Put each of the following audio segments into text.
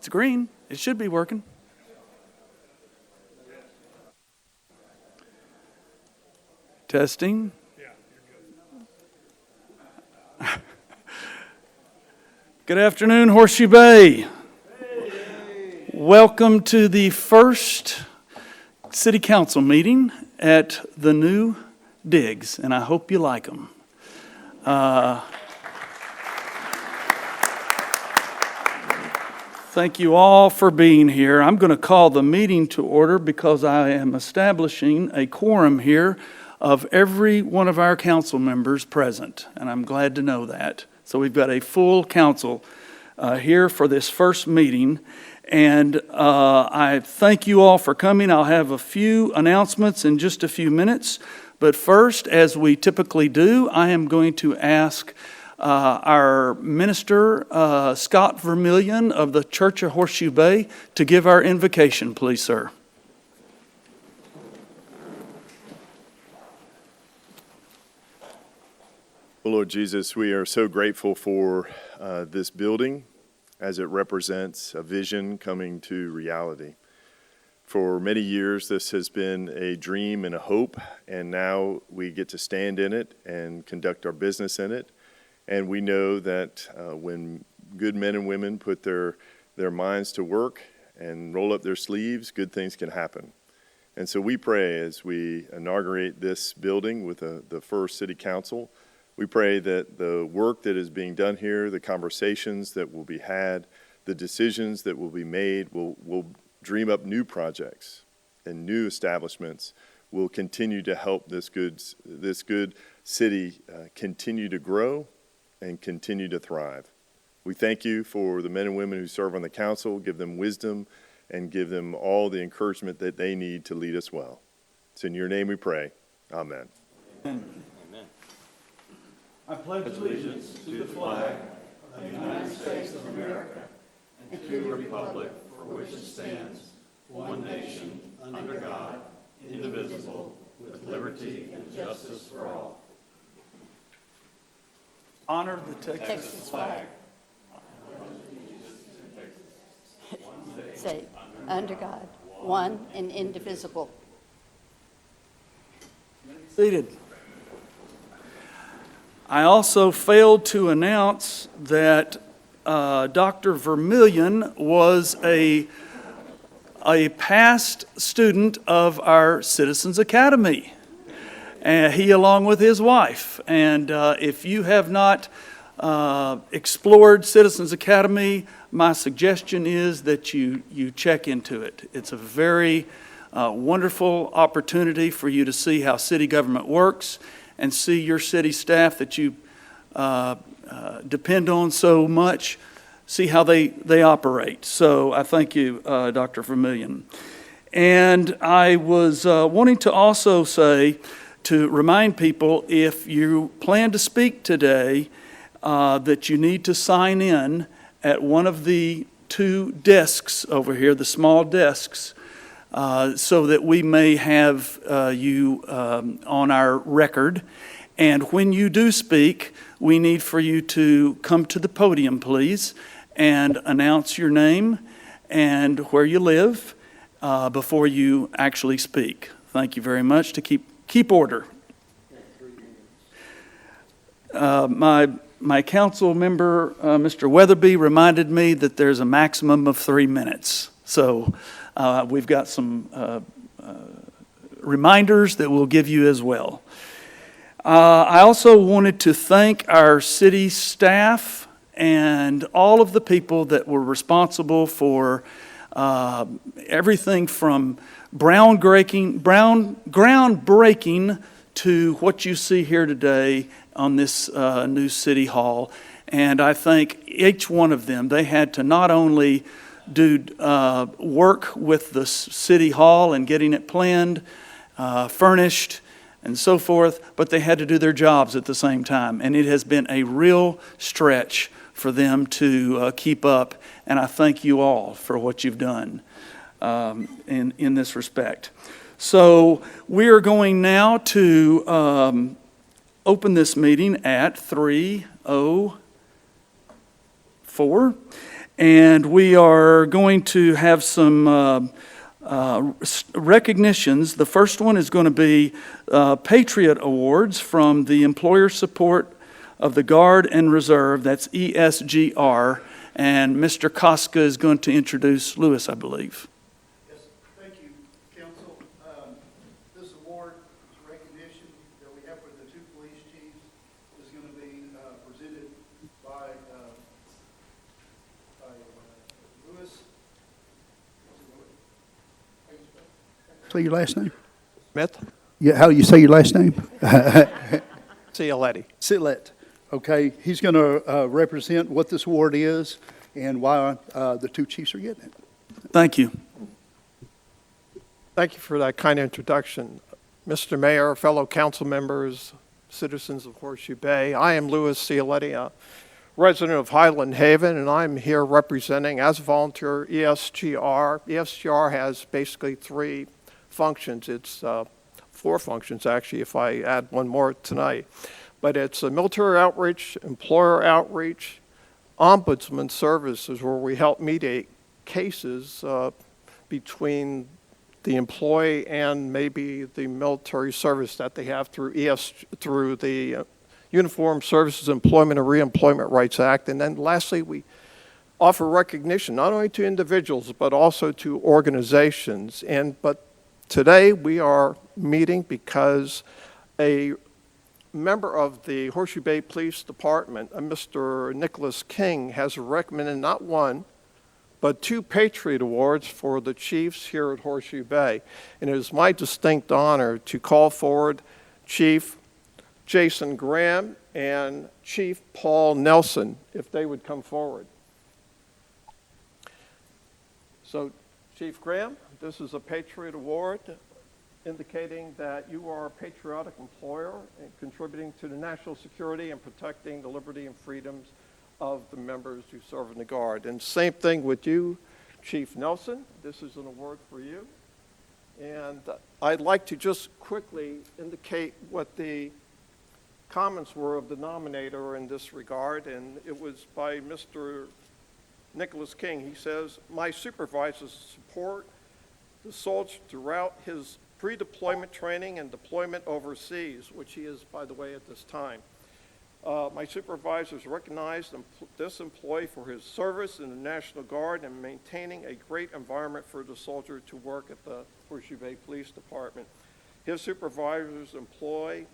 It's green. It should be working. Testing. Good afternoon, Horseshoe Bay. Welcome to the first City Council meeting at the new digs, and I hope you like them. Thank you all for being here. I'm going to call the meeting to order because I am establishing a quorum here of every one of our council members present, and I'm glad to know that. So we've got a full council here for this first meeting, and I thank you all for coming. I'll have a few announcements in just a few minutes, but first, as we typically do, I am going to ask our minister, Scott Vermillion of the Church of Horseshoe Bay, to give our invocation, please, sir. Well, Lord Jesus, we are so grateful for this building as it represents a vision coming to reality. For many years, this has been a dream and a hope, and now we get to stand in it and conduct our business in it. And we know that when good men and women put their minds to work and roll up their sleeves, good things can happen. And so we pray as we inaugurate this building with the first City Council, we pray that the work that is being done here, the conversations that will be had, the decisions that will be made, will dream up new projects and new establishments will continue to help this good city continue to grow and continue to thrive. We thank you for the men and women who serve on the council. Give them wisdom and give them all the encouragement that they need to lead us well. It's in your name we pray. Amen. Amen. I pledge allegiance to the flag of the United States of America and to the republic for which it stands, one nation, under God, indivisible, with liberty and justice for all. Honor the Texas flag. Say, under God, one and indivisible. Seated. I also failed to announce that Dr. Vermillion was a past student of our Citizens Academy. He along with his wife. And if you have not explored Citizens Academy, my suggestion is that you check into it. It's a very wonderful opportunity for you to see how city government works and see your city staff that you depend on so much, see how they operate. So I thank you, Dr. Vermillion. And I was wanting to also say, to remind people, if you plan to speak today, that you need to sign in at one of the two desks over here, the small desks, so that we may have you on our record. And when you do speak, we need for you to come to the podium, please, and announce your name and where you live before you actually speak. Thank you very much. To keep order. My council member, Mr. Weatherby, reminded me that there's a maximum of 3 minutes. So we've got some reminders that we'll give you as well. I also wanted to thank our city staff and all of the people that were responsible for everything from groundbreaking to what you see here today on this new city hall. And I thank each one of them. They had to not only do work with the city hall and getting it planned, furnished, and so forth, but they had to do their jobs at the same time. And it has been a real stretch for them to keep up. And I thank you all for what you've done in this respect. So we are going now to open this meeting at 3:04. And we are going to have some recognitions. The first one is going to be Patriot Awards from the Employer Support of the Guard and Reserve, that's ESGR, and Mr. Koska is going to introduce Lewis, I believe. Yes, thank you, Council. This award, recognition that we have for the two police chiefs is going to be presented by Lewis. Say your last name? Smith, Yeah, how do you say your last name? Cialetti. Sitlet. Okay, he's going to represent what this award is and why the two chiefs are getting it. Thank you. Thank you for that kind introduction. Mr. Mayor, fellow council members, citizens of Horseshoe Bay, I am Louis Cialetti, a resident of Highland Haven, and I'm here representing, as a volunteer, ESGR. ESGR has basically three functions. It's four functions, actually, if I add one more tonight. But it's a military outreach, employer outreach, ombudsman services, where we help mediate cases between the employee and maybe the military service that they have through the Uniform Services Employment and Reemployment Rights Act. And then lastly, we offer recognition not only to individuals but also to organizations. But today we are meeting because a member of the Horseshoe Bay Police Department, Mr. Nicholas King, has recommended not one, but two Patriot Awards for the chiefs here at Horseshoe Bay. And it is my distinct honor to call forward Chief Jason Graham and Chief Paul Nelson, if they would come forward. So, Chief Graham, this is a Patriot Award indicating that you are a patriotic employer and contributing to the national security and protecting the liberty and freedoms of the members who serve in the Guard. And same thing with you, Chief Nelson. This is an award for you. And I'd like to just quickly indicate what the comments were of the nominator in this regard, and it was by Mr. Nicholas King. He says, "My supervisors support the soldier throughout his pre-deployment training and deployment overseas," which he is, by the way, at this time. My supervisors recognized this employee for his service in the National Guard and maintaining a great environment for the soldier to work at the Horseshoe Bay Police Department. His supervisors employ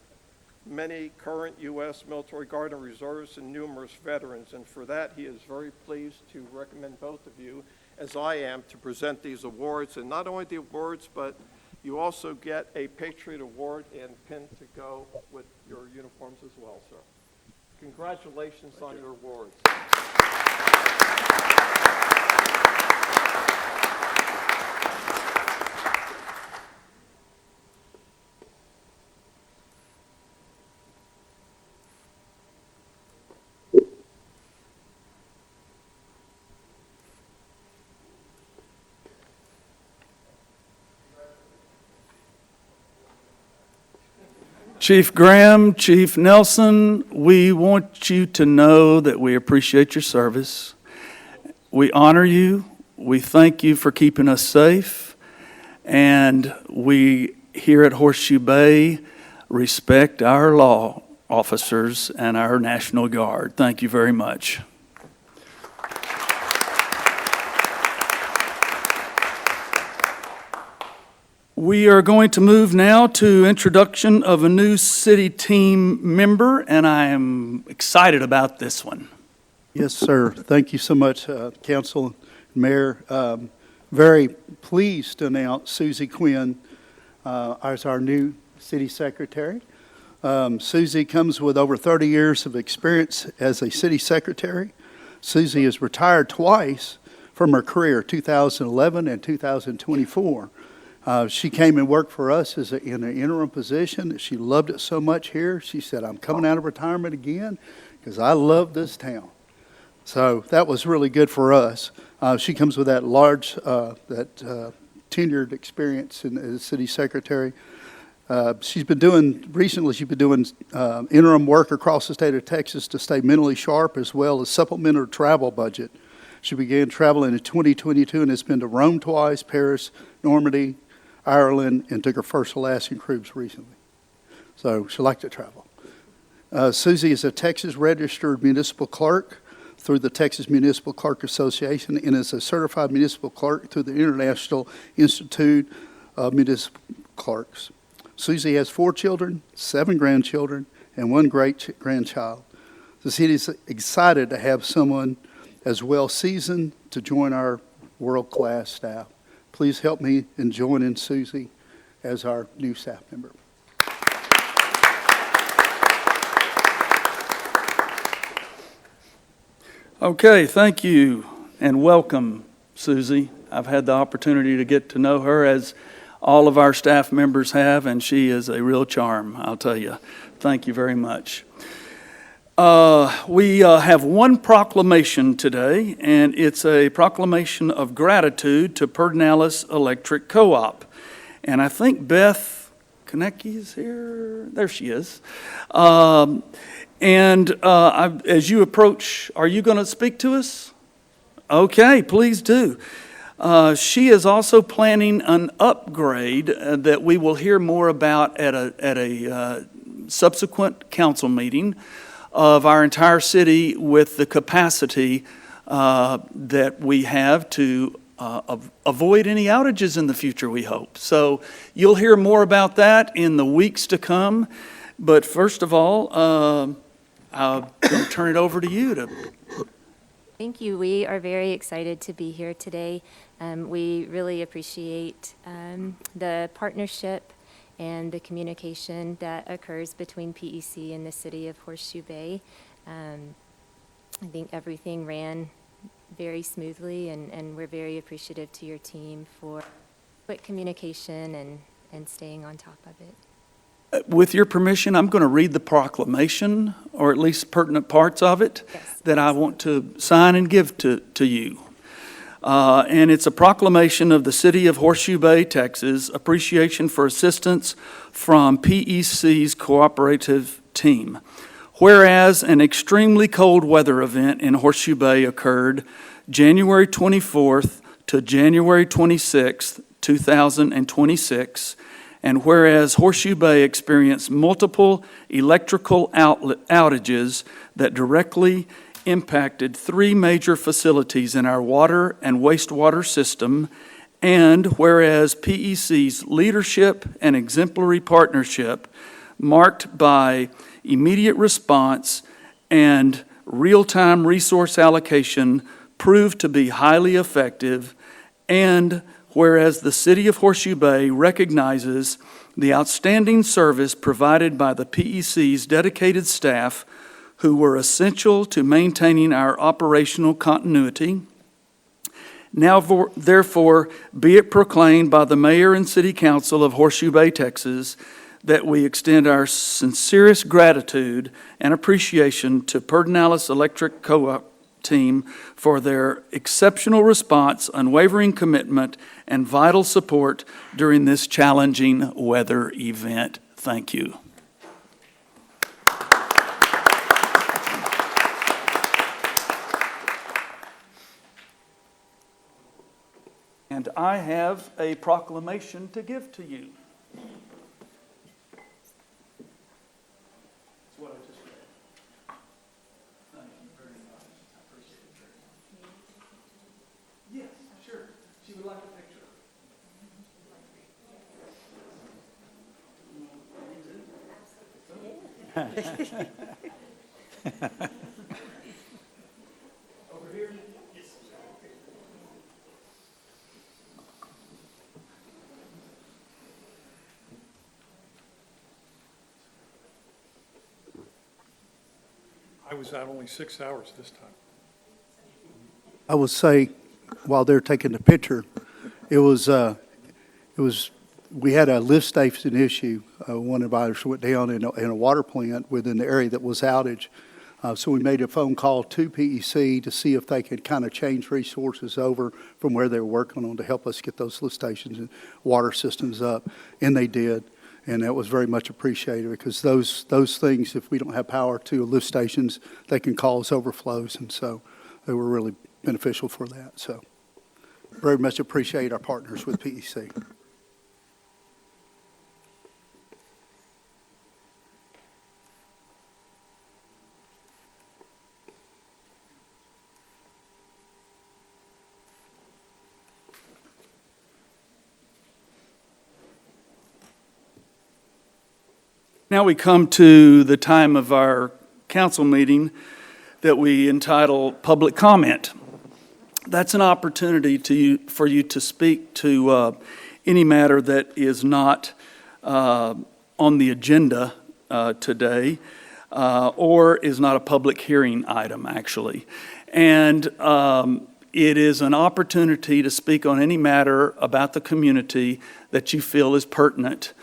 many current U.S. military Guard and reservists and numerous veterans, and for that he is very pleased to recommend both of you, as I am, to present these awards. And not only the awards, but you also get a Patriot Award and pin to go with your uniforms as well, sir. Congratulations on your awards. Chief Graham, Chief Nelson, we want you to know that we appreciate your service. We honor you. We thank you for keeping us safe. And we here at Horseshoe Bay respect our law officers and our National Guard. Thank you very much. We are going to move now to introduction of a new city team member, and I am excited about this one. Yes, sir. Thank you so much, Council and Mayor. Very pleased to announce Susie Quinn as our new city secretary. Susie comes with over 30 years of experience as a city secretary. Susie is retired twice from her career, 2011 and 2024. She came and worked for us in an interim position. She loved it so much here. She said, "I'm coming out of retirement again because I love this town." So that was really good for us. She comes with that large, tenured experience as city secretary. She's been doing interim work across the state of Texas to stay mentally sharp, as well as supplemental travel budget She began traveling in 2022 and has been to Rome twice, Paris, Normandy, Ireland, and took her first Alaskan cruise recently. So she liked to travel. Susie is a Texas registered municipal clerk through the Texas Municipal Clerk Association and is a certified municipal clerk through the International Institute of Municipal Clerks. Susie has 4 children, 7 grandchildren, and 1 great-grandchild. The city is excited to have someone as well seasoned to join our world-class staff. Please help me in joining Susie as our new staff member. Okay, thank you and welcome, Susie. I've had the opportunity to get to know her as all of our staff members have, and she is a real charm, I'll tell you. Thank you very much. We have one proclamation today, and it's a proclamation of gratitude to Pedernales Electric Co-op. And I think Beth Konecki is here. There she is. As you approach, are you going to speak to us? Okay, please do. She is also planning an upgrade that we will hear more about at a subsequent council meeting of our entire city with the capacity that we have to avoid any outages in the future, we hope. So you'll hear more about that in the weeks to come. But first of all, I'll turn it over to you. Thank you. We are very excited to be here today. We really appreciate the partnership and the communication that occurs between PEC and the city of Horseshoe Bay. I think everything ran very smoothly, and we're very appreciative to your team for quick communication and staying on top of it. With your permission, I'm going to read the proclamation, or at least pertinent parts of it, Yes. that I want to sign and give to you. And it's a proclamation of the City of Horseshoe Bay, Texas, appreciation for assistance from PEC's cooperative team. Whereas an extremely cold weather event in Horseshoe Bay occurred January 24th to January 26th, 2026, and whereas Horseshoe Bay experienced multiple electrical outages that directly impacted 3 major facilities in our water and wastewater system, and whereas PEC's leadership and exemplary partnership, marked by immediate response and real-time resource allocation, proved to be highly effective, and whereas the City of Horseshoe Bay recognizes the outstanding service provided by the PEC's dedicated staff who were essential to maintaining our operational continuity. Now, therefore, be it proclaimed by the Mayor and City Council of Horseshoe Bay, Texas, that we extend our sincerest gratitude and appreciation to Pedernales Electric Co-op team for their exceptional response, unwavering commitment, and vital support during this challenging weather event. Thank you. And I have a proclamation to give to you. That's what I just read. Thank you very much. I appreciate it very much. Yes, sure. She would like a picture. Over here? Yes. I was out only 6 hours this time. I would say, while they're taking the picture, we had a lift station issue. One of ours went down in a water plant within the area that was outage. So we made a phone call to PEC to see if they could kind of change resources over from where they were working on to help us get those lift stations and water systems up, and they did. And that was very much appreciated, because those things, if we don't have power to lift stations, they can cause overflows. And so they were really beneficial for that. So very much appreciate our partners with PEC. Now we come to the time of our council meeting that we entitle Public Comment. That's an opportunity for you to speak to any matter that is not on the agenda today or is not a public hearing item, actually. And it is an opportunity to speak on any matter about the community that you feel is pertinent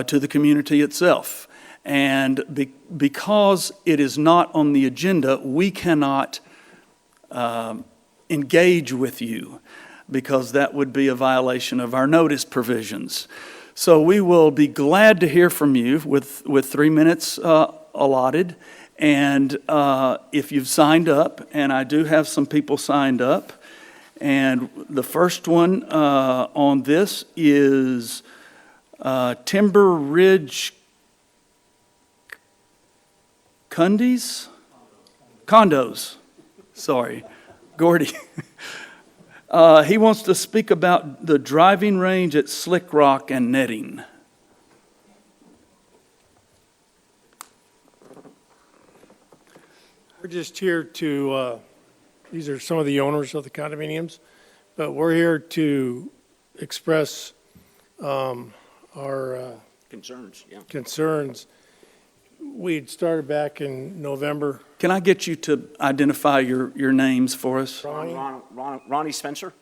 to the community itself. And because it is not on the agenda, we cannot engage with you because that would be a violation of our notice provisions. So we will be glad to hear from you with 3 minutes allotted. And if you've signed up, and I do have some people signed up, and the first one on this is Timber Ridge Condos, sorry, Gordy. He wants to speak about the driving range at Slick Rock and netting. We're just here to, these are some of the owners of the condominiums, but we're here to express our concerns. We'd started back in November. Can I get you to identify your names for us? Ronnie Spencer,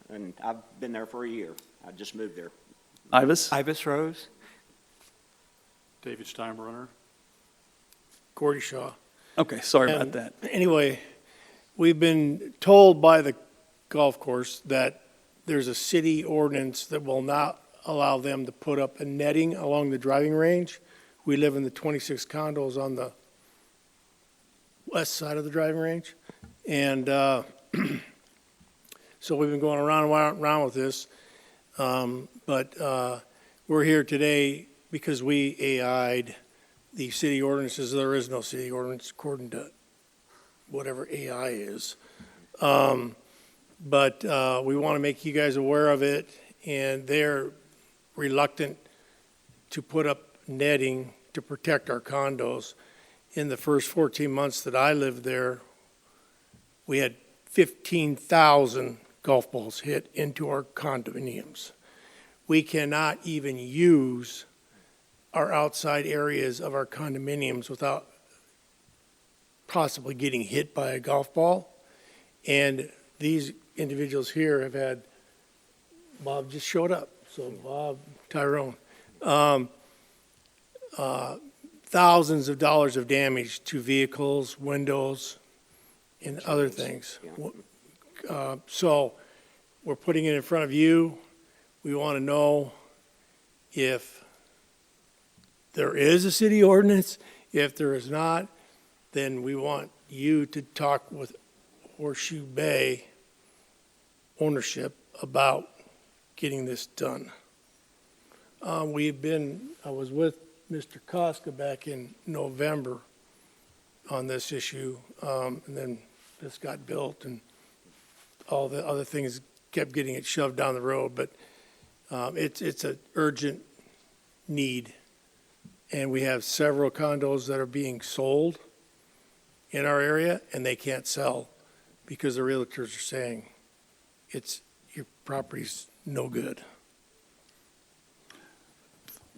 and I've been there for a year. I just moved there. Ivis? Rose. David Steinbrenner. Gordy Shaw. Okay, sorry And about that. Anyway, we've been told by the golf course that there's a city ordinance that will not allow them to put up a netting along the driving range. We live in the 26 condos on the west side of the driving range. And so we've been going around and around with this. But we're here today because we AI'd the city ordinances. There is no city ordinance according to whatever AI is. But we want to make you guys aware of it, and they're reluctant to put up netting to protect our condos. In the first 14 months that I lived there, we had 15,000 golf balls hit into our condominiums. We cannot even use our outside areas of our condominiums without possibly getting hit by a golf ball. And these individuals here have had, Bob just showed up, so Bob, Tyrone, thousands of dollars of damage to vehicles, windows, and other things. So we're putting it in front of you. We want to know if there is a city ordinance. If there is not, then we want you to talk with Horseshoe Bay ownership about getting this done. I was with Mr. Koska back in November on this issue, and then this got built and all the other things kept getting it shoved down the road, but it's an urgent need. And we have several condos that are being sold in our area, and they can't sell because the realtors are saying your property's no good.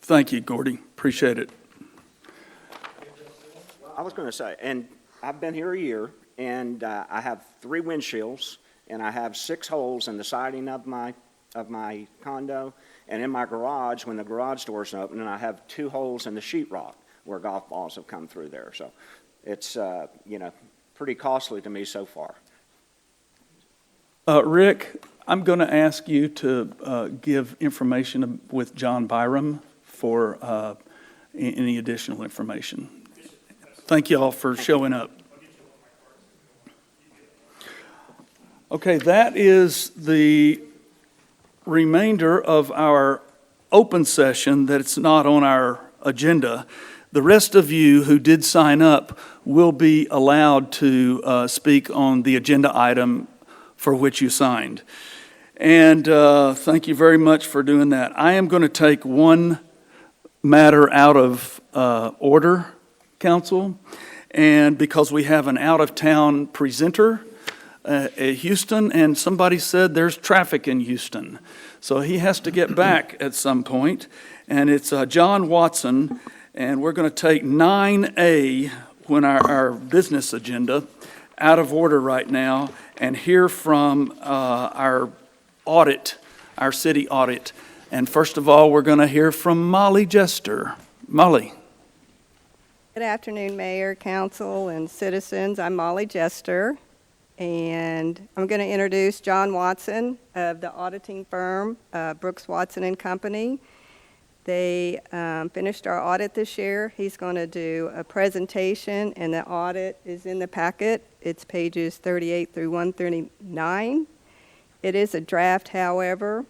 Thank you, Gordy. Appreciate it. I was going to say, and I've been here a year, and I have 3 windshields, and I have 6 holes in the siding of my condo, and in my garage, when the garage doors open, and I have 2 holes in the sheetrock where golf balls have come through there. So it's, pretty costly to me so far. Rick, I'm going to ask you to give information with John Byram for any additional information. Thank you all for showing up. Okay, that is the remainder of our open session that's not on our agenda. The rest of you who did sign up will be allowed to speak on the agenda item for which you signed. And thank you very much for doing that. I am going to take one matter out of order, Council, and because we have an out-of-town presenter at Houston, and somebody said there's traffic in Houston. So he has to get back at some point, and it's John Watson, and we're going to take 9A, when our business agenda, out of order right now, and hear from our audit, our city audit. And first of all, we're going to hear from Molly Jester. Molly. Good afternoon, Mayor, Council, and citizens. I'm Molly Jester, and I'm going to introduce John Watson of the auditing firm, Brooks, Watson and Company. They finished our audit this year. He's going to do a presentation, and the audit is in the packet. It's pages 38 through 139. It is a draft, however.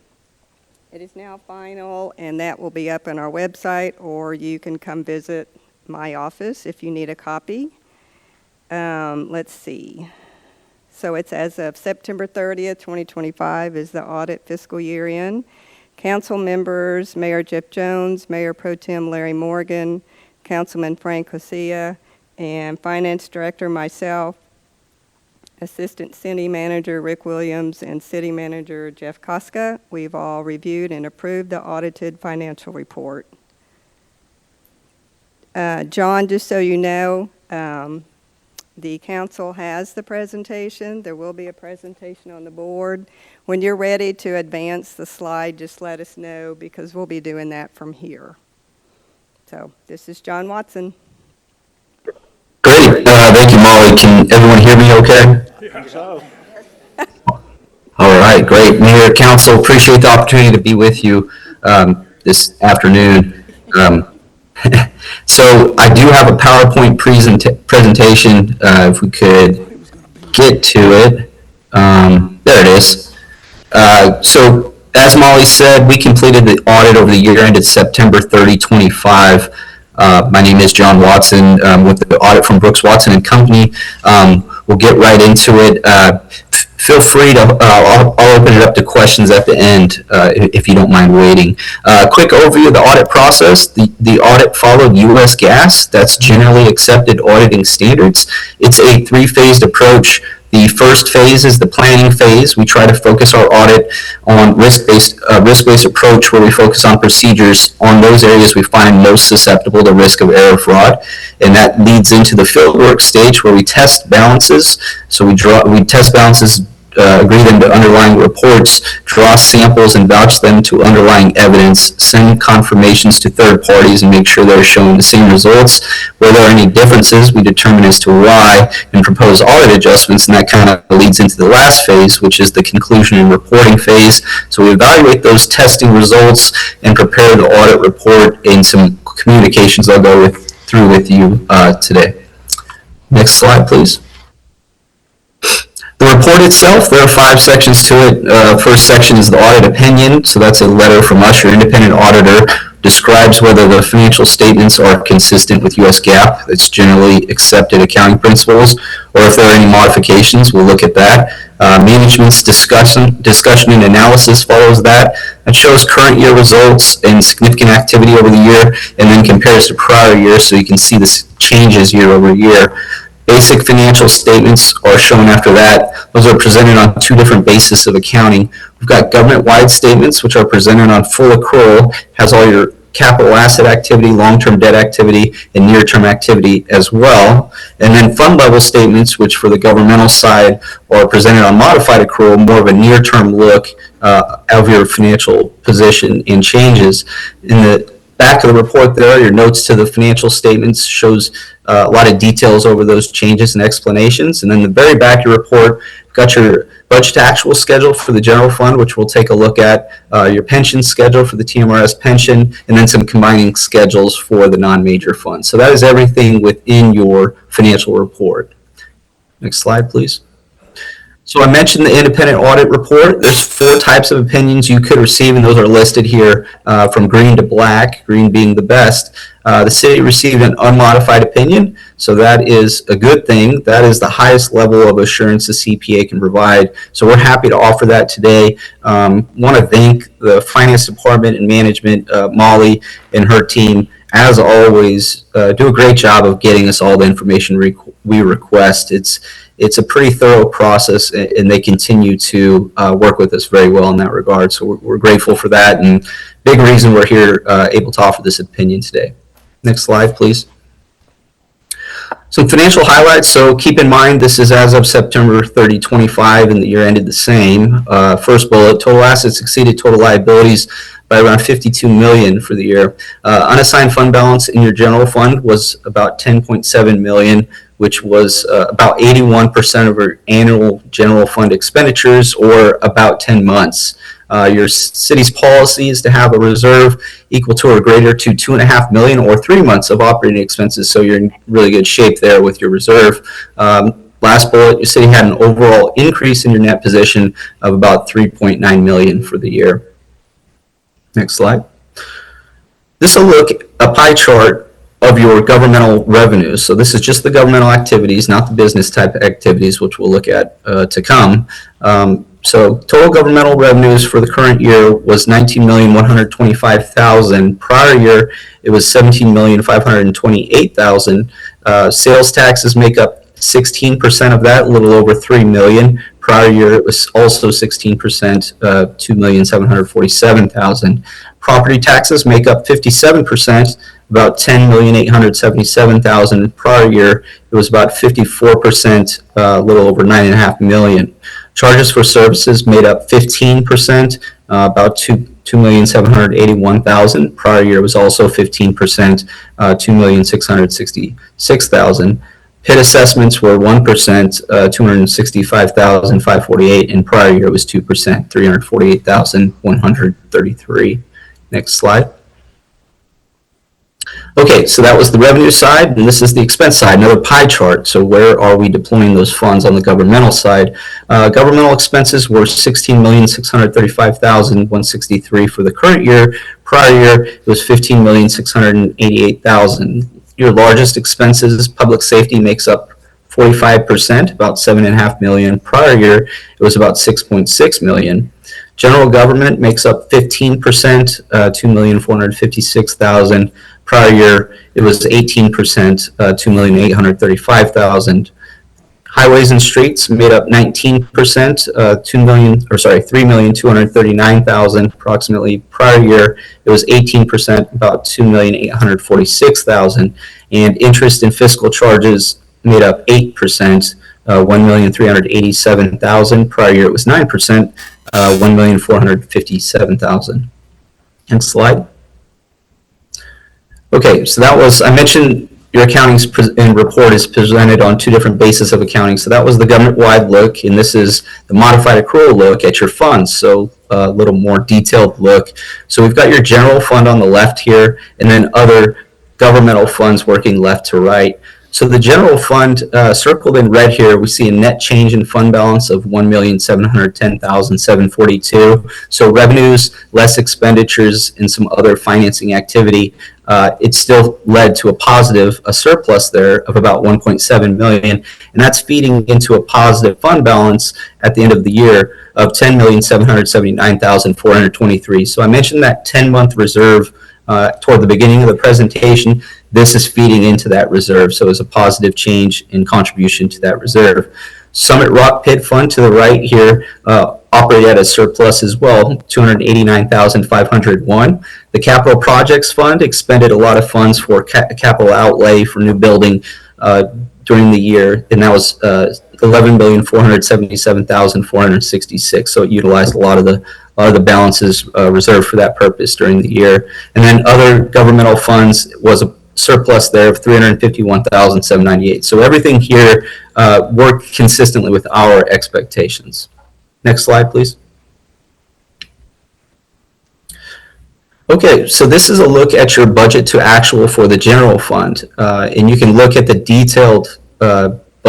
It is now final, and that will be up on our website, or you can come visit my office if you need a copy. Let's see. So it's as of September 30th, 2025 is the audit fiscal year end. Council members, Mayor Jeff Jones, Mayor Pro Tem Larry Morgan, Councilman Frank Hosea, and Finance Director myself, Assistant City Manager Rick Williams, and City Manager Jeff Koska. We've all reviewed and approved the audited financial report. John, just so you know, the council has the presentation. There will be a presentation on the board. When you're ready to advance the slide, just let us know, because we'll be doing that from here. So this is John Watson. Great. Thank you, Molly. Can everyone hear me okay? So, All right, great. Mayor, Council, appreciate the opportunity to be with you this afternoon. So I do have a PowerPoint presentation. If we could get to it. There it is. So as Molly said, we completed the audit over the year ended September 30, 25. My name is John Watson with the audit from Brooks, Watson and Company. We'll get right into it. Feel free to, I'll open it up to questions at the end if you don't mind waiting. Quick overview of the audit process. The audit followed U.S. gas. That's generally accepted auditing standards. It's a three-phased approach. The first phase is the planning phase. We try to focus our audit on risk-based approach, where we focus on procedures on those areas we find most susceptible to risk of error fraud. And that leads into the fieldwork stage, where we test balances. So we test balances, agree them to underlying reports, draw samples and vouch them to underlying evidence, send confirmations to third parties and make sure they're showing the same results. Where there are any differences, we determine as to why and propose audit adjustments, and that kind of leads into the last phase, which is the conclusion and reporting phase. So we evaluate those testing results and prepare the audit report in some communications I'll go through with you today. Next slide, please. The report itself, there are 5 sections to it. First section is the audit opinion. So that's a letter from us, your independent auditor, describes whether the financial statements are consistent with U.S. GAAP. It's generally accepted accounting principles. Or if there are any modifications, we'll look at that. Management's discussion and analysis follows that. That shows current year results and significant activity over the year, and then compares to prior years, so you can see the changes year over year. Basic financial statements are shown after that. Those are presented on 2 different bases of accounting. We've got government-wide statements, which are presented on full accrual, has all your capital asset activity, long-term debt activity, and near-term activity as well. And then fund-level statements, which for the governmental side are presented on modified accrual, more of a near-term look of your financial position and changes. In the back of the report there, your notes to the financial statements shows a lot of details over those changes and explanations. And then the very back of your report, got your budget to actual schedule for the general fund, which we'll take a look at, your pension schedule for the TMRS pension, and then some combining schedules for the non-major funds. So that is everything within your financial report. Next slide, please. So I mentioned the independent audit report. There's 4 types of opinions you could receive, and those are listed here from green to black, green being the best. The city received an unmodified opinion, so that is a good thing. That is the highest level of assurance the CPA can provide. So we're happy to offer that today. Want to thank the finance department and management, Molly and her team, as always, do a great job of getting us all the information we request. It's a pretty thorough process, and they continue to work with us very well in that regard. So we're grateful for that, and big reason we're here able to offer this opinion today. Next slide, please. Some financial highlights. So keep in mind, this is as of September 30, 25, and the year ended the same. First bullet, total assets exceeded total liabilities by around $52 million for the year. Unassigned fund balance in your general fund was about $10.7 million, which was about 81% of our annual general fund expenditures, or about 10 months. Your city's policy is to have a reserve equal to or greater to $2.5 million or 3 months of operating expenses, so you're in really good shape there with your reserve. Last bullet, your city had an overall increase in your net position of about $3.9 million for the year. Next slide. This will look a pie chart of your governmental revenues. So this is just the governmental activities, not the business type activities, which we'll look at to come. So total governmental revenues for the current year was $19,125,000. Prior year, it was $17,528,000. Sales taxes make up 16% of that, a little over $3 million. Prior year, it was also 16%, $2,747,000. Property taxes make up 57%, about $10,877,000. Prior year, it was about 54%, a little over $9.5 million. Charges for services made up 15%, about $2,781,000. Prior year was also 15%, $2,666,000. PIT assessments were 1%, $265,548, and prior year was 2%, $348,133. Next slide. Okay, so that was the revenue side, and this is the expense side, another pie chart. So where are we deploying those funds on the governmental side? Governmental expenses were $16,635,163 for the current year. Prior year, it was $15,688,000. Your largest expenses, public safety, makes up 45%, about $7.5 million. Prior year, it was about $6.6 million. General government makes up 15%, $2,456,000. Prior year, it was 18%, $2,835,000. Highways and streets made up 19%, $3,239,000 approximately. Prior year, it was 18%, about $2,846,000. And interest and fiscal charges made up 8%, $1,387,000. Prior year, it was 9%, $1,457,000. Next slide. Okay, so that was, I mentioned your accounting and report is presented on 2 different bases of accounting. So that was the government-wide look, and this is the modified accrual look at your funds. So a little more detailed look. So we've got your general fund on the left here, and then other governmental funds working left to right. So the general fund, circled in red here, we see a net change in fund balance of $1,710,742. So revenues, less expenditures, and some other financing activity. It still led to a surplus there of about $1.7 million, and that's feeding into a positive fund balance at the end of the year of $10,779,423. So I mentioned that 10-month reserve toward the beginning of the presentation. This is feeding into that reserve, so it's a positive change in contribution to that reserve. Summit Rock Pit Fund to the right here operated at a surplus as well, $289,501. The Capital Projects Fund expended a lot of funds for capital outlay for new building during the year, and that was $11,477,466. So it utilized a lot of the balances reserved for that purpose during the year. And then other governmental funds was a surplus there of $351,798. So everything here worked consistently with our expectations. Next slide, please. Okay, so this is a look at your budget to actual for the general fund, and you can look at the detailed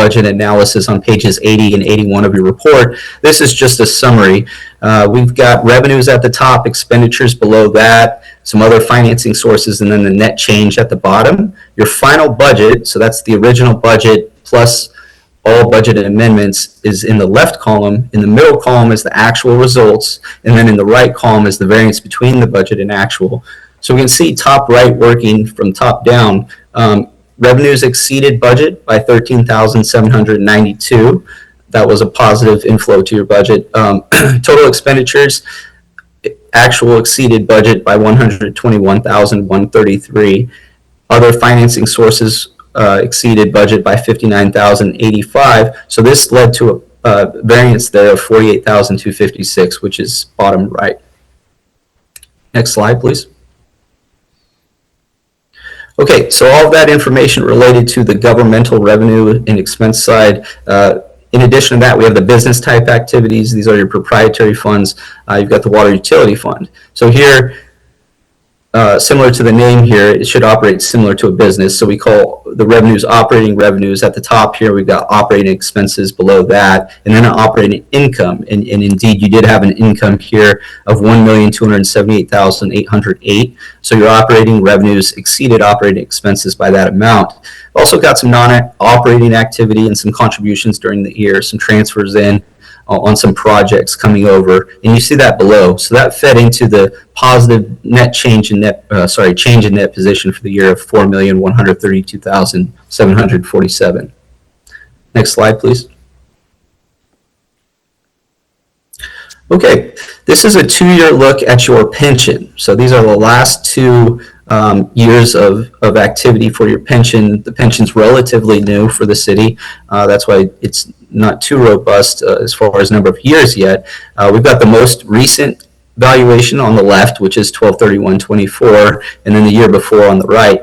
budget analysis on pages 80 and 81 of your report. This is just a summary. We've got revenues at the top, expenditures below that, some other financing sources, and then the net change at the bottom. Your final budget, so that's the original budget plus all budgeted amendments, is in the left column. In the middle column is the actual results, and then in the right column is the variance between the budget and actual. So we can see top right working from top down. Revenues exceeded budget by $13,792. That was a positive inflow to your budget. Total expenditures, actual exceeded budget by $121,133. Other financing sources exceeded budget by $59,085. So this led to a variance there of $48,256, which is bottom right. Next slide, please. Okay, so all of that information related to the governmental revenue and expense side. In addition to that, we have the business type activities. These are your proprietary funds. You've got the water utility fund. So here, similar to the name here, it should operate similar to a business. So we call the revenues operating revenues. At the top here, we've got operating expenses below that, and then an operating income. And indeed, you did have an income here of $1,278,808. So your operating revenues exceeded operating expenses by that amount. Also got some non-operating activity and some contributions during the year, some transfers in on some projects coming over, and you see that below. So that fed into the positive net change in net, change in net position for the year of $4,132,747. Next slide, please. Okay, this is a 2-year look at your pension. So these are the last 2 years of activity for your pension. The pension's relatively new for the city. That's why it's not too robust as far as number of years yet. We've got the most recent valuation on the left, which is 12/31/24, and then the year before on the right.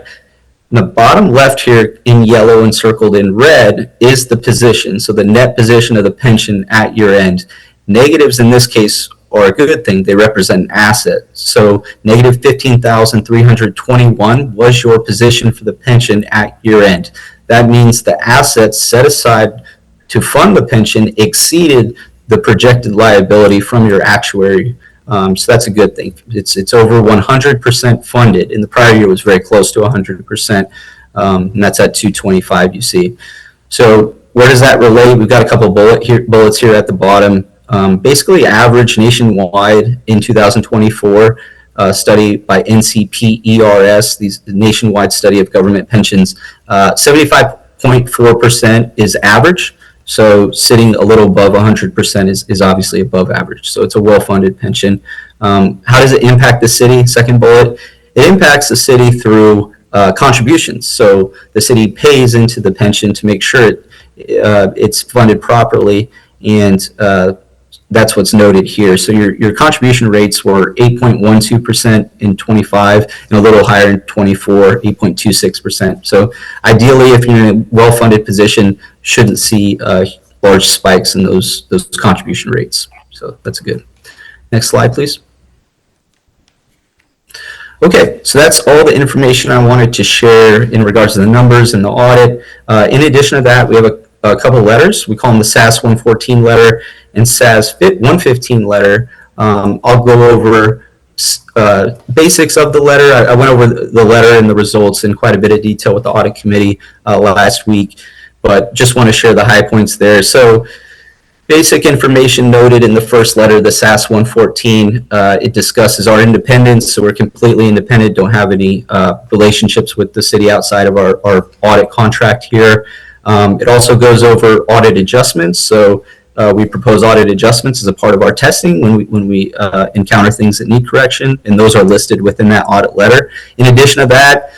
In the bottom left here in yellow and circled in red is the position, so the net position of the pension at year end. Negatives in this case are a good thing. They represent an asset. So negative 15,321 was your position for the pension at year end. That means the assets set aside to fund the pension exceeded the projected liability from your actuary. So that's a good thing. It's over 100% funded. In the prior year, it was very close to 100%, and that's at 225, you see. So where does that relate? We've got a couple bullets here at the bottom. Basically, average nationwide in 2024, study by NCPERS, the nationwide study of government pensions, 75.4% is average. So sitting a little above 100% is obviously above average. So it's a well-funded pension. How does it impact the city? Second bullet, it impacts the city through contributions. So the city pays into the pension to make sure it's funded properly, and that's what's noted here. So your contribution rates were 8.12% in 25 and a little higher in 24, 8.26%. So ideally, if you're in a well-funded position, shouldn't see large spikes in those contribution rates. So that's good. Next slide, please. Okay, so that's all the information I wanted to share in regards to the numbers and the audit. In addition to that, we have a couple letters. We call them the SAS 114 letter and SAS 115 letter. I'll go over basics of the letter. I went over the letter and the results in quite a bit of detail with the audit committee last week, but just want to share the high points there. So basic information noted in the first letter, the SAS 114, it discusses our independence. So we're completely independent, don't have any relationships with the city outside of our audit contract here. It also goes over audit adjustments. So we propose audit adjustments as a part of our testing when we encounter things that need correction, and those are listed within that audit letter. In addition to that,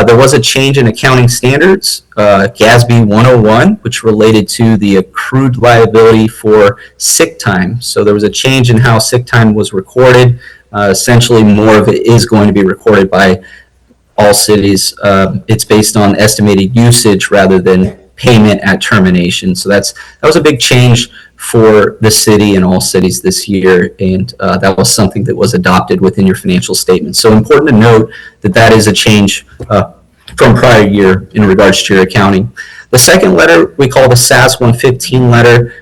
there was a change in accounting standards, GASB 101, which related to the accrued liability for sick time. So there was a change in how sick time was recorded. Essentially, more of it is going to be recorded by all cities. It's based on estimated usage rather than payment at termination. So that was a big change for the city and all cities this year, and that was something that was adopted within your financial statements. So important to note that is a change from prior year in regards to your accounting. The second letter we call the SAS 115 letter.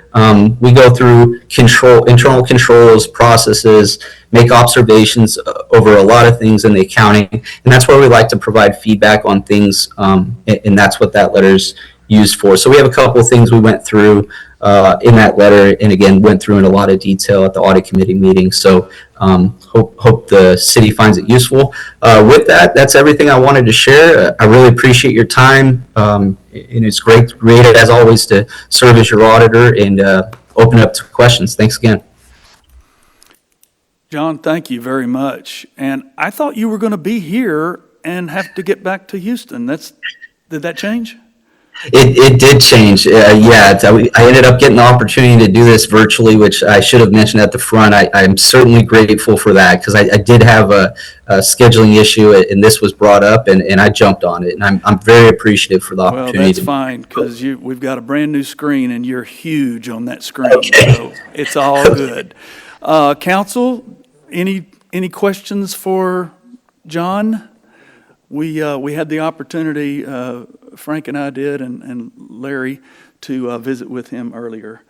We go through internal controls, processes, make observations over a lot of things in the accounting, and that's where we like to provide feedback on things, and that's what that letter's used for. So we have a couple of things we went through in that letter, and again went through in a lot of detail at the audit committee meeting. So hope the city finds it useful. With that, that's everything I wanted to share. I really appreciate your time, and it's great as always to serve as your auditor and open up to questions. Thanks again. John, thank you very much. And I thought you were going to be here and have to get back to Houston. Did that change? It did change. I ended up getting the opportunity to do this virtually, which I should have mentioned at the front. I'm certainly grateful for that because I did have a scheduling issue, and this was brought up, and I jumped on it. And I'm very appreciative for the Well, opportunity. that's fine, because we've got a brand-new screen, and you're huge on that screen, so it's all good. Council, any questions for John? We had the opportunity, Frank and I did, and Larry, to visit with him earlier.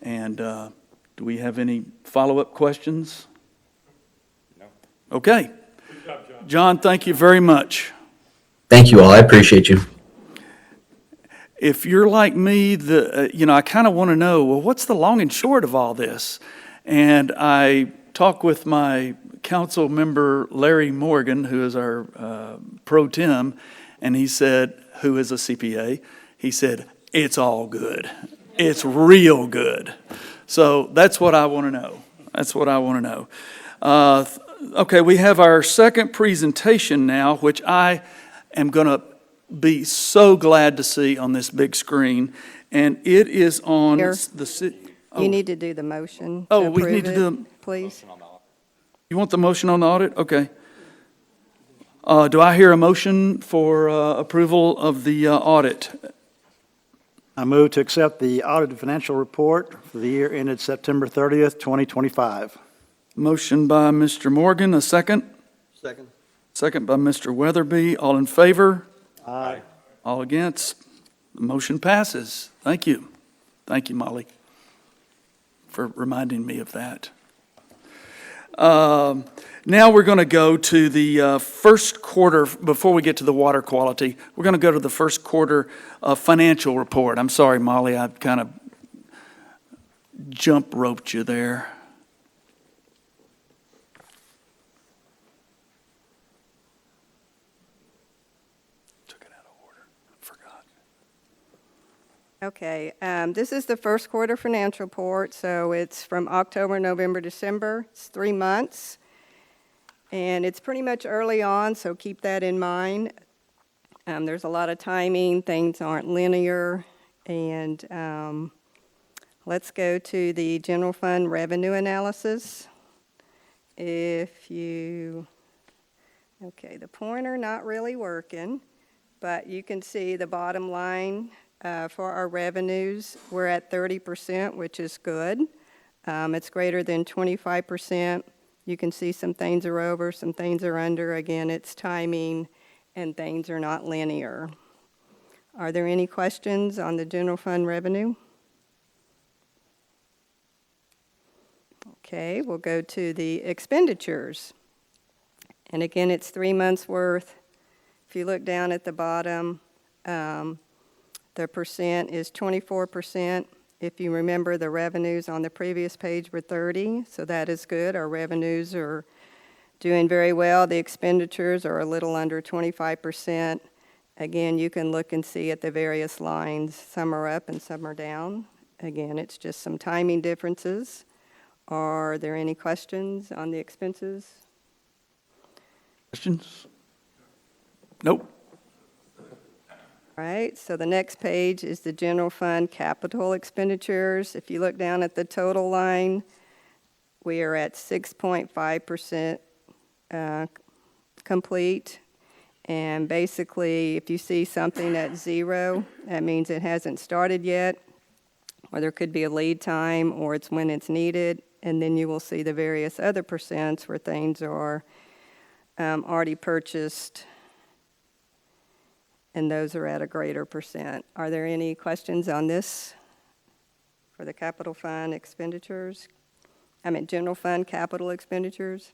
And do we have any follow-up questions? No. Okay. Good job, John. John, thank you very much. Thank you all. I appreciate you. If you're like me, I kind of want to know, well, what's the long and short of all this? And I talked with my council member, Larry Morgan, who is our pro tem, and he said, who is a CPA, he said, it's all good. It's real good. So that's what I want to know. That's what I want to know. Okay, we have our second presentation now, which I am going to be so glad to see on this big screen, and it is on Here. the city. You need to do the motion to Oh, we approve need to it, do please. You want the motion on the audit? Okay. Do I hear a motion for approval of the audit? I move to accept the audited financial report for the year ended September 30th, 2025. Motion by Mr. Morgan, a second? Second. Second by Mr. Weatherby. All in favor? Aye. All against? The motion passes. Thank you. Thank you, Molly, for reminding me of that. Now we're going to go to the first quarter, before we get to the water quality, we're going to go to the first quarter financial report. I'm sorry, Molly, I kind of jump roped you there. Took it out of order. Forgot. Okay, this is the first quarter financial report, so it's from October, November, December. It's 3 months. And it's pretty much early on, so keep that in mind. There's a lot of timing, things aren't linear. And let's go to the general fund revenue analysis. Okay, the pointer not really working, but you can see the bottom line for our revenues. We're at 30%, which is good. It's greater than 25%. You can see some things are over, some things are under. Again, it's timing, and things are not linear. Are there any questions on the general fund revenue? Okay, we'll go to the expenditures. And again, it's 3 months' worth. If you look down at the bottom, the percent is 24%. If you remember, the revenues on the previous page were 30, so that is good. Our revenues are doing very well. The expenditures are a little under 25%. Again, you can look and see at the various lines. Some are up and some are down. Again, it's just some timing differences. Are there any questions on the expenses? Questions? Nope. All right, so the next page is the general fund capital expenditures. If you look down at the total line, we are at 6.5% complete. And basically, if you see something at 0, that means it hasn't started yet, or there could be a lead time, or it's when it's needed. And then you will see the various other percents where things are already purchased and those are at a greater percent. Are there any questions on this for the capital fund expenditures? General fund capital expenditures?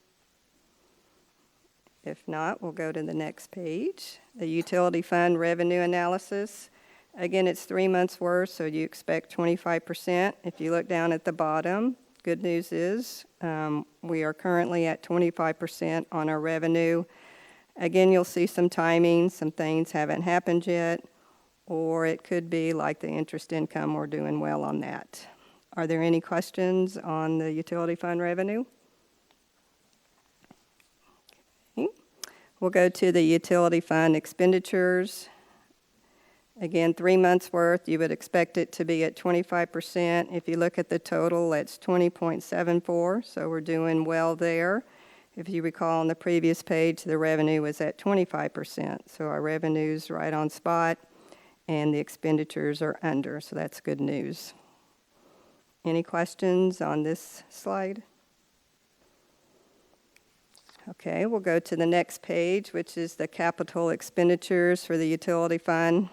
If not, we'll go to the next page. The utility fund revenue analysis. Again, it's 3 months worth, so you expect 25%. If you look down at the bottom, good news is we are currently at 25% on our revenue. Again, you'll see some timing, some things haven't happened yet, or it could be like the interest income, we're doing well on that. Are there any questions on the utility fund revenue? Okay. We'll go to the utility fund expenditures. Again, 3 months worth, you would expect it to be at 25%. If you look at the total, it's 20.74, so we're doing well there. If you recall on the previous page, the revenue was at 25%, so our revenue's right on spot, and the expenditures are under, so that's good news. Any questions on this slide? Okay, we'll go to the next page, which is the capital expenditures for the utility fund.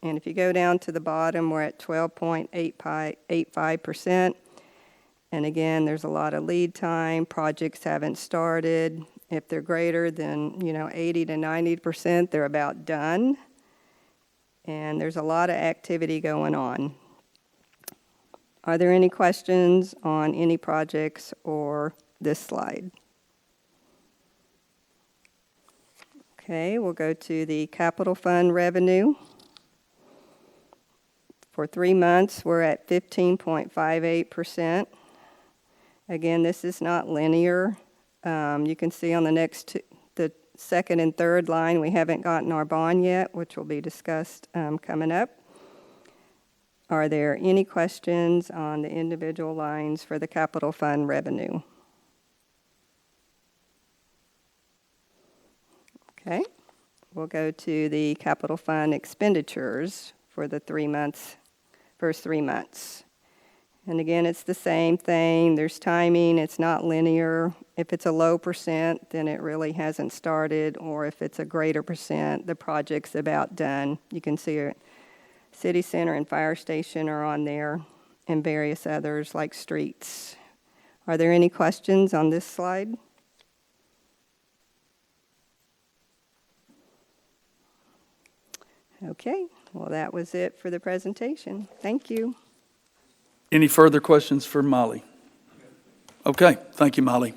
And if you go down to the bottom, we're at 12.85%. And again, there's a lot of lead time. Projects haven't started. If they're greater than 80 to 90%, they're about done. And there's a lot of activity going on. Are there any questions on any projects or this slide? Okay, we'll go to the capital fund revenue. For 3 months, we're at 15.58%. Again, this is not linear. You can see on the second and third line, we haven't gotten our bond yet, which will be discussed coming up. Are there any questions on the individual lines for the capital fund revenue? Okay, we'll go to the capital fund expenditures for the first 3 months. And again, it's the same thing. There's timing. It's not linear. If it's a low percent, then it really hasn't started, or if it's a greater percent, the project's about done. You can see it. City Center and Fire Station are on there, and various others like streets. Are there any questions on this slide? Okay, well, that was it for the presentation. Thank you. Any further questions for Molly? Okay, thank you, Molly.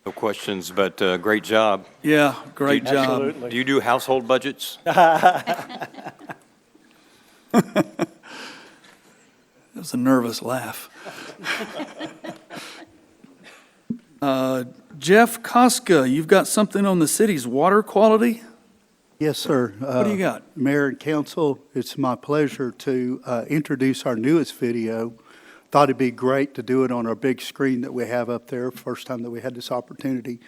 No questions, but great job. Yeah, great job. Absolutely. Do you do household budgets? That was a nervous laugh. Jeff Koska, you've got something on the city's water quality? Yes, sir. What do you got? Mayor and council, it's my pleasure to introduce our newest video. Thought it'd be great to do it on our big screen that we have up there, first time that we had this opportunity.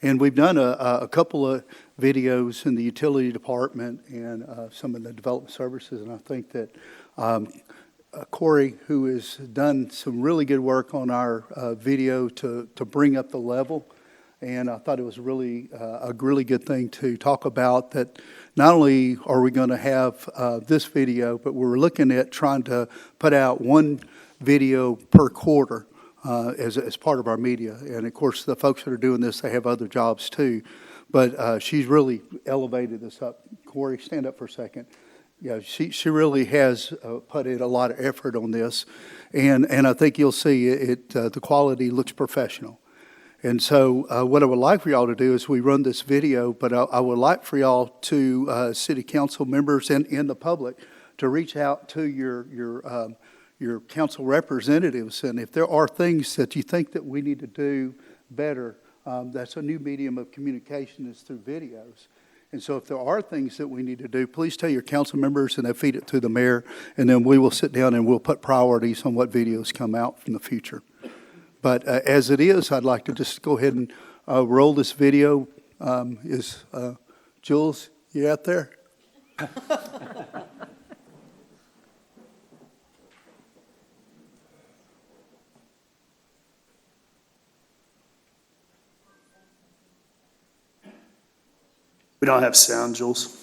And we've done a couple of videos in the utility department and some of the development services, and I think that Corey, who has done some really good work on our video to bring up the level, and I thought it was really a really good thing to talk about, that not only are we going to have this video, but we're looking at trying to put out one video per quarter as part of our media. And of course, the folks that are doing this, they have other jobs too. But she's really elevated this up. Corey, stand up for a second. Yeah, she really has put in a lot of effort on this. And I think you'll see the quality looks professional. And so what I would like for y'all to do is we run this video, but I would like for y'all to, city council members and the public, to reach out to your council representatives. And if there are things that you think that we need to do better, that's a new medium of communication is through videos. And so if there are things that we need to do, please tell your council members and then feed it to the mayor. And then we will sit down and we'll put priorities on what videos come out from the future. But as it is, I'd like to just go ahead and roll this video. Is Jules, you out there? We don't have sound, Jules.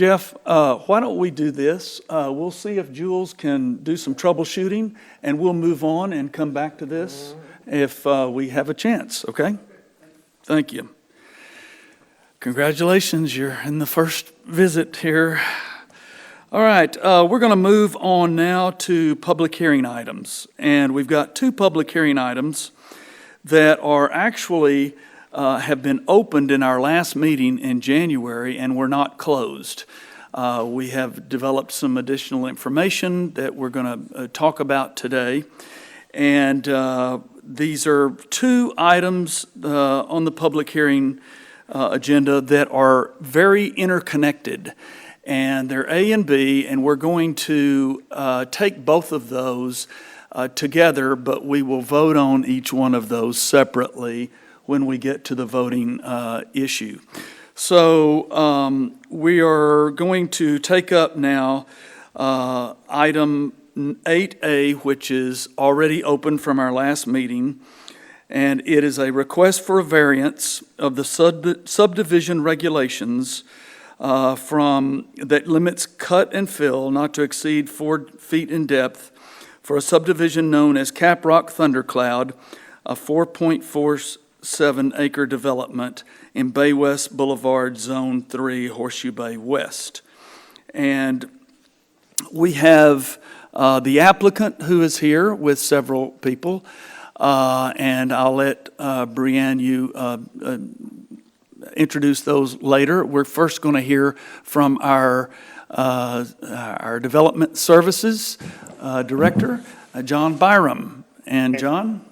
Jeff, why don't we do this? We'll see if Jules can do some troubleshooting, and we'll move on and come back to this if we have a chance, okay? Thank you. Congratulations, you're in the first visit here. All right, we're going to move on now to public hearing items. And we've got two public hearing items that are actually have been opened in our last meeting in January and were not closed. We have developed some additional information that we're going to talk about today. And these are two items on the public hearing agenda that are very interconnected. And they're A and B, and we're going to take both of those together, but we will vote on each one of those separately when we get to the voting issue. So we are going to take up now item 8A, which is already open from our last meeting, and it is a request for a variance of the subdivision regulations that limits cut and fill not to exceed 4 feet in depth for a subdivision known as Cap Rock Thundercloud, a 4.47 acre development in Bay West Boulevard, Zone 3, Horseshoe Bay West. And we have the applicant who is here with several people, and I'll let Brianne, you introduce those later. We're first going to hear from our Development Services Director, John Byram. And John?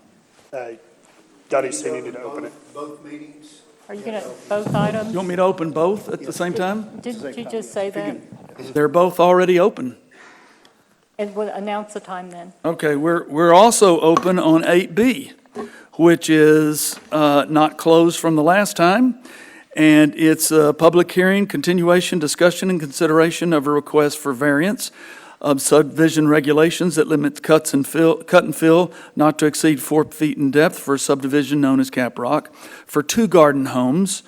Dottie said you need to open it. Both meetings. Are you going to, both items? You want me to open both at the same time? Didn't you just say that? They're both already open. And we'll announce the time then. Okay, we're also open on 8B, which is not closed from the last time. And it's a public hearing, continuation, discussion, and consideration of a request for variance of subdivision regulations that limit cut and fill not to exceed 4 feet in depth for a subdivision known as Cap Rock for 2 garden homes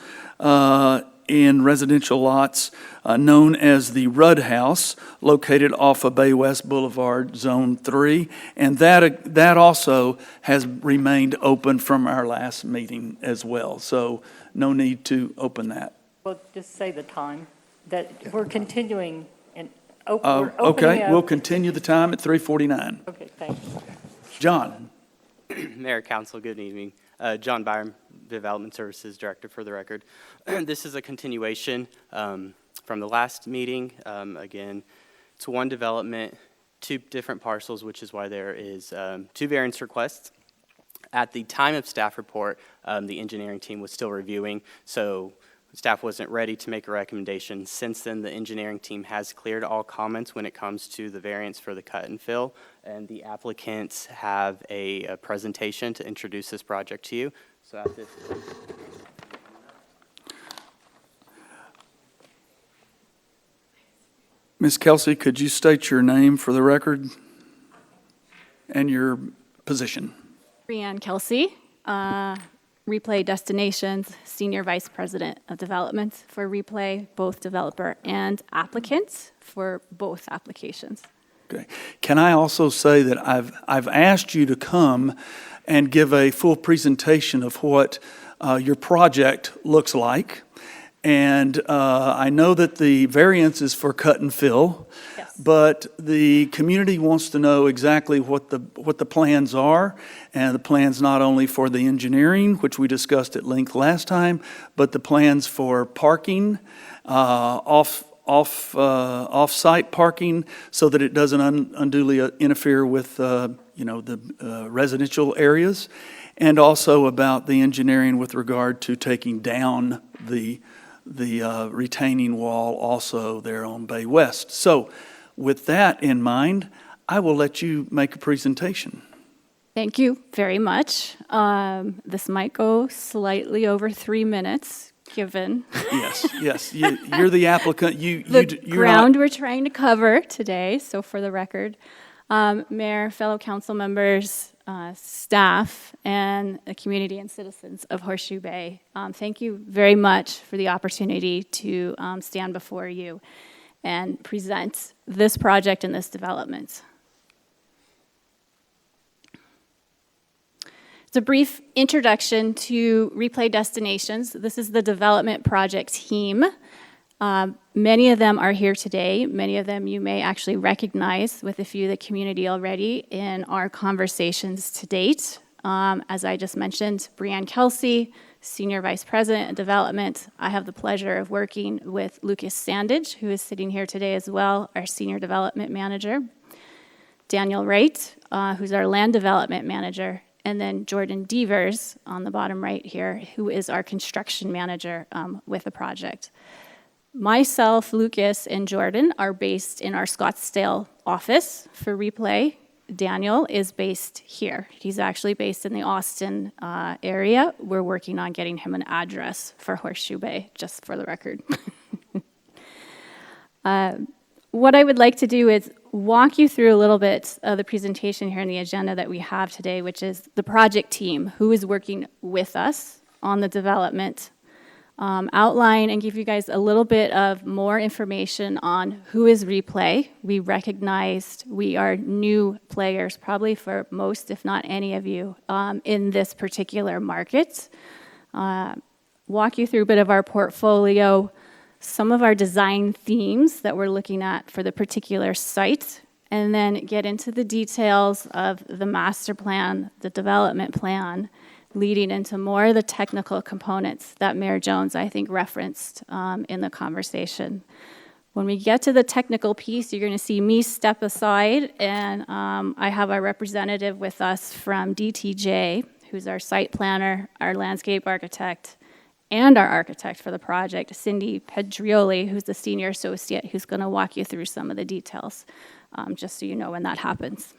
in residential lots known as the Rudd House, located off of Bay West Boulevard, Zone 3. And that also has remained open from our last meeting as well. So no need to open that. Well, just say the time, that we're continuing and we're Okay, opening we'll up. continue the time at 3:49. Okay, thanks. John? Mayor, Council, good evening. John Byram, Development Services Director for the record. This is a continuation from the last meeting. Again, it's one development, 2 different parcels, which is why there is 2 variance requests. At the time of staff report, the engineering team was still reviewing, so staff wasn't ready to make a recommendation. Since then, the engineering team has cleared all comments when it comes to the variance for the cut and fill, and the applicants have a presentation to introduce this project to you. So at this point, Ms. Kelsey, could you state your name for the record and your position? Brianne Kelsey, Replay Destinations, Senior Vice President of Development for Replay, both developer and applicants for both applications. Okay. Can I also say that I've asked you to come and give a full presentation of what your project looks like. And I know that the variance is for cut and fill, Yes. but the community wants to know exactly what the plans are, and the plans not only for the engineering, which we discussed at length last time, but the plans for parking, off-site parking, so that it doesn't unduly interfere with the residential areas, and also about the engineering with regard to taking down the retaining wall also there on Bay West. So with that in mind, I will let you make a presentation. Thank you very much. This might go slightly over 3 minutes, given Yes, you're the applicant. the ground we're trying to cover today. So for the record, Mayor, fellow council members, staff, and the community and citizens of Horseshoe Bay. Thank you very much for the opportunity to stand before you and present this project and this development. It's a brief introduction to Replay Destinations. This is the development project team. Many of them are here today. Many of them you may actually recognize with a few of the community already in our conversations to date. As I just mentioned, Brianne Kelsey, Senior Vice President of Development. I have the pleasure of working with Lucas Sandage, who is sitting here today as well, our Senior Development Manager. Daniel Wright, who's our Land Development Manager. And then Jordan Devers on the bottom right here, who is our construction manager with the project. Myself, Lucas, and Jordan are based in our Scottsdale office for Replay. Daniel is based here. He's actually based in the Austin area. We're working on getting him an address for Horseshoe Bay, just for the record. What I would like to do is walk you through a little bit of the presentation here in the agenda that we have today, which is the project team, who is working with us on the development, outline and give you guys a little bit of more information on who is Replay. We recognized we are new players, probably for most, if not any of you, in this particular market. Walk you through a bit of our portfolio, some of our design themes that we're looking at for the particular site, and then get into the details of the master plan, the development plan, leading into more of the technical components that Mayor Jones, I think, referenced in the conversation. When we get to the technical piece, you're going to see me step aside, and I have our representative with us from DTJ, who's our site planner, our landscape architect, and our architect for the project, Cindy Pedrioli, who's the senior associate, who's going to walk you through some of the details, just so you know when that happens.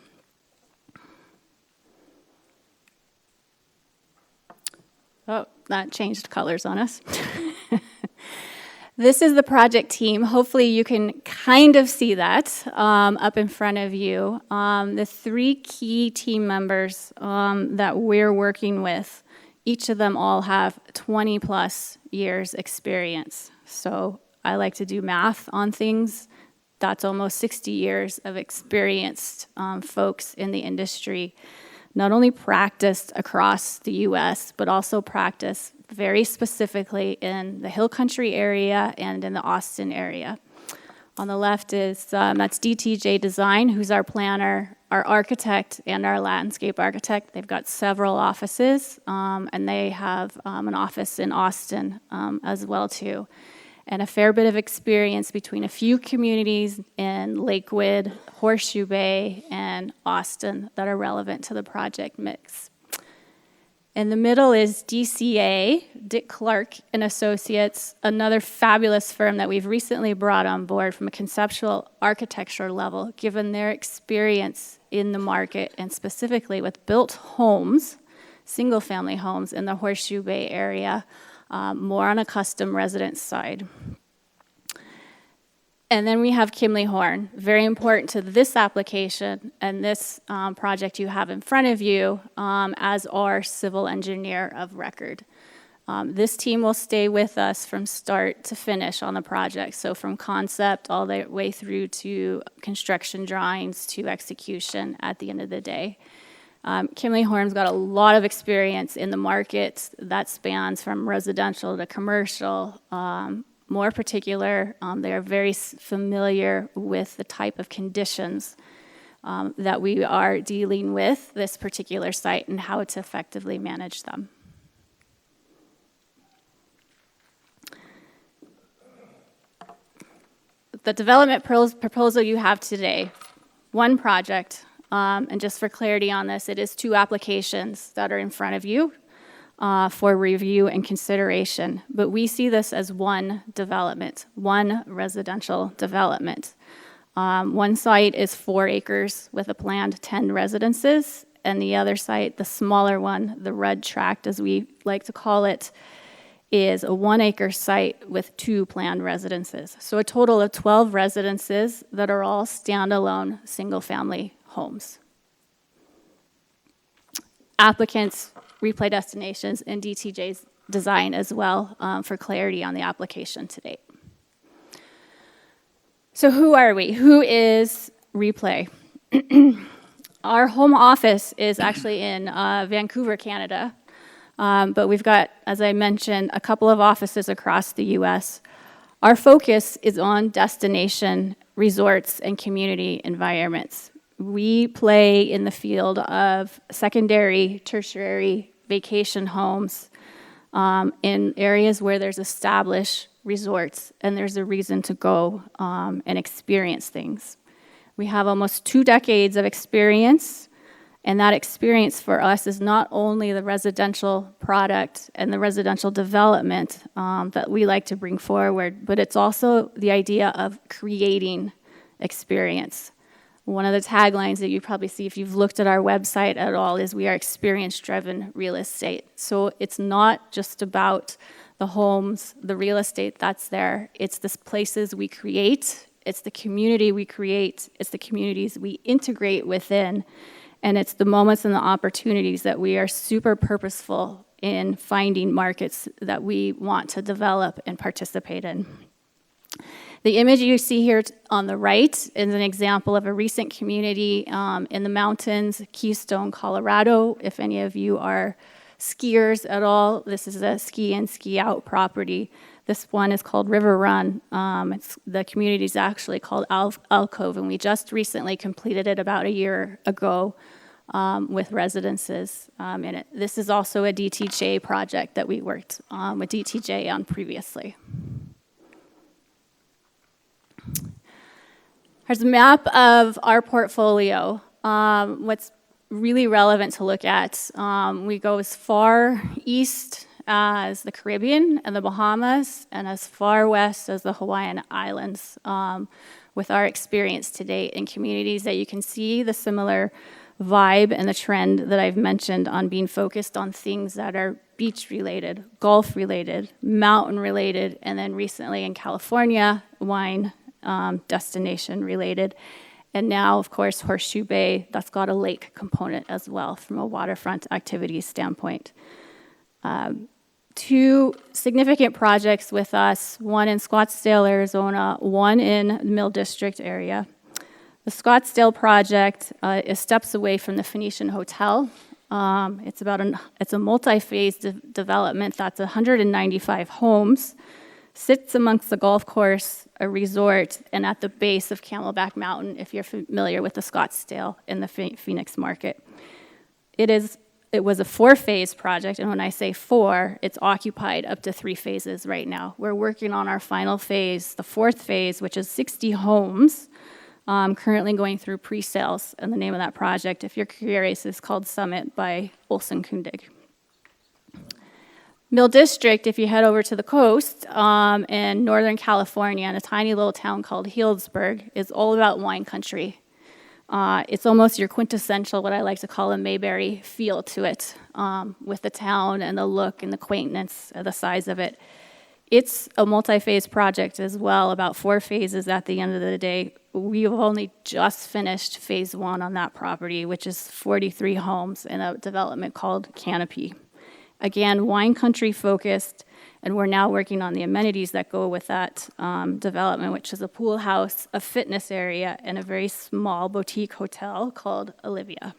Oh, that changed colors on us. This is the project team. Hopefully you can kind of see that up in front of you. The three key team members that we're working with, each of them all have 20 plus years experience. So I like to do math on things. That's almost 60 years of experienced folks in the industry. Not only practiced across the U.S., but also practiced very specifically in the Hill Country area and in the Austin area. On the left is, that's DTJ Design, who's our planner, our architect, and our landscape architect. They've got several offices, and they have an office in Austin as well, too. And a fair bit of experience between a few communities in Lakewood, Horseshoe Bay, and Austin that are relevant to the project mix. In the middle is DCA, Dick Clark and Associates, another fabulous firm that we've recently brought on board from a conceptual architecture level, given their experience in the market and specifically with built homes, single-family homes in the Horseshoe Bay area, more on a custom residence side. And then we have Kimley Horn, very important to this application and this project you have in front of you as our civil engineer of record. This team will stay with us from start to finish on the project, so from concept all the way through to construction drawings to execution at the end of the day. Kimley Horn's got a lot of experience in the market that spans from residential to commercial. More particular, they are very familiar with the type of conditions that we are dealing with this particular site and how to effectively manage them. The development proposal you have today, one project, and just for clarity on this, it is two applications that are in front of you for review and consideration. But we see this as one development, one residential development. One site is 4 acres with a planned 10 residences, and the other site, the smaller one, the red tract as we like to call it, is a 1-acre site with 2 planned residences. So a total of 12 residences that are all standalone single-family homes. applicants, replay destinations, and DTJ's design as well for clarity on the application to date. So who are we? Who is Replay? Our home office is actually in Vancouver, Canada, but we've got, as I mentioned, a couple of offices across the U.S. Our focus is on destination resorts and community environments. We play in the field of secondary, tertiary vacation homes in areas where there's established resorts and there's a reason to go and experience things. We have almost 2 decades of experience, and that experience for us is not only the residential product and the residential development that we like to bring forward, but it's also the idea of creating experience. One of the taglines that you probably see if you've looked at our website at all is we are experience-driven real estate. So it's not just about the homes, the real estate that's there. It's the places we create. It's the community we create. It's the communities we integrate within. And it's the moments and the opportunities that we are super purposeful in finding markets that we want to develop and participate in. The image you see here on the right is an example of a recent community in the mountains, Keystone, Colorado. If any of you are skiers at all, this is a ski in, ski out property. This one is called River Run. The community is actually called Alcove, and we just recently completed it about a year ago with residences in it. This is also a DTJ project that we worked with DTJ on previously. Here's a map of our portfolio. What's really relevant to look at, we go as far east as the Caribbean and the Bahamas, and as far west as the Hawaiian Islands, with our experience to date in communities that you can see the similar vibe and the trend that I've mentioned on being focused on things that are beach-related, golf-related, mountain-related, and then recently in California, wine destination-related. And now, of course, Horseshoe Bay, that's got a lake component as well from a waterfront activities standpoint. 2 significant projects with us, one in Scottsdale, Arizona, one in the Mill District area. The Scottsdale project is steps away from the Phoenician Hotel. It's a multi-phase development that's 195 homes, sits amongst the golf course, a resort, and at the base of Camelback Mountain, if you're familiar with the Scottsdale in the Phoenix market. It was a 4-phase project, and when I say 4, it's occupied up to 3 phases right now. We're working on our final phase, the 4th phase, which is 60 homes, currently going through pre-sales, and the name of that project, if you're curious, is called Summit by Olson Kundig. Mill District, if you head over to the coast in Northern California, in a tiny little town called Healdsburg, is all about wine country. It's almost your quintessential, what I like to call a Mayberry feel to it, with the town and the look and the quaintness, the size of it. It's a multi-phase project as well, about 4 phases at the end of the day. We've only just finished phase 1 on that property, which is 43 homes in a development called Canopy. Again, wine country focused, and we're now working on the amenities that go with that development, which is a pool house, a fitness area, and a very small boutique hotel called Olivia.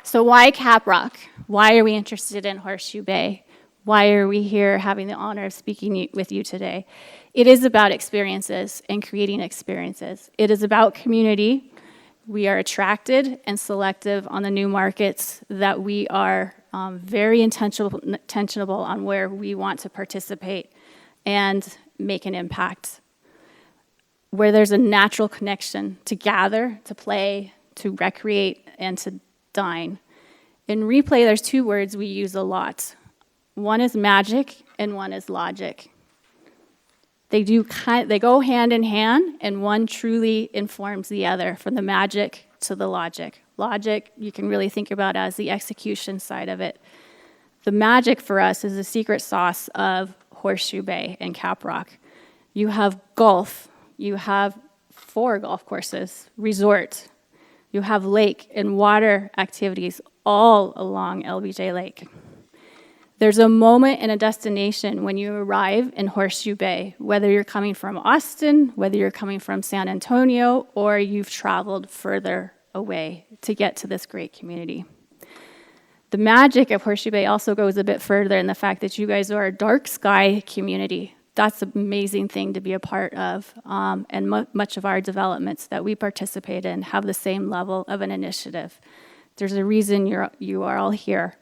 So why Caprock? Why are we interested in Horseshoe Bay? Why are we here having the honor of speaking with you today? It is about experiences and creating experiences. It is about community. We are attracted and selective on the new markets that we are very intentional on where we want to participate and make an impact. Where there's a natural connection to gather, to play, to recreate, and to dine. In Replay, there's 2 words we use a lot. One is magic and one is logic. They go hand in hand, and one truly informs the other, from the magic to the logic. Logic, you can really think about as the execution side of it. The magic for us is the secret sauce of Horseshoe Bay and Cap Rock. You have golf. You have 4 golf courses, resort. You have lake and water activities all along LBJ Lake. There's a moment and a destination when you arrive in Horseshoe Bay, whether you're coming from Austin, whether you're coming from San Antonio, or you've traveled further away to get to this great community. The magic of Horseshoe Bay also goes a bit further in the fact that you guys are a dark sky community. That's an amazing thing to be a part of, and much of our developments that we participate in have the same level of an initiative. There's a reason you are all here.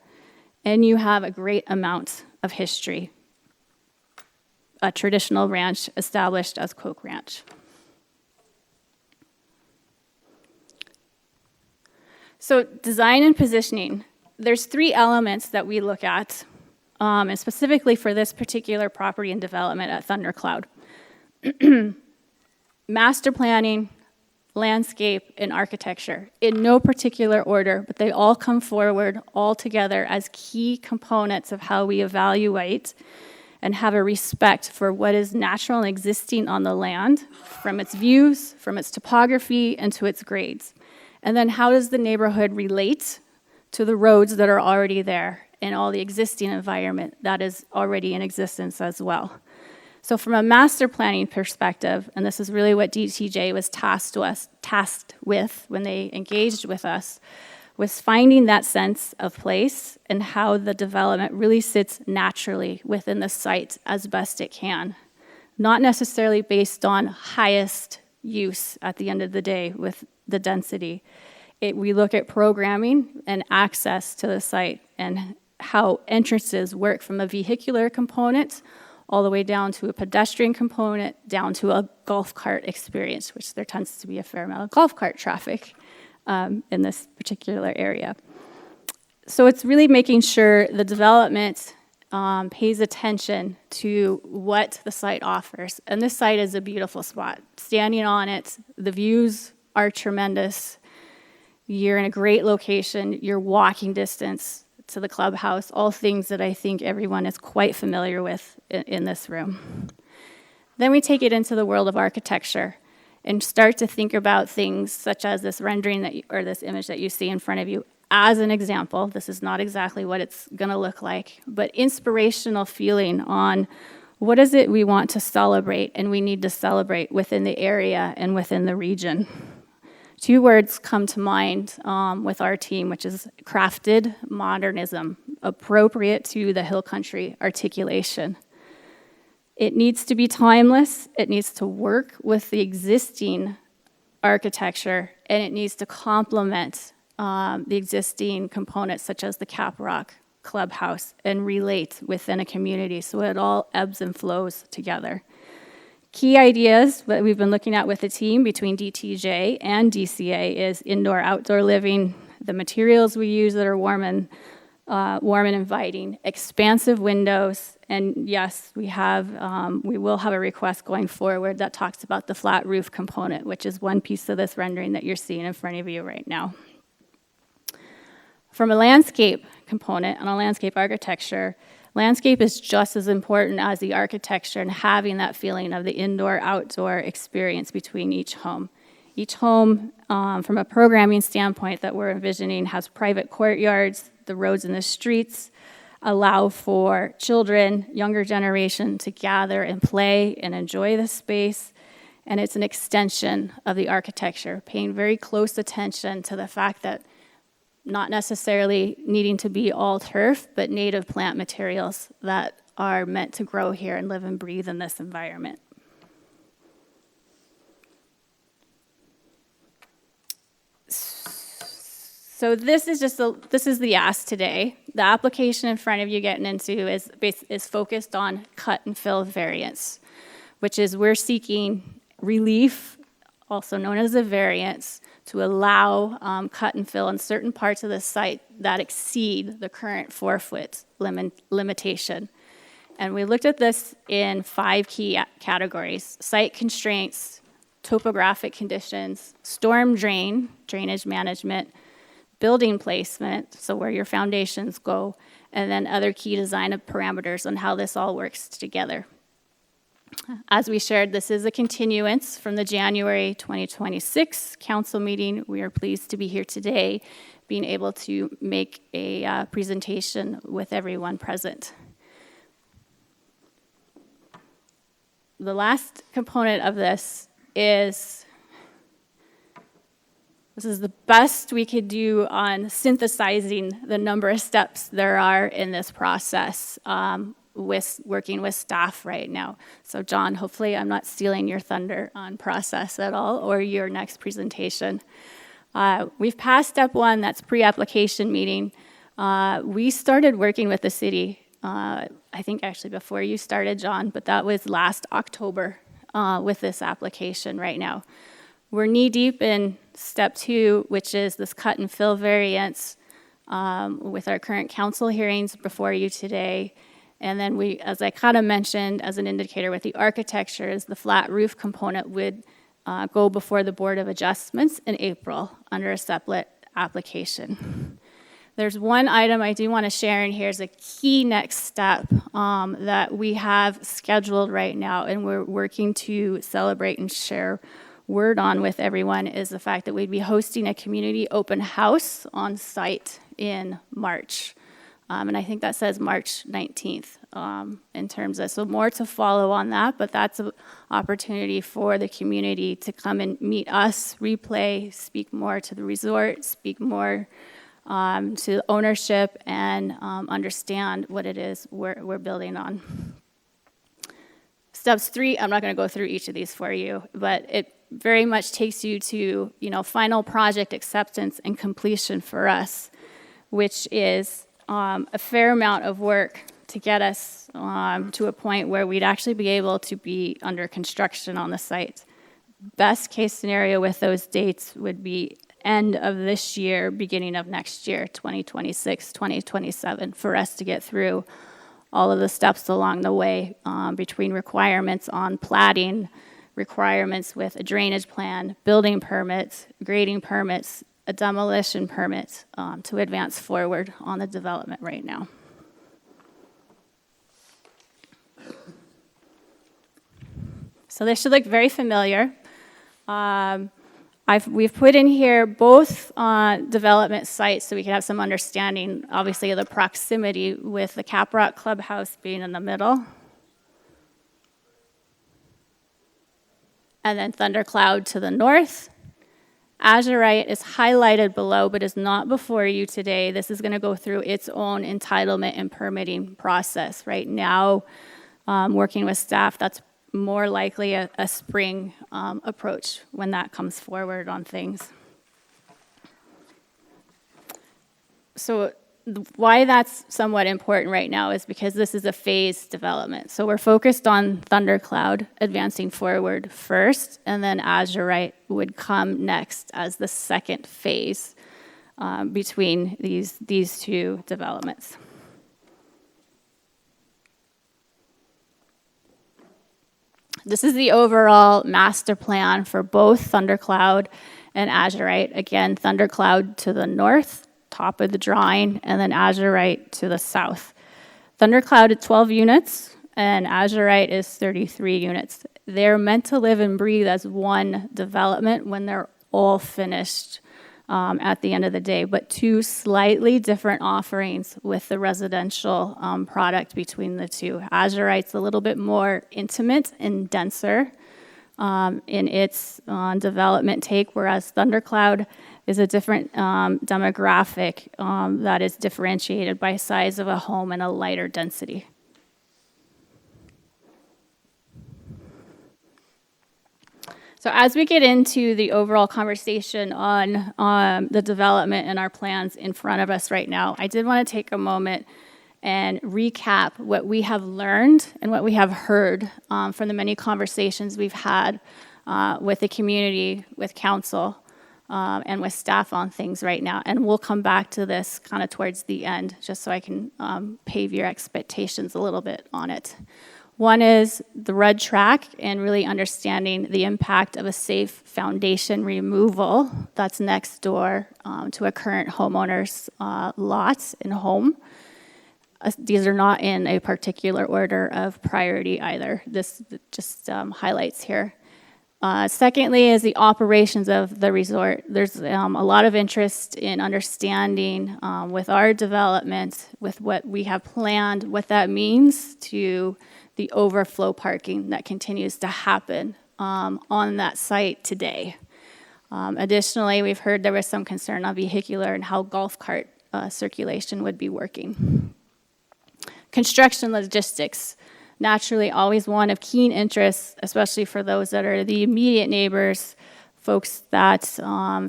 And you have a great amount of history. A traditional ranch established as Coke Ranch. So design and positioning. There's 3 elements that we look at, and specifically for this particular property and development at Thundercloud. Master planning, landscape, and architecture, in no particular order, but they all come forward all together as key components of how we evaluate and have a respect for what is natural and existing on the land, from its views, from its topography, and to its grades. And then how does the neighborhood relate to the roads that are already there and all the existing environment that is already in existence as well. So from a master planning perspective, and this is really what DTJ was tasked with when they engaged with us, was finding that sense of place and how the development really sits naturally within the site as best it can. Not necessarily based on highest use at the end of the day with the density. We look at programming and access to the site and how entrances work from a vehicular component all the way down to a pedestrian component, down to a golf cart experience, which there tends to be a fair amount of golf cart traffic in this particular area. So it's really making sure the development pays attention to what the site offers. And this site is a beautiful spot. Standing on it, the views are tremendous. You're in a great location. You're walking distance to the clubhouse, all things that I think everyone is quite familiar with in this room. Then we take it into the world of architecture and start to think about things such as this rendering or this image that you see in front of you as an example. This is not exactly what it's going to look like, but inspirational feeling on what is it we want to celebrate and we need to celebrate within the area and within the region. 2 words come to mind with our team, which is crafted modernism, appropriate to the hill country articulation. It needs to be timeless, it needs to work with the existing architecture, and it needs to complement the existing components such as the Cap Rock clubhouse and relate within a community so it all ebbs and flows together. Key ideas that we've been looking at with the team between DTJ and DCA is indoor-outdoor living, the materials we use that are warm and inviting, expansive windows, and yes, we will have a request going forward that talks about the flat roof component, which is one piece of this rendering that you're seeing in front of you right now. From a landscape component and a landscape architecture, landscape is just as important as the architecture and having that feeling of the indoor-outdoor experience between each home. Each home, from a programming standpoint that we're envisioning, has private courtyards. The roads and the streets allow for children, younger generation, to gather and play and enjoy the space. And it's an extension of the architecture, paying very close attention to the fact that not necessarily needing to be all turf, but native plant materials that are meant to grow here and live and breathe in this environment. So this is the ask today. The application in front of you getting into is focused on cut and fill variance, which is we're seeking relief, also known as a variance, to allow cut and fill in certain parts of the site that exceed the current 4-foot limitation. And we looked at this in 5 key categories: site constraints, topographic conditions, storm drainage management, building placement, so where your foundations go, and then other key design parameters on how this all works together. As we shared, this is a continuance from the January 2026 council meeting. We are pleased to be here today, being able to make a presentation with everyone present. The last component of this is the best we could do on synthesizing the number of steps there are in this process with working with staff right now. So John, hopefully I'm not stealing your thunder on process at all or your next presentation. We've passed step one, that's pre-application meeting. We started working with the city, I think actually before you started, John, but that was last October with this application right now. We're knee-deep in step two, which is this cut and fill variance with our current council hearings before you today. And then we, as I kind of mentioned, as an indicator with the architecture, is the flat roof component would go before the Board of Adjustments in April under a separate application. There's one item I do want to share in here is a key next step that we have scheduled right now, and we're working to celebrate and share word on with everyone, is the fact that we'd be hosting a community open house on site in March. And I think that says March 19th in terms of, so more to follow on that, but that's an opportunity for the community to come and meet us, replay, speak more to the resort, speak more to ownership, and understand what it is we're building on. Steps 3, I'm not going to go through each of these for you, but it very much takes you to, final project acceptance and completion for us, which is a fair amount of work to get us to a point where we'd actually be able to be under construction on the site. Best case scenario with those dates would be end of this year, beginning of next year, 2026, 2027, for us to get through all of the steps along the way between requirements on platting, requirements with a drainage plan, building permits, grading permits, a demolition permit to advance forward on the development right now. So this should look very familiar. We've put in here both development sites so we can have some understanding, obviously, of the proximity with the Caprock Clubhouse being in the middle. And then Thundercloud to the north. Azurite is highlighted below, but is not before you today. This is going to go through its own entitlement and permitting process. Right now, working with staff, that's more likely a spring approach when that comes forward on things. So why that's somewhat important right now is because this is a phased development. So we're focused on Thundercloud advancing forward first, and then Azurite would come next as the second phase between these two developments. This is the overall master plan for both Thundercloud and Azurite. Again, Thundercloud to the north, top of the drawing, and then Azurite to the south. Thundercloud is 12 units, and Azurite is 33 units. They're meant to live and breathe as one development when they're all finished at the end of the day, but two slightly different offerings with the residential product between the two. Azurite's a little bit more intimate and denser in its development take, whereas Thundercloud is a different demographic that is differentiated by size of a home and a lighter density. So as we get into the overall conversation on the development and our plans in front of us right now, I did want to take a moment and recap what we have learned and what we have heard from the many conversations we've had with the community, with council, and with staff on things right now. And we'll come back to this kind of towards the end, just so I can pave your expectations a little bit on it. One is the red track and really understanding the impact of a safe foundation removal that's next door to a current homeowner's lot and home. These are not in a particular order of priority either. This just highlights here. Secondly is the operations of the resort. There's a lot of interest in understanding with our development, with what we have planned, what that means to the overflow parking that continues to happen on that site today. Additionally, we've heard there was some concern on vehicular and how golf cart circulation would be working. Construction logistics, naturally always one of keen interest, especially for those that are the immediate neighbors, folks that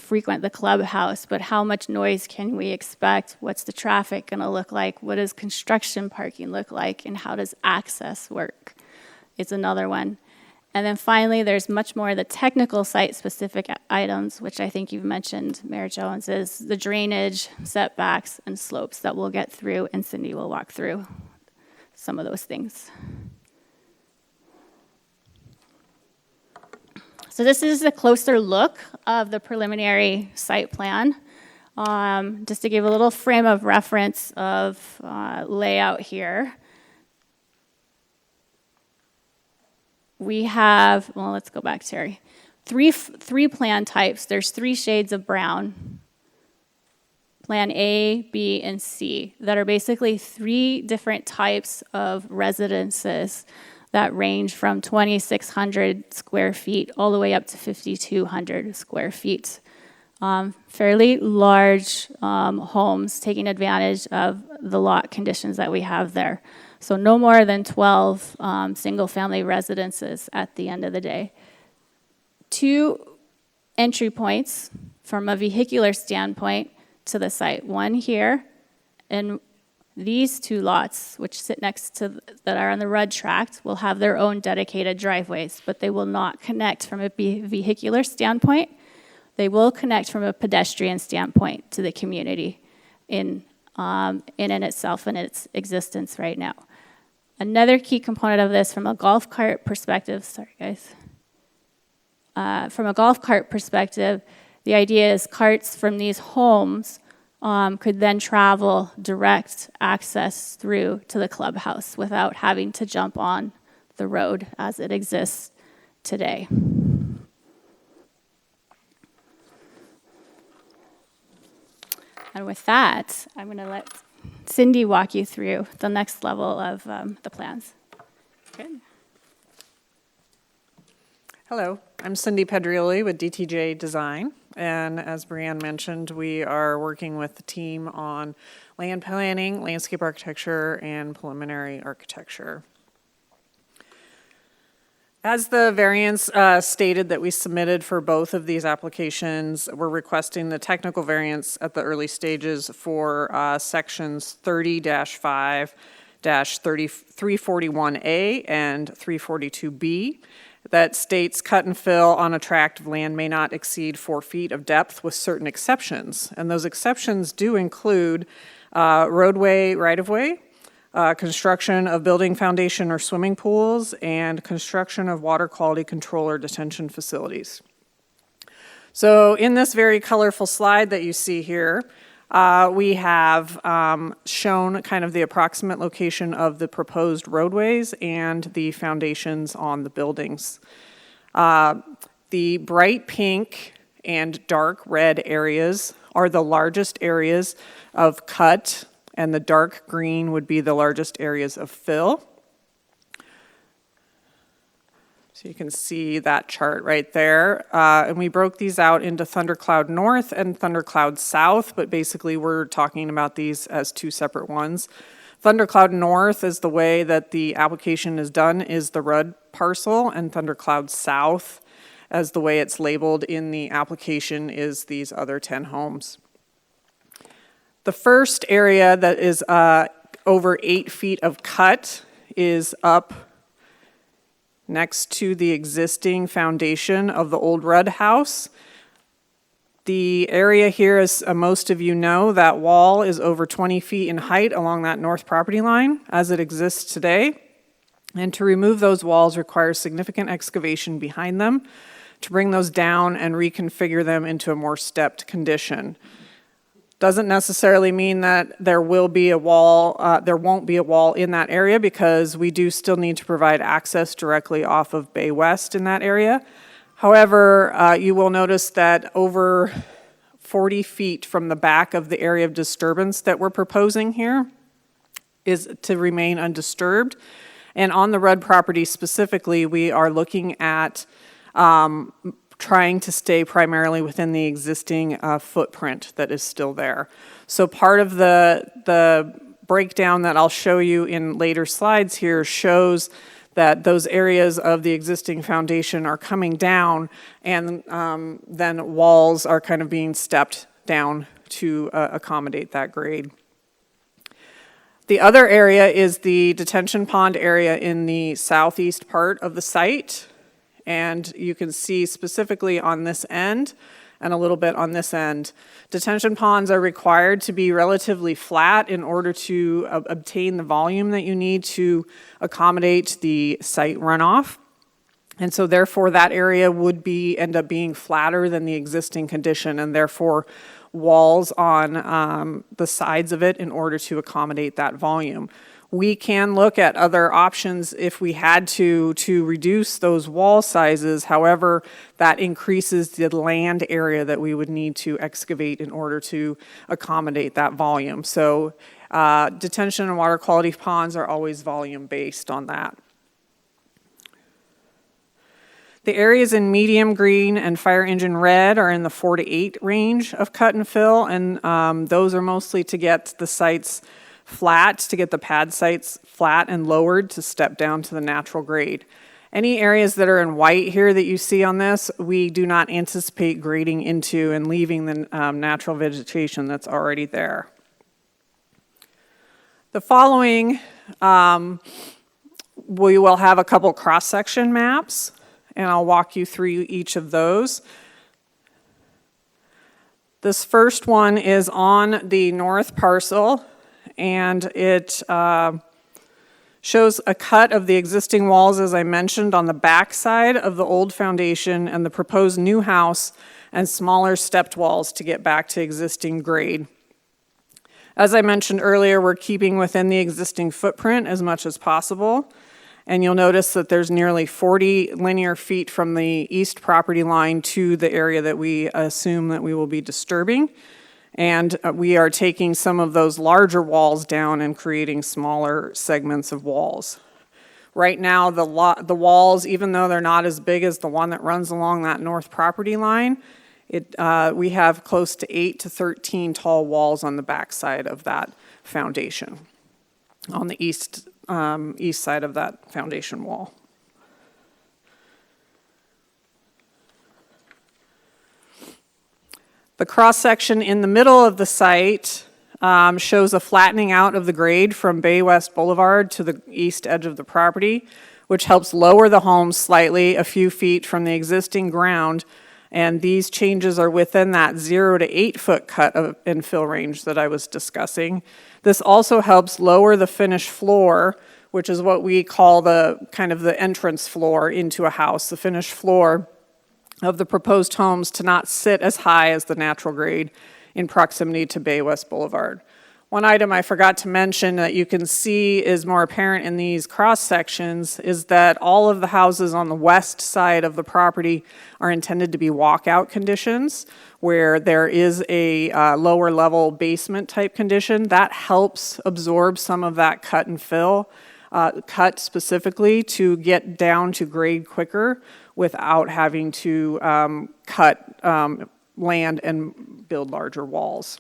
frequent the clubhouse. But how much noise can we expect? What's the traffic going to look like? What does construction parking look like? And how does access work? It's another one. And then finally, there's much more of the technical site-specific items, which I think you've mentioned, Mayor Jones, is the drainage, setbacks, and slopes that we'll get through, and Cindy will walk through some of those things. So this is a closer look of the preliminary site plan. Just to give a little frame of reference of layout here. We have, well, let's go back, Terry. Three plan types. There's 3 shades of brown. Plan A, B, and C, that are basically 3 different types of residences that range from 2,600 square feet all the way up to 5,200 square feet. Fairly large homes taking advantage of the lot conditions that we have there. So no more than 12 single-family residences at the end of the day. 2 entry points from a vehicular standpoint to the site. One here, and these 2 lots, which sit next to, that are on the red tract, will have their own dedicated driveways, but they will not connect from a vehicular standpoint. They will connect from a pedestrian standpoint to the community in itself and its existence right now. Another key component of this from a golf cart perspective, sorry guys. From a golf cart perspective, the idea is carts from these homes could then travel direct access through to the clubhouse without having to jump on the road as it exists today. And with that, I'm going to let Cindy walk you through the next level of the plans. Good. Hello, I'm Cindy Pedrioli with DTJ Design, and as Brianne mentioned, we are working with the team on land planning, landscape architecture, and preliminary architecture. As the variance stated that we submitted for both of these applications, we're requesting the technical variance at the early stages for sections 30-5-341A and 342B. That states cut and fill on a tract of land may not exceed 4 feet of depth with certain exceptions. And those exceptions do include roadway right-of-way, construction of building foundation or swimming pools, and construction of water quality control or detention facilities. So in this very colorful slide that you see here, we have shown kind of the approximate location of the proposed roadways and the foundations on the buildings. The bright pink and dark red areas are the largest areas of cut, and the dark green would be the largest areas of fill. So you can see that chart right there. And we broke these out into Thundercloud North and Thundercloud South, but basically we're talking about these as 2 separate ones. Thundercloud North is the way that the application is done is the red parcel, and Thundercloud South, as the way it's labeled in the application, is these other 10 homes. The first area that is over 8 feet of cut is up next to the existing foundation of the old red house. The area here, as most of you know, that wall is over 20 feet in height along that north property line as it exists today. And to remove those walls requires significant excavation behind them to bring those down and reconfigure them into a more stepped condition. Doesn't necessarily mean that there will be a wall, there won't be a wall in that area, because we do still need to provide access directly off of Bay West in that area. However, you will notice that over 40 feet from the back of the area of disturbance that we're proposing here is to remain undisturbed. And on the Rudd property specifically, we are looking at trying to stay primarily within the existing footprint that is still there. So part of the breakdown that I'll show you in later slides here shows that those areas of the existing foundation are coming down, and then walls are kind of being stepped down to accommodate that grade. The other area is the detention pond area in the southeast part of the site. And you can see specifically on this end and a little bit on this end. Detention ponds are required to be relatively flat in order to obtain the volume that you need to accommodate the site runoff. And so therefore that area would end up being flatter than the existing condition, and therefore walls on the sides of it in order to accommodate that volume. We can look at other options if we had to reduce those wall sizes. However, that increases the land area that we would need to excavate in order to accommodate that volume. So detention and water quality ponds are always volume-based on that. The areas in medium green and fire engine red are in the 4 to 8 range of cut and fill, and those are mostly to get the sites flat, to get the pad sites flat and lowered to step down to the natural grade. Any areas that are in white here that you see on this, we do not anticipate grading into and leaving the natural vegetation that's already there. The following, we will have a couple cross-section maps, and I'll walk you through each of those. This first one is on the north parcel, and it shows a cut of the existing walls, as I mentioned, on the back side of the old foundation and the proposed new house, and smaller stepped walls to get back to existing grade. As I mentioned earlier, we're keeping within the existing footprint as much as possible. And you'll notice that there's nearly 40 linear feet from the east property line to the area that we assume that we will be disturbing. And we are taking some of those larger walls down and creating smaller segments of walls. Right now, the walls, even though they're not as big as the one that runs along that north property line, we have close to 8 to 13 tall walls on the back side of that foundation, on the east side of that foundation wall. The cross-section in the middle of the site shows a flattening out of the grade from Bay West Boulevard to the east edge of the property, which helps lower the homes slightly a few feet from the existing ground. And these changes are within that 0 to 8 foot cut of infill range that I was discussing. This also helps lower the finished floor, which is what we call the kind of the entrance floor into a house, the finished floor of the proposed homes, to not sit as high as the natural grade in proximity to Bay West Boulevard. One item I forgot to mention that you can see is more apparent in these cross sections is that all of the houses on the west side of the property are intended to be walkout conditions, where there is a lower level basement type condition. That helps absorb some of that cut and fill, cut specifically to get down to grade quicker without having to cut land and build larger walls.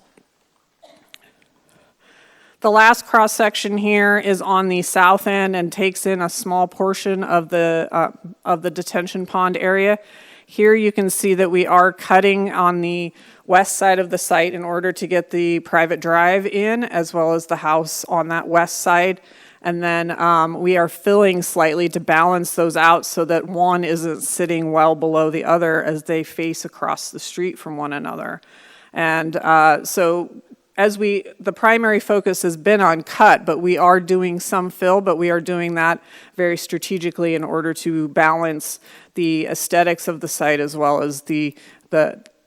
The last cross section here is on the south end and takes in a small portion of the detention pond area. Here you can see that we are cutting on the west side of the site in order to get the private drive in, as well as the house on that west side. And then we are filling slightly to balance those out so that one isn't sitting well below the other as they face across the street from one another. And so the primary focus has been on cut, but we are doing some fill, but we are doing that very strategically in order to balance the aesthetics of the site as well as the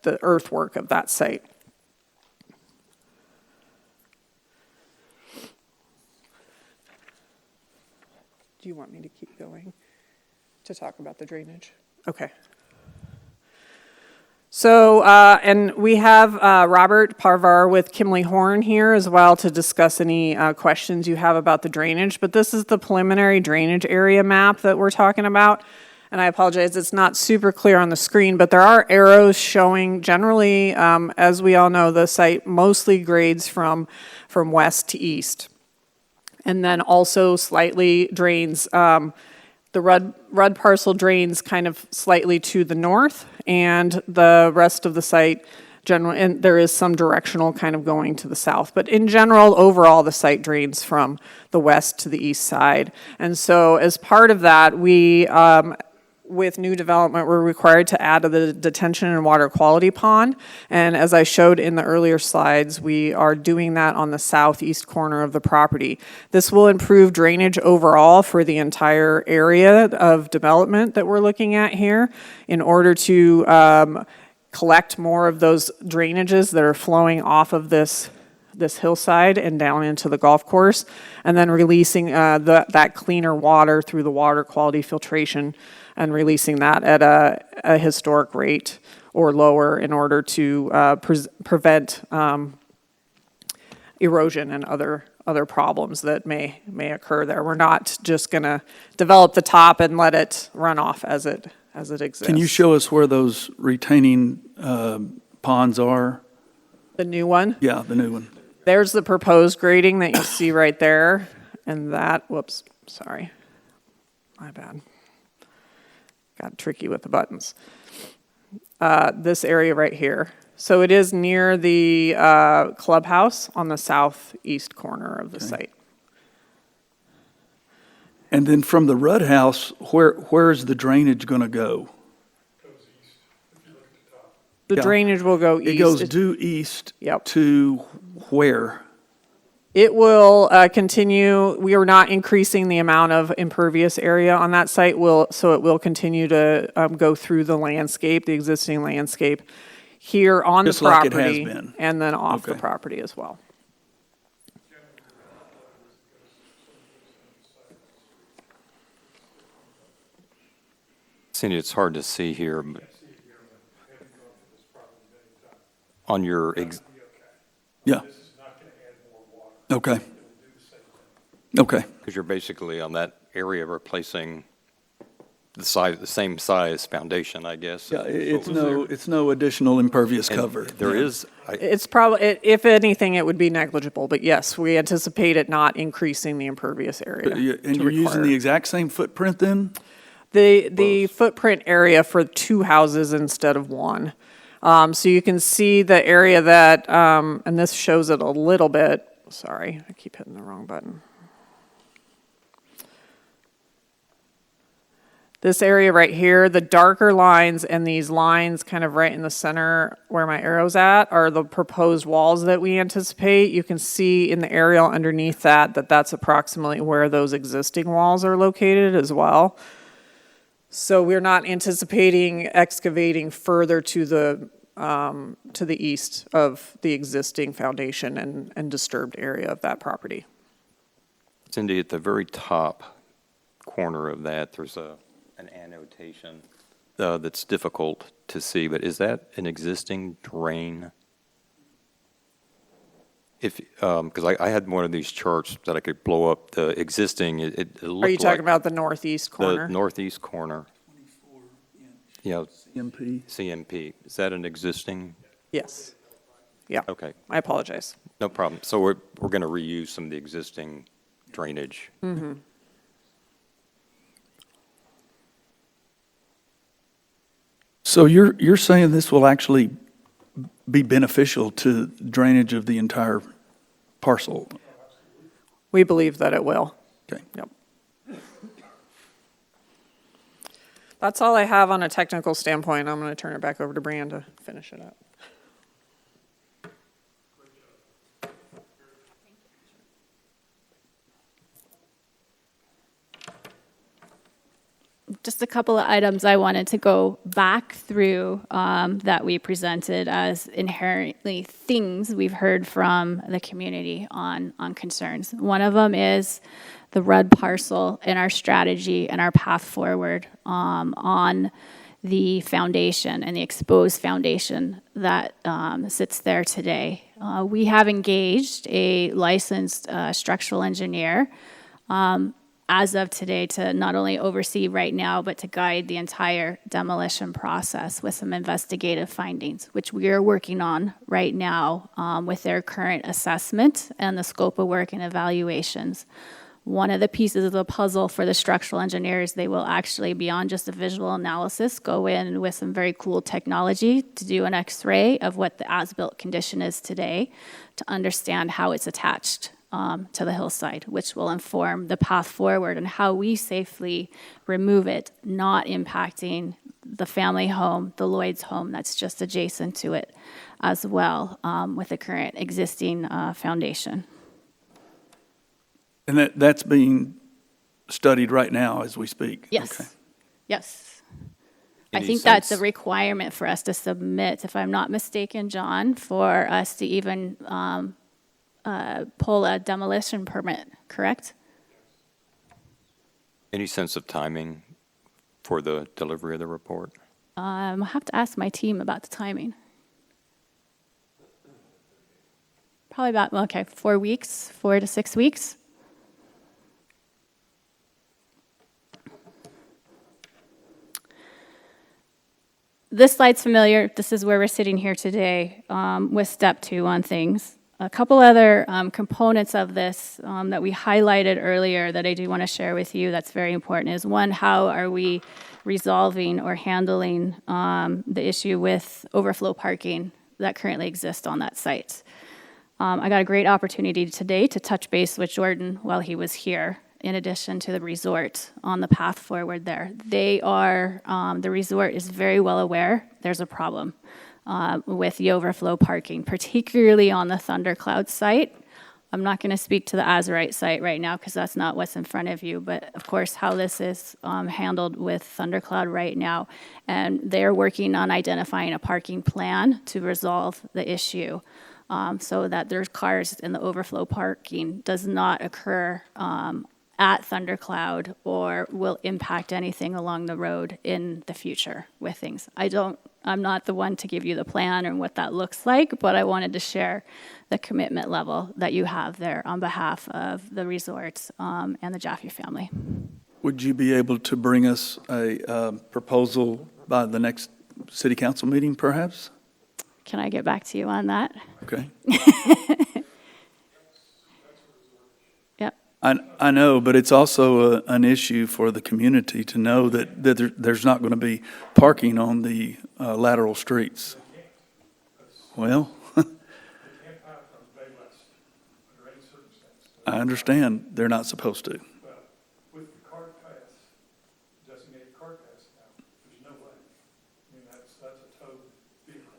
earthwork of that site. Do you want me to keep going to talk about the drainage? Okay. So, and we have Robert Parvar with Kimley Horn here as well to discuss any questions you have about the drainage. But this is the preliminary drainage area map that we're talking about. And I apologize, it's not super clear on the screen, but there are arrows showing generally, as we all know, the site mostly grades from west to east. And then also slightly drains, the red parcel drains kind of slightly to the north, and the rest of the site, and there is some directional kind of going to the south. But in general, overall, the site drains from the west to the east side. And so as part of that, we, with new development, we're required to add the detention and water quality pond. And as I showed in the earlier slides, we are doing that on the southeast corner of the property. This will improve drainage overall for the entire area of development that we're looking at here in order to collect more of those drainages that are flowing off of this hillside and down into the golf course, and then releasing that cleaner water through the water quality filtration and releasing that at a historic rate or lower in order to prevent erosion and other problems that may occur there. We're not just going to develop the top and let it run off as it exists. Can you show us where those retaining ponds are? The new one? Yeah, the new one. There's the proposed grading that you see right there, and that, whoops, sorry, my bad. Got tricky with the buttons. This area right here. So it is near the clubhouse on the southeast corner of the site. And then from the Rudd House, where's the drainage going to go? The drainage will go east. It goes due east to where? It will continue. We are not increasing the amount of impervious area on that site, so it will continue to go through the landscape, the existing landscape, here on the property, like it has been. And then off the property as well. Cindy, it's hard to see here, but on your, Yeah. Okay. Okay. because you're basically on that area replacing the same size foundation, I guess. Yeah, it's no additional impervious And cover. There is, It's probably, if anything, it would be negligible, but yes, we anticipate it not increasing the impervious area. And you're using the exact same footprint then? The footprint area for 2 houses instead of 1. So you can see the area that, and this shows it a little bit. Sorry, I keep hitting the wrong button. This area right here, the darker lines and these lines kind of right in the center where my arrow's at are the proposed walls that we anticipate. You can see in the aerial underneath that's approximately where those existing walls are located as well. So we're not anticipating excavating further to the east of the existing foundation and disturbed area of that property. Cindy, at the very top corner of that, there's an annotation that's difficult to see, but is that an existing drain? Because I had one of these charts that I could blow up the existing, it looked Are you talking like about the northeast corner? the northeast corner. Yeah, CMP. CMP. Is that an existing? Yes. Yeah. Okay, I apologize. no problem. So we're going to reuse some of the existing drainage. Mm-hmm. So you're saying this will actually be beneficial to drainage of the entire parcel? We believe that it will. Okay. Yep. That's all I have on a technical standpoint. I'm going to turn it back over to Brian to finish it up. just a couple of items I wanted to go back through that we presented as inherently things we've heard from the community on concerns. One of them is the red parcel in our strategy and our path forward on the foundation and the exposed foundation that sits there today. We have engaged a licensed structural engineer as of today to not only oversee right now, but to guide the entire demolition process with some investigative findings, which we are working on right now with their current assessment and the scope of work and evaluations. One of the pieces of the puzzle for the structural engineers, they will actually, beyond just a visual analysis, go in with some very cool technology to do an X-ray of what the as-built condition is today to understand how it's attached to the hillside, which will inform the path forward and how we safely remove it, not impacting the family home, the Lloyd's home that's just adjacent to it as well with the current existing foundation. And that's being studied right now as we speak? Yes. Okay. Yes. I Any think that's a sense- requirement for us to submit, if I'm not mistaken, John, for us to even pull a demolition permit, correct? Any sense of timing for the delivery of the report? I'll have to ask my team about the timing. Probably about, 4 weeks, 4 to 6 weeks. This slide's familiar. This is where we're sitting here today with step 2 on things. A couple other components of this that we highlighted earlier that I do want to share with you that's very important is, one, how are we resolving or handling the issue with overflow parking that currently exists on that site? I got a great opportunity today to touch base with Jordan while he was here, in addition to the resort on the path forward there. They are, the resort is very well aware there's a problem with the overflow parking, particularly on the Thundercloud site. I'm not going to speak to the Azurite site right now because that's not what's in front of you, but of course how this is handled with Thundercloud right now. And they're working on identifying a parking plan to resolve the issue so that there's cars in the overflow parking does not occur at Thundercloud or will impact anything along the road in the future with things. I'm not the one to give you the plan and what that looks like, but I wanted to share the commitment level that you have there on behalf of the resorts and the Jaffe family. Would you be able to bring us a proposal by the next city council meeting, perhaps? Can I get back to you on that? Okay. Yep. I know, but it's also an issue for the community to know that there's not going to be parking on the lateral streets. Well, I understand they're not supposed to. With the cart path, designated cart path now, there's no way. I mean, that's a towed vehicle.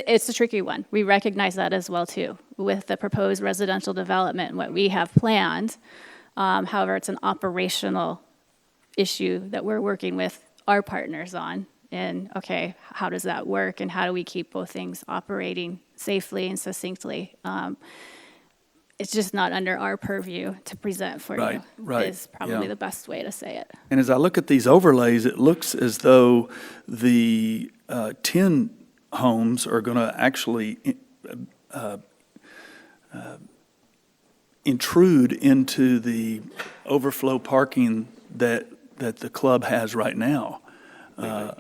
It's a tricky one. We recognize that as well too with the proposed residential development and what we have planned. However, it's an operational issue that we're working with our partners on. And okay, how does that work and how do we keep both things operating safely and succinctly? It's just not under our purview to present for you. Right, Is probably yeah. the best way to say it. And as I look at these overlays, it looks as though the 10 homes are going to actually intrude into the overflow parking that the club has right now. Yeah.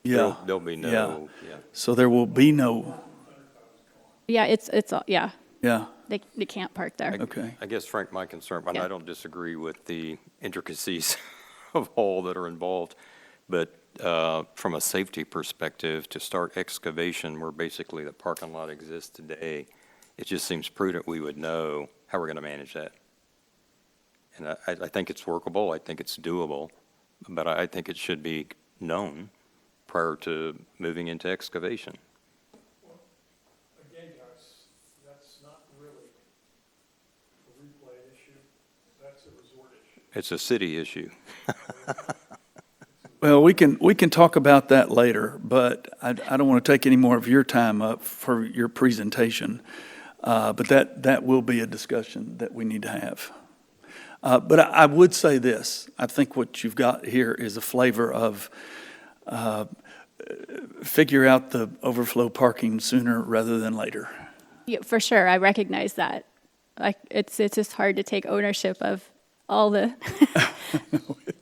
Yeah. There'll be Yeah. no, So there will be no, Yeah, it's yeah, they can't park there. okay. I guess, Frank, my concern, and Yeah. I don't disagree with the intricacies of all that are involved, but from a safety perspective, to start excavation where basically the parking lot exists today, it just seems prudent we would know how we're going to manage that. And I think it's workable, I think it's doable, but I think it should be known prior to moving into excavation. Again, guys, that's not really a replay issue. That's a resort issue. It's a city issue. Well, we can talk about that later, but I don't want to take any more of your time up for your presentation. But that will be a discussion that we need to have. But I would say this. I think what you've got here is a flavor of figure out the overflow parking sooner rather than later. Yeah, for sure, I recognize that. Like, it's just hard to take ownership of all the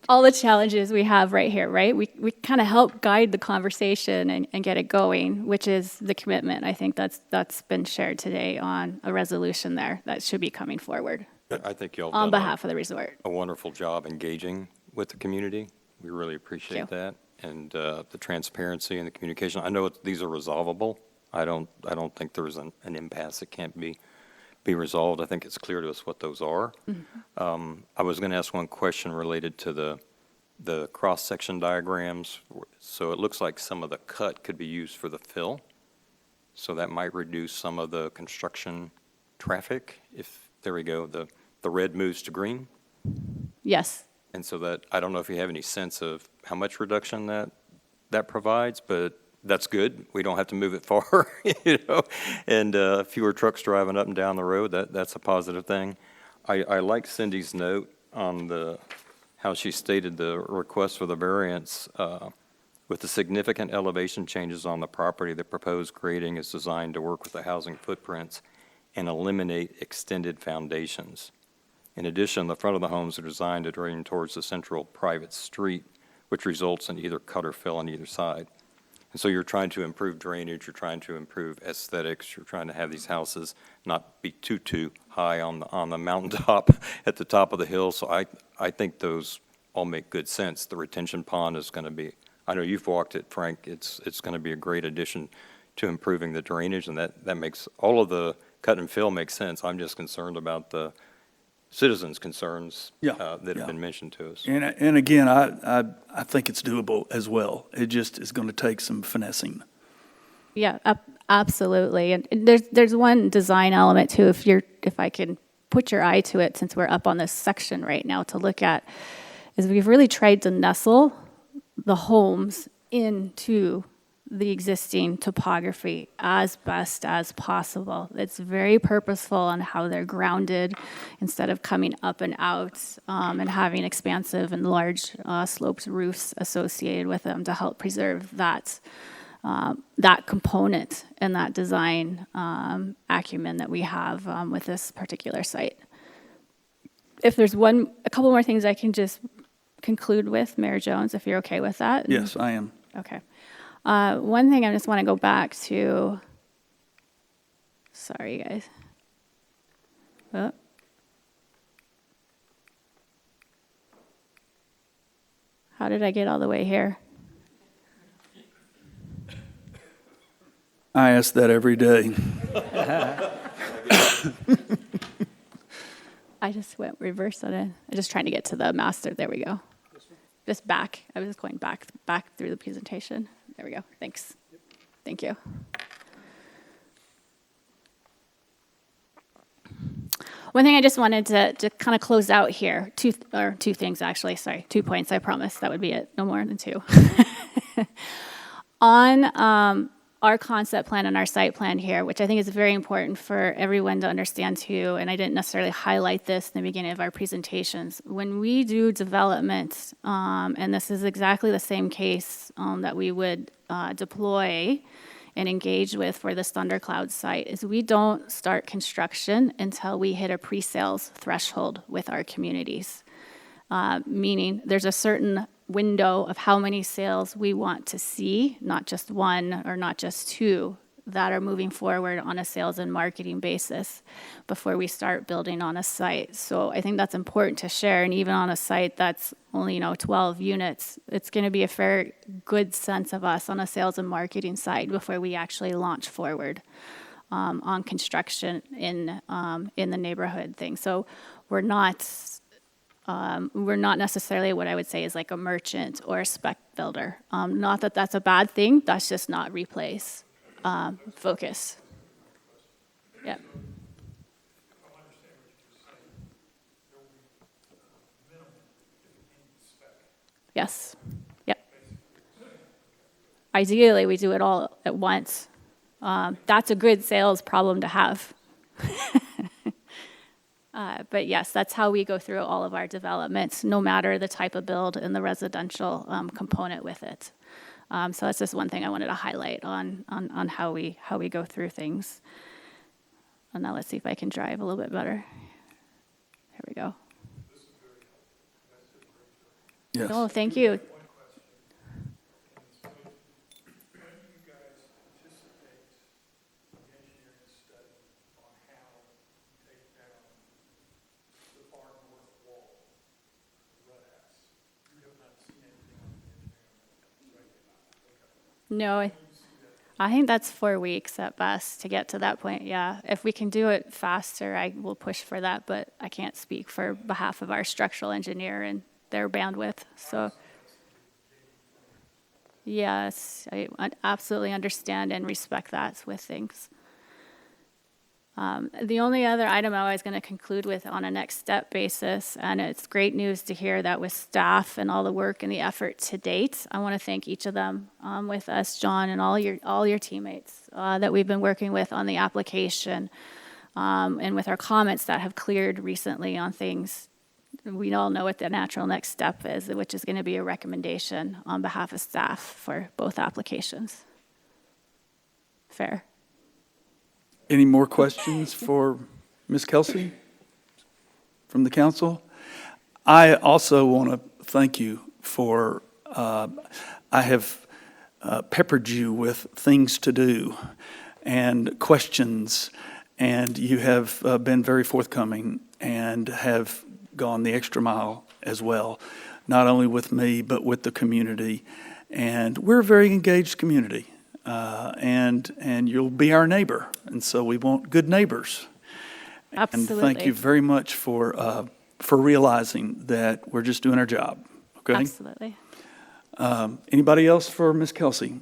all the challenges we have right here, right? We kind of help guide the conversation and get it going, which is the commitment. I think that's been shared today on a resolution there that should be coming forward I think y'all on done behalf of the resort. a wonderful job engaging with the community. We really appreciate that, and the transparency and the communication. I know these are resolvable. I don't think there's an impasse that can't be resolved. I think it's clear to us what those are. I was going to ask one question related to the cross-section diagrams. So it looks like some of the cut could be used for the fill. So that might reduce some of the construction traffic if, there we go, the red moves to green. Yes. And so that, I don't know if you have any sense of how much reduction that provides, but that's good. We don't have to move it far, and fewer trucks driving up and down the road. That's a positive thing. I like Cindy's note on how she stated the request for the variance with the significant elevation changes on the property. The proposed grading is designed to work with the housing footprints and eliminate extended foundations. In addition, the front of the homes are designed to drain towards the central private street, which results in either cut or fill on either side. And so you're trying to improve drainage, you're trying to improve aesthetics, you're trying to have these houses not be too high on the mountaintop at the top of the hill. So I think those all make good sense. The retention pond is going to be, I know you've walked it, Frank, it's going to be a great addition to improving the drainage, and that makes all of the cut and fill make sense. I'm just concerned about the citizens' concerns that have been mentioned to us. And again, I think it's doable as well. It just is going to take some finessing. Yeah, absolutely. And there's one design element too, if I can put your eye to it, since we're up on this section right now to look at, is we've really tried to nestle the homes into the existing topography as best as possible. It's very purposeful on how they're grounded instead of coming up and out and having expansive and large sloped roofs associated with them to help preserve that component and that design acumen that we have with this particular site. If there's a couple more things I can just conclude with, Mayor Jones, if you're okay with that. Yes, I am. Okay. One thing I just want to go back to, sorry guys. Oh. How did I get all the way here? I ask that every day. I just went reverse on it. I'm just trying to get to the master. There we go. Just back. I was just going back through the presentation. There we go. Thanks. Thank you. One thing I just wanted to kind of close out here, two things actually, sorry, 2 points, I promise. That would be it, no more than two. On our concept plan and our site plan here, which I think is very important for everyone to understand too, and I didn't necessarily highlight this in the beginning of our presentations. When we do development, and this is exactly the same case that we would deploy and engage with for this Thundercloud site, is we don't start construction until we hit a pre-sales threshold with our communities. Meaning there's a certain window of how many sales we want to see, not just one or not just two, that are moving forward on a sales and marketing basis before we start building on a site. So I think that's important to share. And even on a site that's only 12 units, it's going to be a fair good sense of us on a sales and marketing side before we actually launch forward on construction in the neighborhood thing. So we're not necessarily what I would say is like a merchant or a spec builder. Not that that's a bad thing. That's just not replace focus. Yeah. ideally, we do it all at once. That's a good sales problem to have. But yes, that's how we go through all of our developments, no matter the type of build and the residential component with it. So that's just one thing I wanted to highlight on how we go through things. And now let's see if I can drive a little bit better. Here we go. Yes. Oh, thank you. No, I think that's 4 weeks at best to get to that point, yeah. If we can do it faster, I will push for that, but I can't speak for behalf of our structural engineer and their bandwidth, so. Yes, I absolutely understand and respect that with things. The only other item I was going to conclude with on a next step basis, and it's great news to hear that with staff and all the work and the effort to date, I want to thank each of them with us, John, and all your teammates that we've been working with on the application and with our comments that have cleared recently on things. We all know what the natural next step is, which is going to be a recommendation on behalf of staff for both applications. Fair. Any more questions for Ms. Kelsey from the council? I also want to thank you for, I have peppered you with things to do and questions, and you have been very forthcoming and have gone the extra mile as well, not only with me, but with the community. And we're a very engaged community. And you'll be our neighbor, and so we want good neighbors. Absolutely. And thank you very much for realizing that we're just doing our job. Okay. Absolutely. Anybody else for Ms. Kelsey?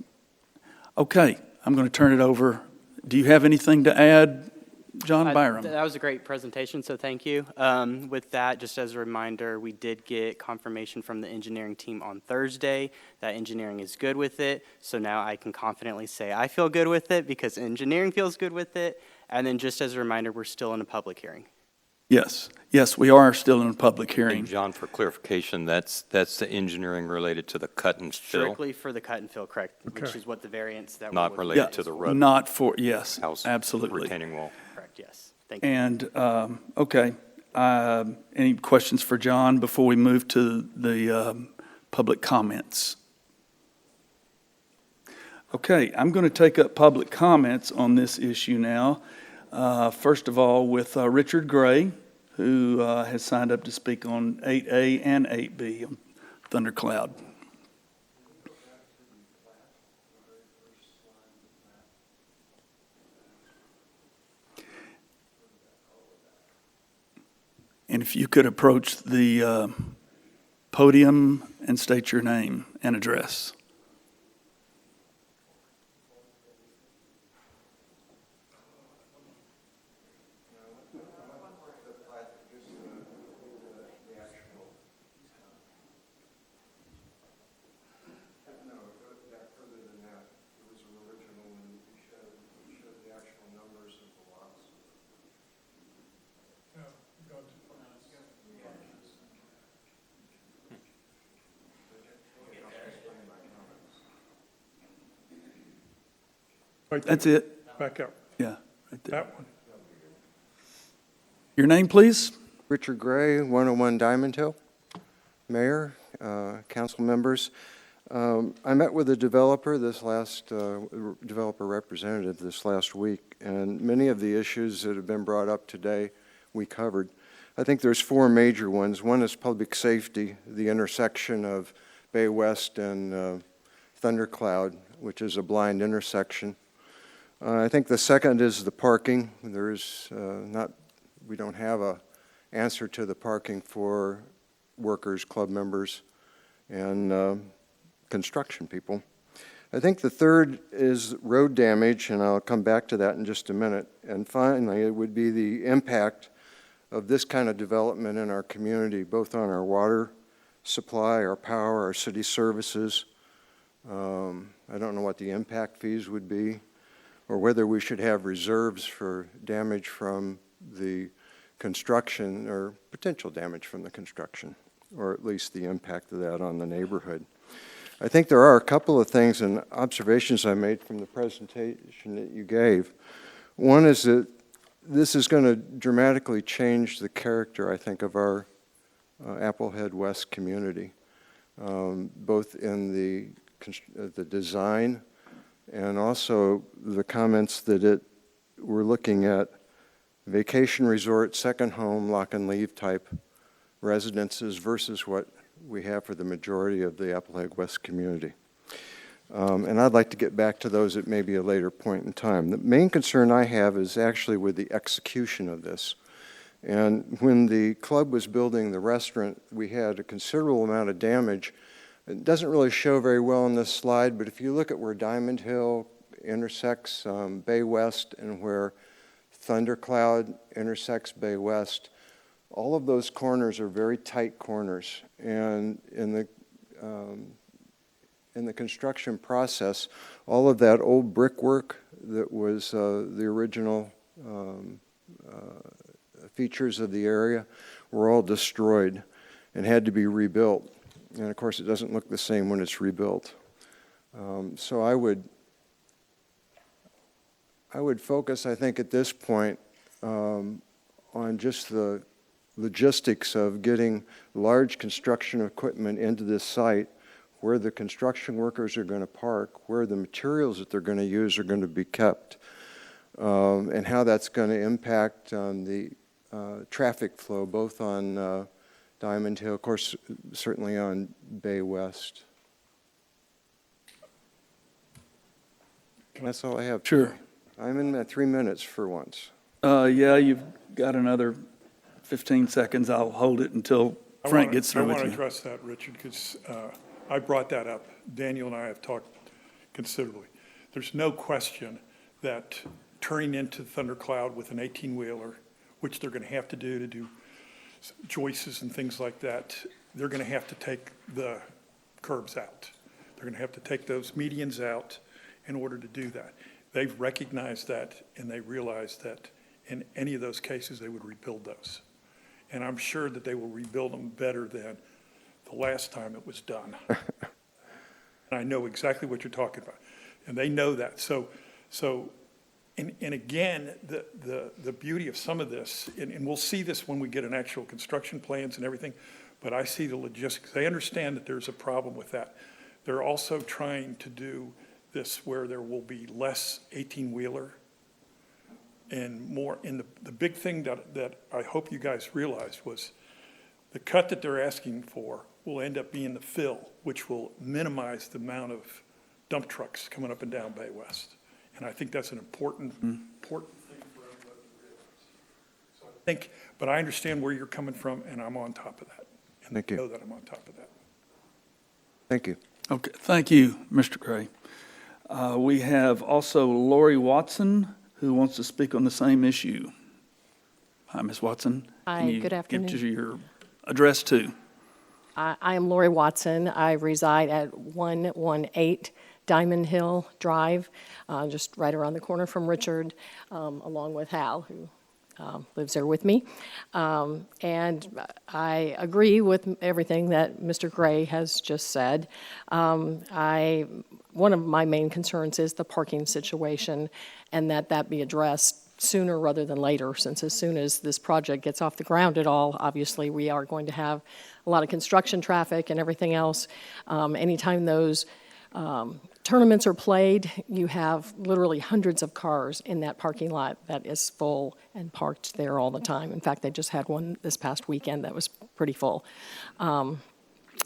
Okay, I'm going to turn it over. Do you have anything to add, John Byram? That was a great presentation, so thank you. With that, just as a reminder, we did get confirmation from the engineering team on Thursday that engineering is good with it. So now I can confidently say I feel good with it because engineering feels good with it. And then just as a reminder, we're still in a public hearing. Yes, we are still in a public hearing. And John, for clarification, that's the engineering related to the cut and fill? Strictly for the cut and fill, correct, which is what the variance that we're Not looking related at to is the for. road. Not for, yes, House absolutely. retaining wall. Correct, yes. Thank you. And, okay, any questions for John before we move to the public comments? Okay, I'm going to take up public comments on this issue now. First of all, with Richard Gray, who has signed up to speak on 8A and 8B on Thundercloud. And if you could approach the podium and state your name and address. That's it? Back up. Yeah, right there. That one. Your name, please? Richard Gray, 101 Diamond Hill. Mayor, council members. I met with a developer developer representative this last week, and many of the issues that have been brought up today we covered. I think there's four major ones. One is public safety, the intersection of Bay West and Thundercloud, which is a blind intersection. I think the second is the parking. We don't have a answer to the parking for workers, club members, and construction people. I think the third is road damage, and I'll come back to that in just a minute. And finally, it would be the impact of this kind of development in our community, both on our water supply, our power, our city services, I don't know what the impact fees would be, or whether we should have reserves for damage from the construction, or potential damage from the construction, or at least the impact of that on the neighborhood. I think there are a couple of things and observations I made from the presentation that you gave. One is that this is going to dramatically change the character, I think, of our Applehead West community, both in the design and also the comments that we're looking at vacation resort, second home, lock and leave type residences versus what we have for the majority of the Applehead West community. And I'd like to get back to those at maybe a later point in time. The main concern I have is actually with the execution of this. And when the club was building the restaurant, we had a considerable amount of damage. It doesn't really show very well on this slide, but if you look at where Diamond Hill intersects Bay West and where Thundercloud intersects Bay West, all of those corners are very tight corners. And in the construction process, all of that old brickwork that was the original features of the area were all destroyed and had to be rebuilt. And of course, it doesn't look the same when it's rebuilt. So I would focus, I think, at this point on just the logistics of getting large construction equipment into this site, where the construction workers are going to park, where the materials that they're going to use are going to be kept, and how that's going to impact on the traffic flow, both on Diamond Hill, of course, certainly on Bay West. That's all I have. Sure. I'm in that 3 minutes for once. Yeah, you've got another 15 seconds. I'll hold it until Frank gets through I with want to you. address that, Richard, because I brought that up. Daniel and I have talked considerably. There's no question that turning into Thundercloud with an 18-wheeler, which they're going to have to do joists and things like that, they're going to have to take the curbs out. They're going to have to take those medians out in order to do that. They've recognized that, and they realize that in any of those cases, they would rebuild those. And I'm sure that they will rebuild them better than the last time it was done. And I know exactly what you're talking about, and they know that. So, and again, the beauty of some of this, and we'll see this when we get an actual construction plans and everything, but I see the logistics. They understand that there's a problem with that. They're also trying to do this where there will be less 18-wheeler and more. And the big thing that I hope you guys realized was the cut that they're asking for will end up being the fill, which will minimize the amount of dump trucks coming up and down Bay West. And I think that's an important thing for everybody to realize. So I think, but I understand where you're coming from, and I'm on top of that. And Thank you. know that I'm on top of that. Thank you. Okay, thank you, Mr. Gray. We have also Lori Watson, who wants to speak on the same issue. Hi, Ms. Watson. Hi, Can you good afternoon. Give your address too. I am Lori Watson. I reside at 118 Diamond Hill Drive, just right around the corner from Richard, along with Hal, who lives there with me. And I agree with everything that Mr. Gray has just said. One of my main concerns is the parking situation, and that be addressed sooner rather than later, since as soon as this project gets off the ground at all, obviously we are going to have a lot of construction traffic and everything else. Anytime those tournaments are played, you have literally hundreds of cars in that parking lot that is full and parked there all the time. In fact, they just had one this past weekend that was pretty full.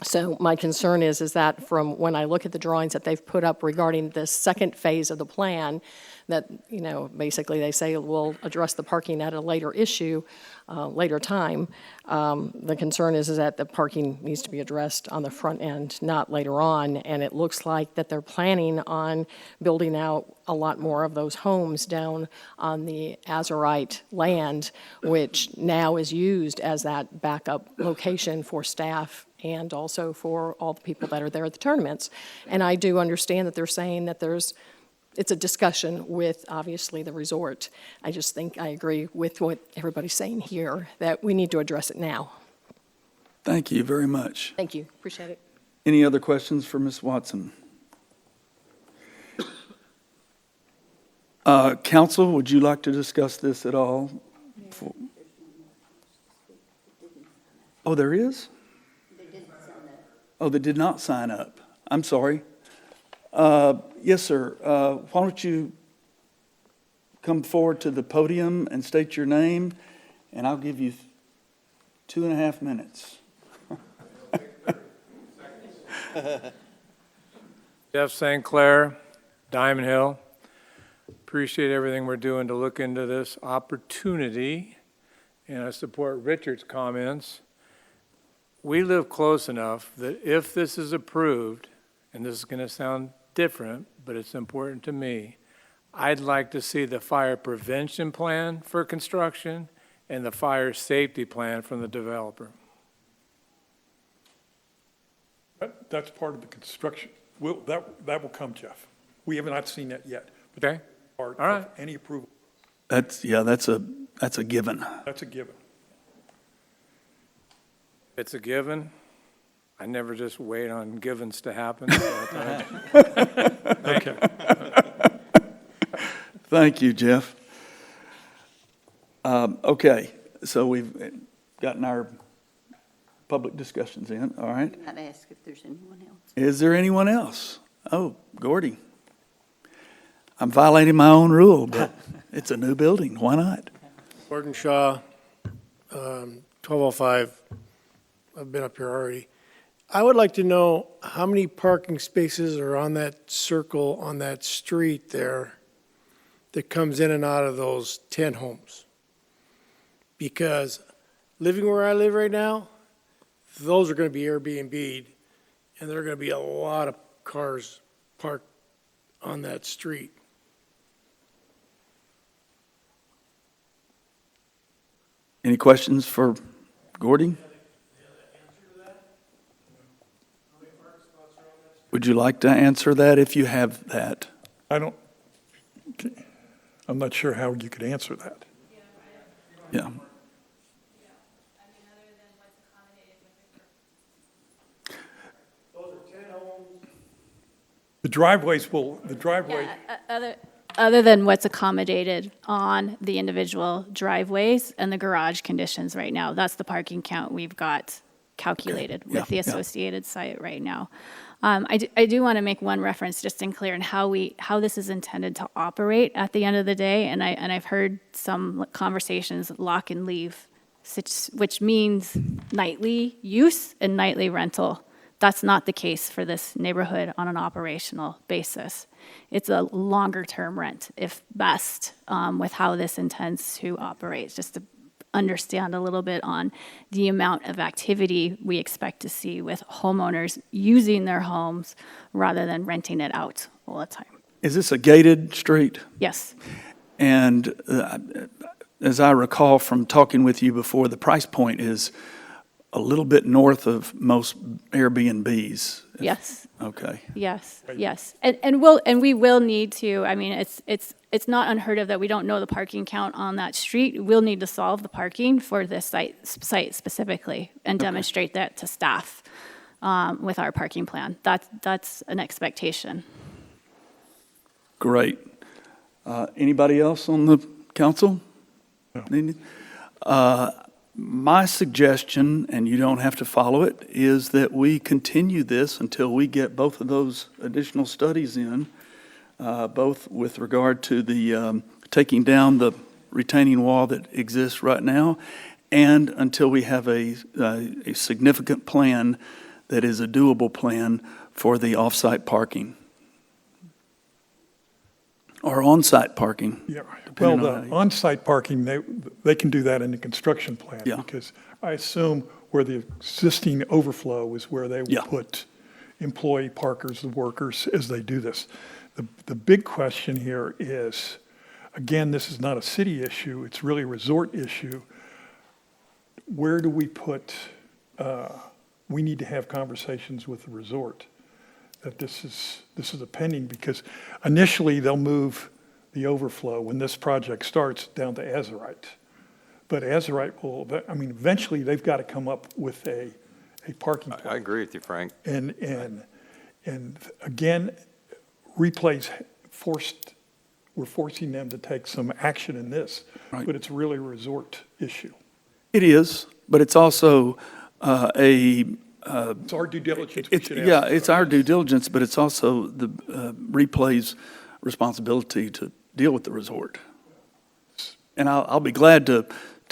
So my concern is that from when I look at the drawings that they've put up regarding the second phase of the plan, that, you know, basically they say we'll address the parking at a later issue, later time. The concern is that the parking needs to be addressed on the front end, not later on. And it looks like that they're planning on building out a lot more of those homes down on the Azurite land, which now is used as that backup location for staff and also for all the people that are there at the tournaments. And I do understand that they're saying that it's a discussion with, obviously, the resort. I just think I agree with what everybody's saying here, that we need to address it now. Thank you very much. Thank you, appreciate it. Any other questions for Ms. Watson? Council, would you like to discuss this at all? Oh, there is? Oh, they did not sign up. I'm sorry. Yes, sir. Why don't you come forward to the podium and state your name, and I'll give you 2.5 minutes. Jeff St. Clair, Diamond Hill. Appreciate everything we're doing to look into this opportunity, and I support Richard's comments. We live close enough that if this is approved, and this is going to sound different, but it's important to me, I'd like to see the fire prevention plan for construction and the fire safety plan from the developer. That's part of the construction. That will come, Jeff. We have not seen that yet. Okay. Part All right. of any approval. That's a given. That's a given. It's a given. I never just wait on givens to happen. So Okay. Thank you, Jeff. Okay, so we've gotten our public discussions in, all right? I'd ask if there's anyone else. Is there anyone else? Oh, Gordy. I'm violating my own rule, but it's a new building. Why not? Gordon Shaw, 1205. I've been up here already. I would like to know how many parking spaces are on that circle on that street there that comes in and out of those 10 homes. Because living where I live right now, those are going to be Airbnb'd, and there are going to be a lot of cars parked on that street. Any questions for Gordy? Would you like to answer that if you have that? I'm not sure how you could answer that. Yeah. The driveway. Other than what's accommodated on the individual driveways and the garage conditions right now, that's the parking count we've got calculated with the associated site right now. I do want to make one reference just in clear on how this is intended to operate at the end of the day, and I've heard some conversations lock and leave, which means nightly use and nightly rental. That's not the case for this neighborhood on an operational basis. It's a longer-term rent, if best, with how this intends to operate, just to understand a little bit on the amount of activity we expect to see with homeowners using their homes rather than renting it out all the time. Is this a gated street? Yes. And as I recall from talking with you before, the price point is a little bit north of most Airbnbs. Yes. Okay. Yes. Yes. And we will need to. I mean, it's not unheard of that we don't know the parking count on that street. We'll need to solve the parking for this site specifically and demonstrate that to staff with our parking plan. That's an expectation. Great. Anybody else on the council? My suggestion, and you don't have to follow it, is that we continue this until we get both of those additional studies in, both with regard to the taking down the retaining wall that exists right now, and until we have a significant plan that is a doable plan for the off-site parking. Or on-site parking. Yeah, well, the on-site parking, they can do that in the construction plan. Yeah. Because I assume where the existing overflow is where they will put employee parkers, the workers, as they do this. the big question here is, again, this is not a city issue, it's really a resort issue. Where do we put, we need to have conversations with the resort that this is a pending, because initially they'll move the overflow when this project starts down to Azurite. But Azurite will, I mean, eventually they've got to come up with a parking plan. I agree with you, Frank. And again, Replay's we're forcing them to take some action in this, Right. but it's really a resort issue. It is, but it's also It's our due diligence. We should ask yeah, them. it's our due diligence, but it's also the Replay's responsibility to deal with the resort. And I'll be glad to.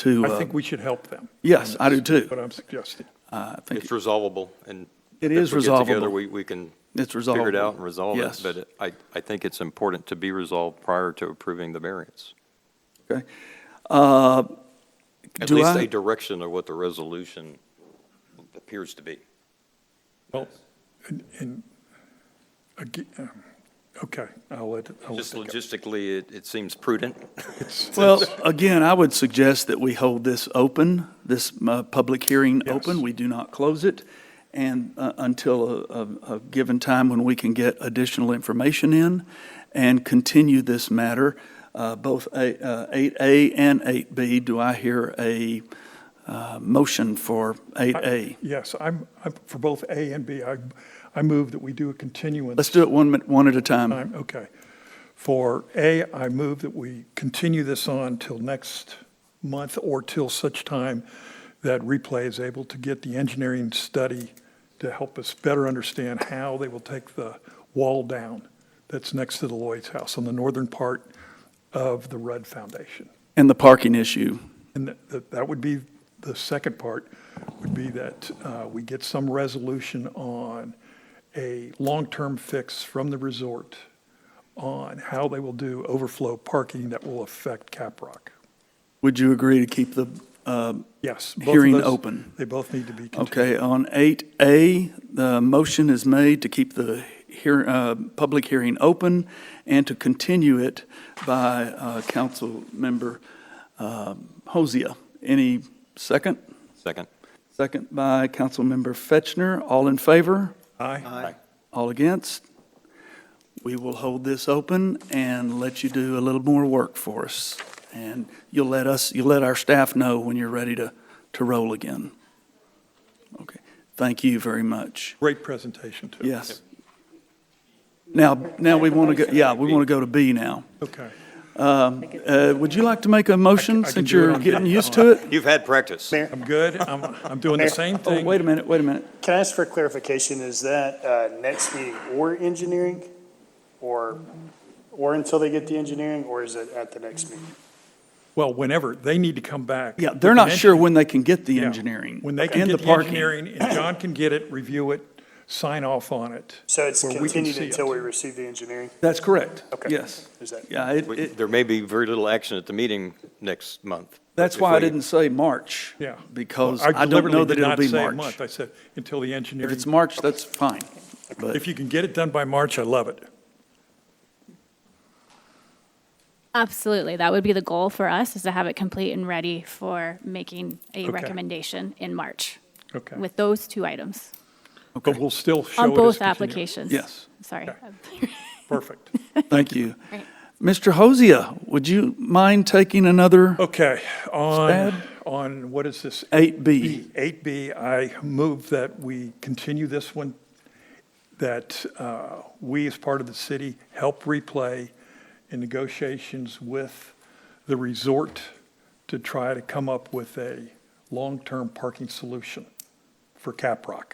I think we should help them. Yes, I do too. What I'm suggesting. I think It's resolvable, and It if is we get together, resolvable. we can It's figure it resolvable. out and resolve Yes. it. But I think it's important to be resolved prior to approving the variance. Okay. At Do least I- a direction of what the resolution appears to be. Well, okay, I'll let Just that go. logistically, it seems prudent. Well, again, I would suggest that we hold this open, this public hearing Yes. open. We do not close it. And until a given time when we can get additional information in and continue this matter, both 8A and 8B. Do I hear a motion for 8A? Yes, I'm for both A and B. I move that we do a continuance. Let's do it one at a time. Okay. For A, I move that we continue this on till next month or till such time that Replay is able to get the engineering study to help us better understand how they will take the wall down that's next to the Lloyd's house on the northern part of the Rudd Foundation. And the parking issue. And that would be, the second part would be that we get some resolution on a long-term fix from the resort on how they will do overflow parking that will affect Caprock. Would you agree to keep the Yes. both of hearing those, open? They both need to be continued. Okay, on 8A, the motion is made to keep the public hearing open and to continue it by Council Member Hosea. Any second? Second. Second by Council Member Fetchner. All in favor? Aye. All against? We will hold this open and let you do a little more work for us. And you'll let our staff know when you're ready to roll again. Okay, thank you very much. Great presentation, too. Yes. Now we want to go, we want to go to B now. Okay. Would you like to make a motion I can since do it you're on getting B. used to it? You've had practice. I'm good. I'm doing the same Oh, thing. wait a minute. Can I ask for clarification? Is that next meeting or engineering? Or until they get the engineering, or is it at the next meeting? Well, whenever, they need to come back. Yeah, with they're an not engineer. sure when they can get the Yeah. engineering. When they can and get the the parking. engineering, and John can get it, review it, sign off on it. So it's where we can continued see until it. we receive the engineering? That's correct. Okay. Yes. Is that? Yeah, There may be very little action at the meeting next month. that's If why I we- didn't say March. Yeah. Because Well, I don't deliberately know that did it'll not be say a March. month. I said until the If engineering. it's March, that's fine. But If you can get it done by March, I love it. Absolutely. That would be the goal for us, is to have it complete and ready for making a Okay. recommendation in March Okay. with those two items But we'll still show it on as both continuing. applications. Yes. Sorry. Perfect. Thank you. Right. Mr. Hosea, would you mind taking another Okay, Stab. on what is this? 8B? 8B, I move that we continue this one, that we as part of the city help Replay in negotiations with the resort to try to come up with a long-term parking solution for Caprock.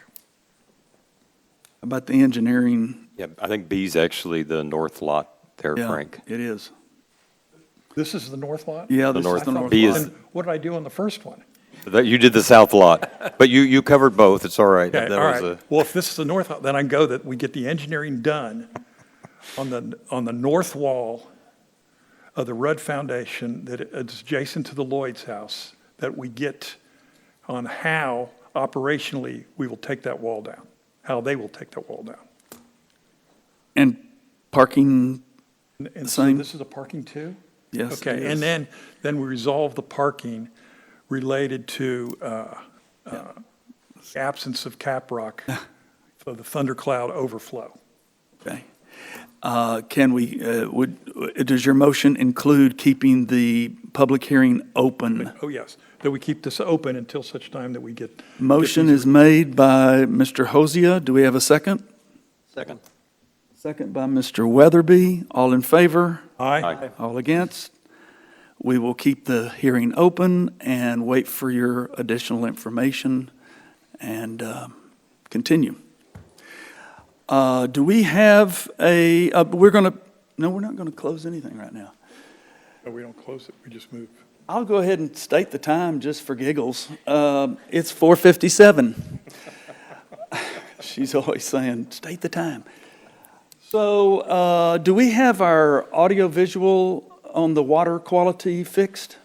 About the engineering? Yeah, I think B's actually the north lot there, Yeah, Frank. it is. This is the north lot? Yeah, The this is north- the north B lot. is- Then what did I do on the first one? That, you did the south lot, but you covered both. It's all right. Okay, That all was right. a- Well, if this is the north, then I go that we get the engineering done on the north wall of the Rudd Foundation that is adjacent to the Lloyd's house, that we get on how operationally we will take that wall down, how they will take that wall down. And Parking, And so Same. this is a parking too? yes. it Okay, is. and then we resolve the parking related to absence of caprock for the thundercloud overflow. Okay. Can we, does your motion include keeping the public hearing open? Oh, yes, that we keep this open until such time that we get. Motion these- is made by Mr. Hosea. Do we have a second? Second. Second by Mr. Weatherby. All in favor? Aye. All against? We will keep the hearing open and wait for your additional information and continue. Do we have we're going to, no, we're not going to close anything right now. No, we don't close it, we just move. I'll go ahead and state the time just for giggles. It's 4:57. She's always saying, state the time. So do we have our audio-visual on the water quality fixed?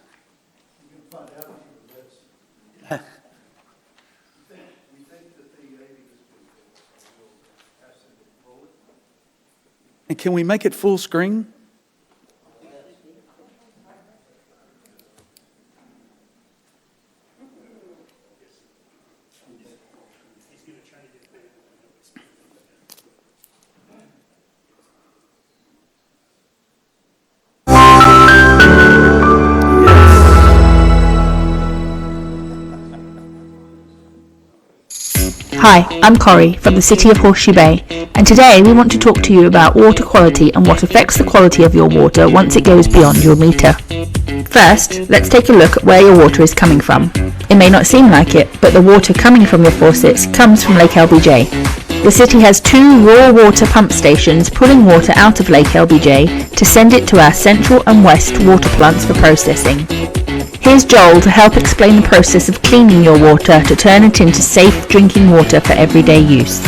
And can we make it full screen? Hi, I'm Corrie from the City of Horseshoe Bay, and today we want to talk to you about water quality and what affects the quality of your water once it goes beyond your meter. First, let's take a look at where your water is coming from. It may not seem like it, but the water coming from your faucets comes from Lake LBJ. The city has 2 raw water pump stations pulling water out of Lake LBJ to send it to our central and west water plants for processing. Here's Joel to help explain the process of cleaning your water to turn it into safe drinking water for everyday use.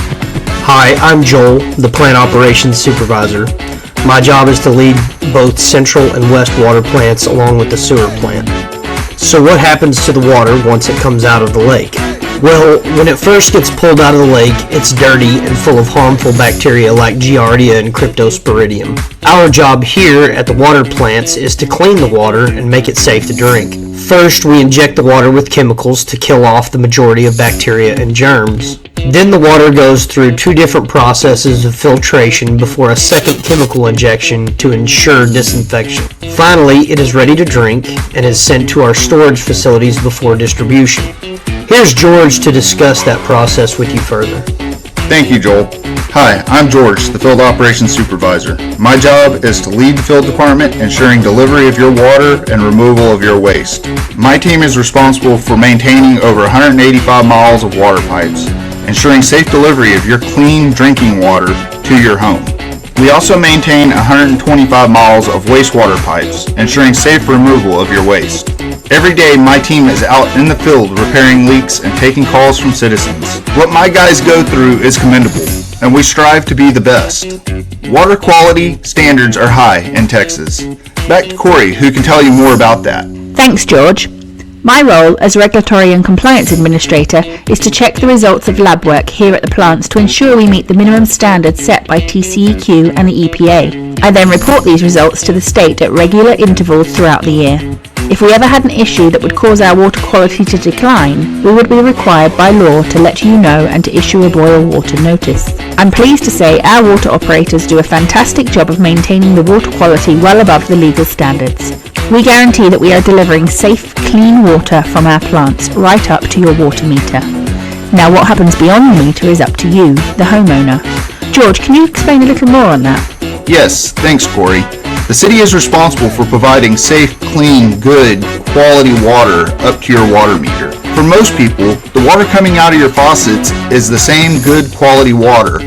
Hi, I'm Joel, the Plant Operations Supervisor. My job is to lead both central and west water plants along with the sewer plant. So what happens to the water once it comes out of the lake? Well, when it first gets pulled out of the lake, it's dirty and full of harmful bacteria like Giardia and Cryptosporidium. Our job here at the water plants is to clean the water and make it safe to drink. First, we inject the water with chemicals to kill off the majority of bacteria and germs. Then the water goes through 2 different processes of filtration before a second chemical injection to ensure disinfection. Finally, it is ready to drink and is sent to our storage facilities before distribution. Here's George to discuss that process with you further. Thank you, Joel. Hi, I'm George, the Field Operations Supervisor. My job is to lead the field department, ensuring delivery of your water and removal of your waste. My team is responsible for maintaining over 185 miles of water pipes, ensuring safe delivery of your clean drinking water to your home. We also maintain 125 miles of wastewater pipes, ensuring safe removal of your waste. Every day, my team is out in the field repairing leaks and taking calls from citizens. What my guys go through is commendable, and we strive to be the best. Water quality standards are high in Texas. Back to Corey, who can tell you more about that. Thanks, George. My role as Regulatory and Compliance Administrator is to check the results of lab work here at the plants to ensure we meet the minimum standards set by TCEQ and the EPA. I then report these results to the state at regular intervals throughout the year. If we ever had an issue that would cause our water quality to decline, we would be required by law to let you know and to issue a boil water notice. I'm pleased to say our water operators do a fantastic job of maintaining the water quality well above the legal standards. We guarantee that we are delivering safe, clean water from our plants right up to your water meter. Now what happens beyond the meter is up to you, the homeowner. George, can you explain a little more on that? Yes, thanks, Corey. The city is responsible for providing safe, clean, good, quality water up to your water meter. For most people, the water coming out of your faucets is the same good quality water,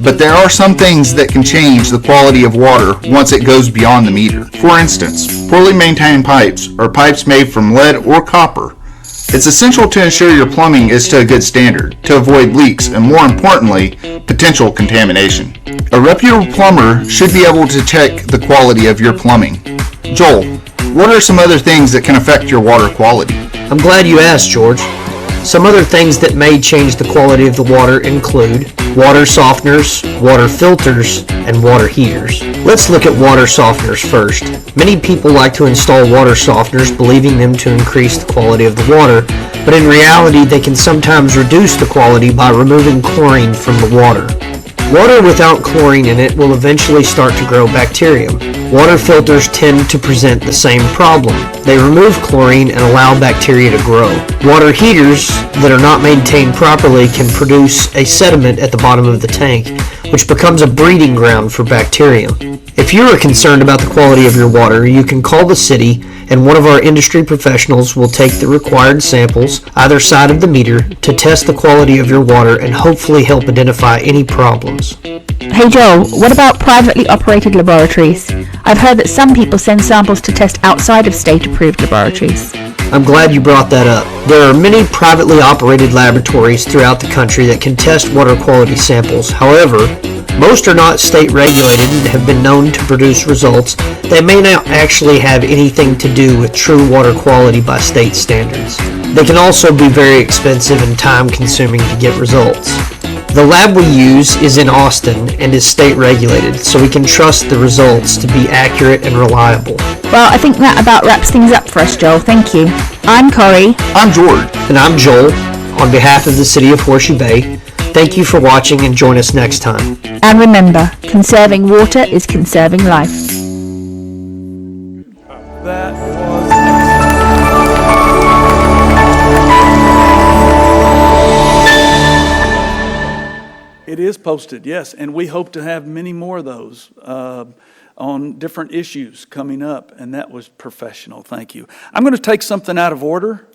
but there are some things that can change the quality of water once it goes beyond the meter. For instance, poorly maintained pipes or pipes made from lead or copper. It's essential to ensure your plumbing is to a good standard, to avoid leaks and, more importantly, potential contamination. A reputable plumber should be able to check the quality of your plumbing. Joel, what are some other things that can affect your water quality? I'm glad you asked, George. Some other things that may change the quality of the water include water softeners, water filters, and water heaters. Let's look at water softeners first. Many people like to install water softeners believing them to increase the quality of the water, but in reality they can sometimes reduce the quality by removing chlorine from the water. Water without chlorine in it will eventually start to grow bacterium. Water filters tend to present the same problem. They remove chlorine and allow bacteria to grow. Water heaters that are not maintained properly can produce a sediment at the bottom of the tank, which becomes a breeding ground for bacteria. If you are concerned about the quality of your water, you can call the city and one of our industry professionals will take the required samples either side of the meter to test the quality of your water and hopefully help identify any problems. Hey Joel, what about privately operated laboratories? I've heard that some people send samples to test outside of state-approved laboratories. I'm glad you brought that up. There are many privately operated laboratories throughout the country that can test water quality samples. However, most are not state regulated and have been known to produce results that may not actually have anything to do with true water quality by state standards. They can also be very expensive and time consuming to get results. The lab we use is in Austin and is state regulated, so we can trust the results to be accurate and reliable. Well, I think that about wraps things up for us, Joel. Thank you. I'm Corey. I'm George. And I'm Joel. On behalf of the City of Horseshoe Bay, thank you for watching and join us next time. And remember, conserving water is conserving life. That was... It is posted, yes, and we hope to have many more of those on different issues coming up, and that was professional. Thank you. I'm going to take something out of order.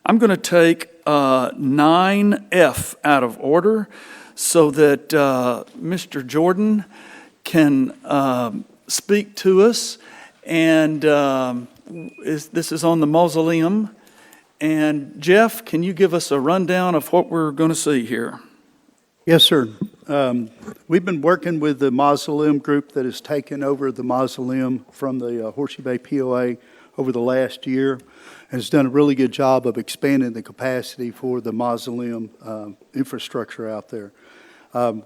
I'm going to take 9F out of order so that Mr. Jordan can speak to us, and this is on the mausoleum. And Jeff, can you give us a rundown of what we're going to see here? Yes, sir. We've been working with the mausoleum group that has taken over the mausoleum from the Horseshoe Bay POA over the last year, and has done a really good job of expanding the capacity for the mausoleum infrastructure out there.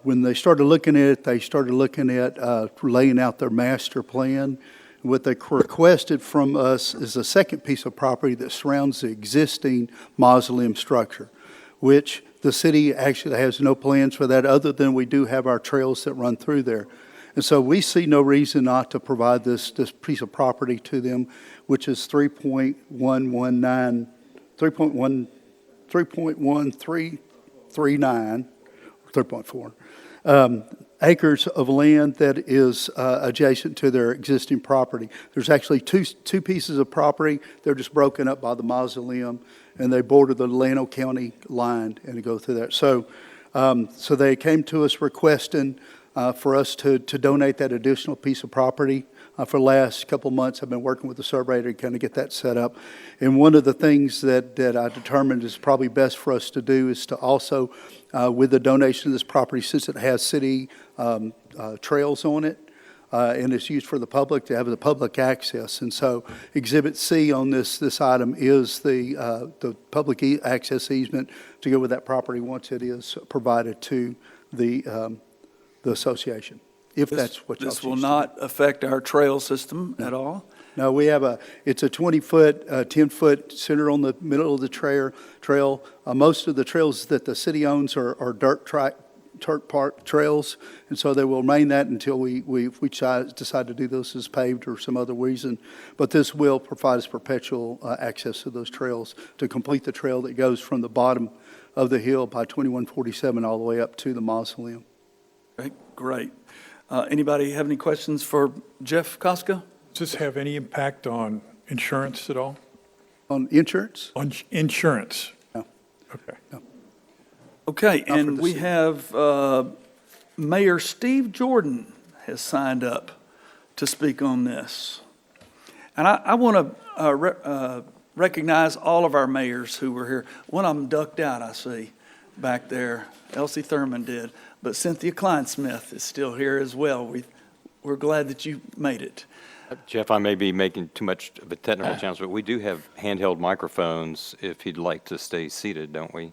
When they started looking at it, they started looking at laying out their master plan. What they requested from us is a second piece of property that surrounds the existing mausoleum structure, which the city actually has no plans for that other than we do have our trails that run through there. And so we see no reason not to provide this piece of property to them, which is 3.4 acres of land that is adjacent to their existing property. There's actually two pieces of property. They're just broken up by the mausoleum, and they border the Llano County line and go through there. So they came to us requesting for us to donate that additional piece of property. For the last couple of months, I've been working with the surveyor to kind of get that set up. And one of the things that I determined is probably best for us to do is to also, with the donation of this property, since it has city trails on it, and it's used for the public, to have the public access. And so Exhibit C on this item is the public access easement to go with that property once it is provided to the association, if that's what y'all choose. This will not affect our trail system at all? No, we have it's a 20-foot, 10-foot center on the middle of the trail. Most of the trails that the city owns are dirt park trails, and so they will remain that until we decide to do this as paved or some other reason. But this will provide us perpetual access to those trails to complete the trail that goes from the bottom of the hill by 2147 all the way up to the mausoleum. Great. Anybody have any questions for Jeff Koska? Does this have any impact on insurance at all? On insurance? On insurance? No. Okay. No. Okay, and we have Mayor Steve Jordan has signed up to speak on this. And I want to recognize all of our mayors who were here. One of them ducked out, I see, back there. Elsie Thurman did. But Cynthia Kleinsmith is still here as well. We're glad that you made it. Jeff, I may be making too much of a technical challenge, but we do have handheld microphones if he'd like to stay seated, don't we?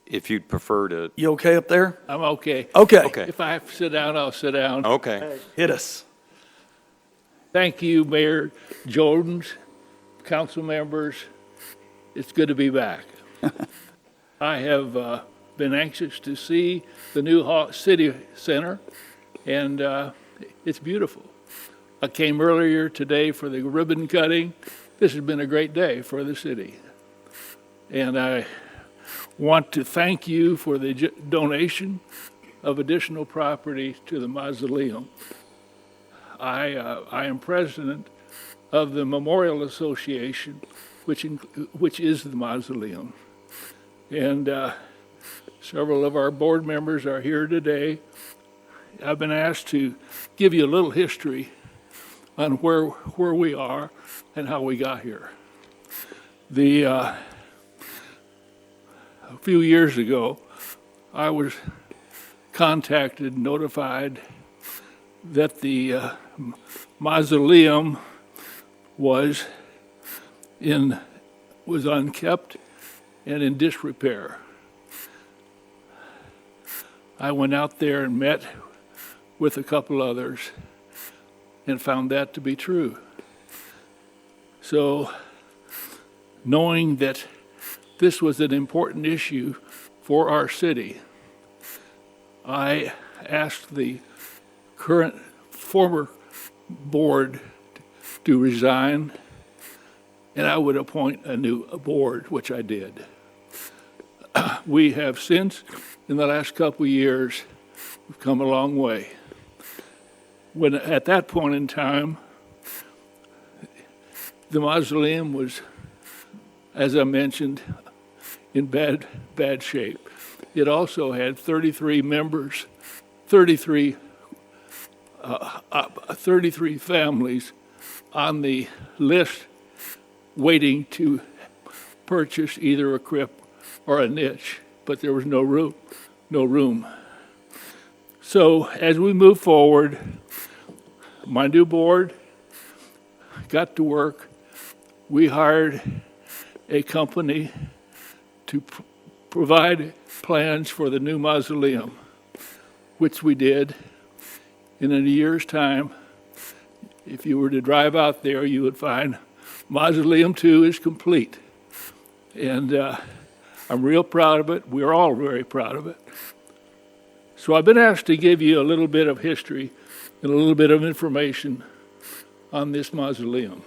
If you'd prefer to. You okay up there? I'm okay. Okay. Okay. If I have to sit down, I'll sit down. Okay. Hit us. Thank you, Mayor Jordans, council members. It's good to be back. I have been anxious to see the new city center, and it's beautiful. I came earlier today for the ribbon cutting. This has been a great day for the city. And I want to thank you for the donation of additional property to the mausoleum. I am president of the Memorial Association, which is the mausoleum. And several of our board members are here today. I've been asked to give you a little history on where we are and how we got here. A few years ago, I was contacted, notified that the mausoleum was unkept and in disrepair. I went out there and met with a couple others and found that to be true. So, knowing that this was an important issue for our city, I asked the former board to resign, and I would appoint a new board, which I did. We have since, in the last couple of years, we've come a long way. When at that point in time, the mausoleum was, as I mentioned, in bad shape. It also had 33 members, 33 families on the list waiting to purchase either a crypt or a niche, but there was no room. So as we move forward, my new board got to work. We hired a company to provide plans for the new mausoleum, which we did. And in a year's time, if you were to drive out there, you would find Mausoleum 2 is complete. And I'm real proud of it. We're all very proud of it. So I've been asked to give you a little bit of history and a little bit of information on this mausoleum.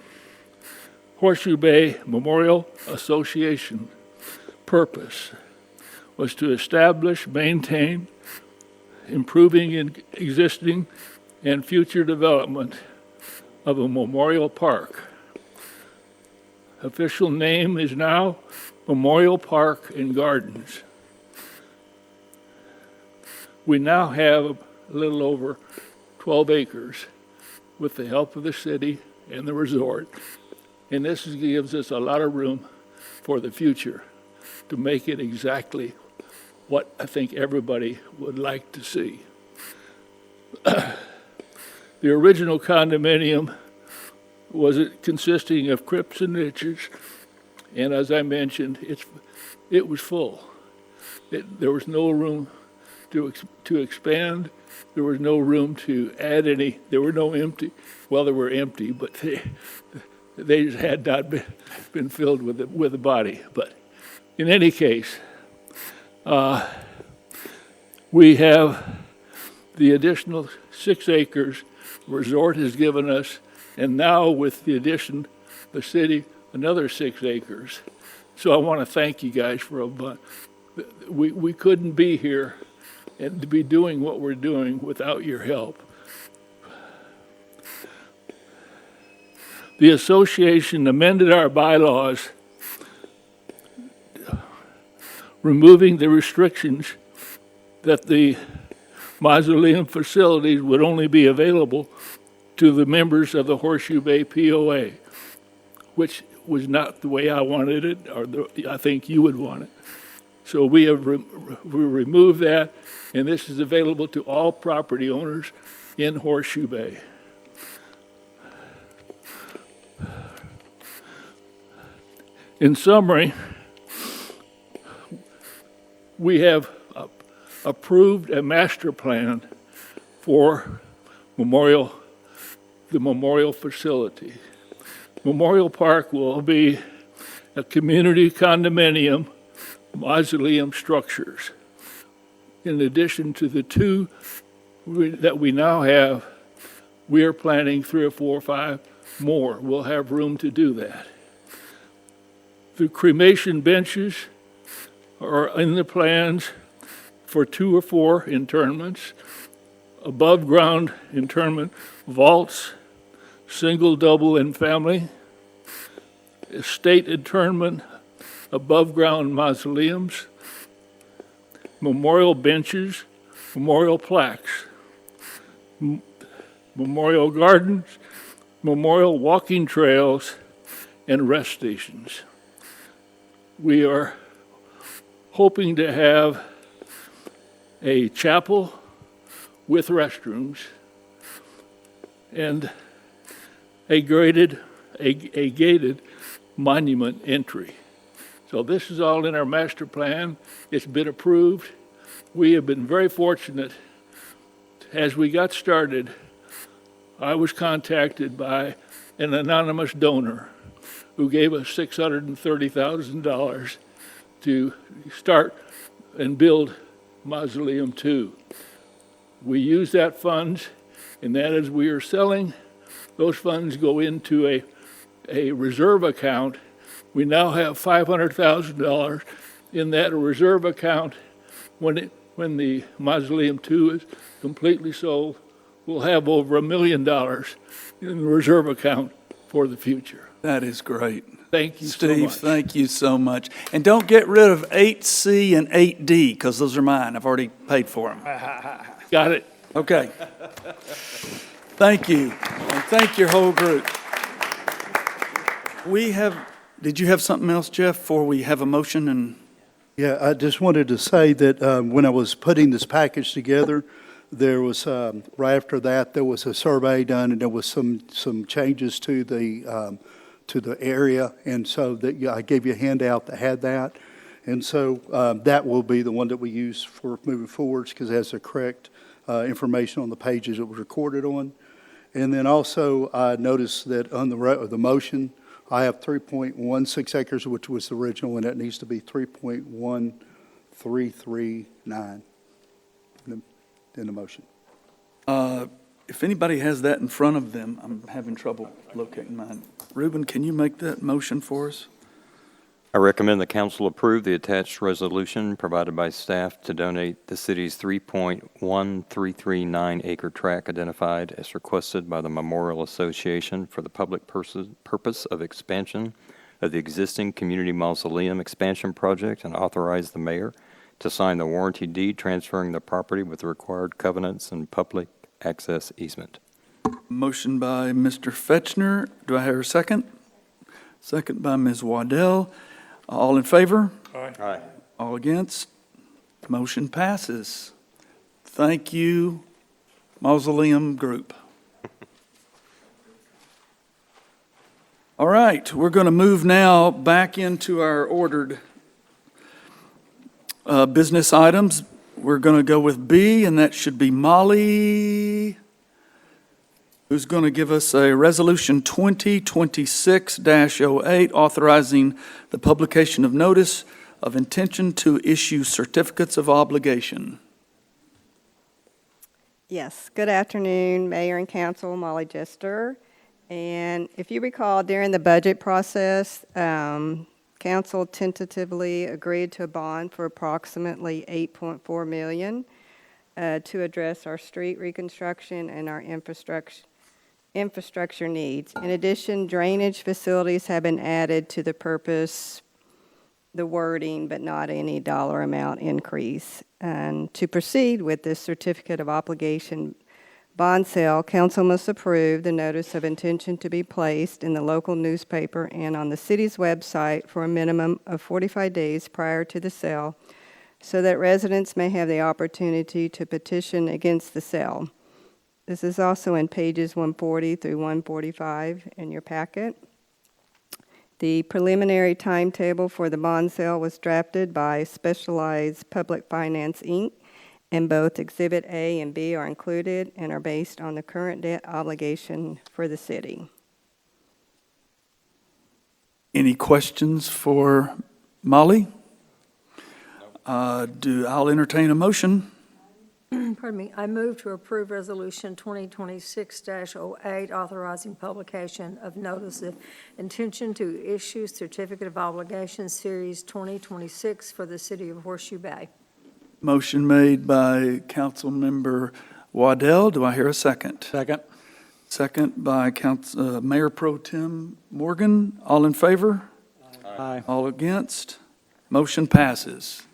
Horseshoe Bay Memorial Association purpose was to establish, maintain, improving existing and future development of a memorial park. Official name is now Memorial Park and Gardens. We now have a little over 12 acres with the help of the city and the resort, and this gives us a lot of room for the future to make it exactly what I think everybody would like to see. The original condominium was consisting of crypts and niches, and as I mentioned, it was full. There was no room to expand. There was no room to add any. There were no empty. Well, they were empty, but they just had not been filled with a body. But in any case, we have the additional 6 acres resort has given us, and now with the addition, the city, another 6 acres. So I want to thank you guys for we couldn't be here and to be doing what we're doing without your help. The association amended our bylaws, removing the restrictions that the mausoleum facilities would only be available to the members of the Horseshoe Bay POA, which was not the way I wanted it, or I think you would want it. So we have removed that, and this is available to all property owners in Horseshoe Bay. In summary, we have approved a master plan for the memorial facility. Memorial Park will be a community condominium mausoleum structures. In addition to the two that we now have, we are planning 3 or 4 or 5 more. We'll have room to do that. The cremation benches are in the plans for 2 or 4 internments, above ground internment vaults, single, double, and family, estate internment, above ground mausoleums, memorial benches, memorial plaques, memorial gardens, memorial walking trails, and rest stations. We are hoping to have a chapel with restrooms and a gated monument entry. So this is all in our master plan. It's been approved. We have been very fortunate. As we got started, I was contacted by an anonymous donor who gave us $630,000 to start and build Mausoleum 2. We use that funds, and that as we are selling, those funds go into a reserve account. We now have $500,000 in that reserve account. When the Mausoleum 2 is completely sold, we'll have over $1 million in the reserve account for the future. That is great. Thank you Steve, so much. thank you so much. And don't get rid of 8C and 8D, because those are mine. I've already paid for them. Got it. Okay. Thank you. And thank your whole group. Did you have something else, Jeff, before we have a motion? And Yeah, I just wanted to say that when I was putting this package together, there was, right after that, there was a survey done, and there was some changes to the area, and so that I gave you a handout that had that. And so that will be the one that we use for moving forwards, because it has the correct information on the pages it was recorded on. And then also, I noticed that on the motion, I have 3.16 acres, which was the original, and it needs to be 3.1339 in the motion. if anybody has that in front of them, I'm having trouble locating mine. Reuben, can you make that motion for us? I recommend the council approve the attached resolution provided by staff to donate the city's 3.1339 acre tract identified as requested by the Memorial Association for the public purpose of expansion of the existing community mausoleum expansion project, and authorize the mayor to sign the warranty deed transferring the property with the required covenants and public access easement. Motion by Mr. Fetchner. Do I hear a second? Second by Ms. Waddell. All in favor? Aye. Aye. All against? Motion passes. Thank you, Mausoleum Group. All right, we're going to move now back into our ordered business items. We're going to go with B, and that should be Molly, who's going to give us a Resolution 2026-08, authorizing the publication of notice of intention to issue certificates of obligation. Yes, good afternoon, Mayor and Council, Molly Jester. And if you recall, during the budget process, Council tentatively agreed to a bond for approximately $8.4 million to address our street reconstruction and our infrastructure needs. In addition, drainage facilities have been added to the purpose, the wording, but not any dollar amount increase. And to proceed with this certificate of obligation bond sale, council must approve the notice of intention to be placed in the local newspaper and on the city's website for a minimum of 45 days prior to the sale, so that residents may have the opportunity to petition against the sale. This is also in pages 140 through 145 in your packet. The preliminary timetable for the bond sale was drafted by Specialized Public Finance, Inc., and both Exhibit A and B are included and are based on the current debt obligation for the city. Any questions for Molly? I'll entertain a motion. Pardon me, I move to approve Resolution 2026-08, authorizing publication of notice of intention to issue Certificate of Obligation Series 2026 for the city of Horseshoe Bay. Motion made by Councilmember Waddell. Do I hear a second? Second. Second by Mayor Pro Tem Morgan. All in favor? Aye. All against? Motion passes.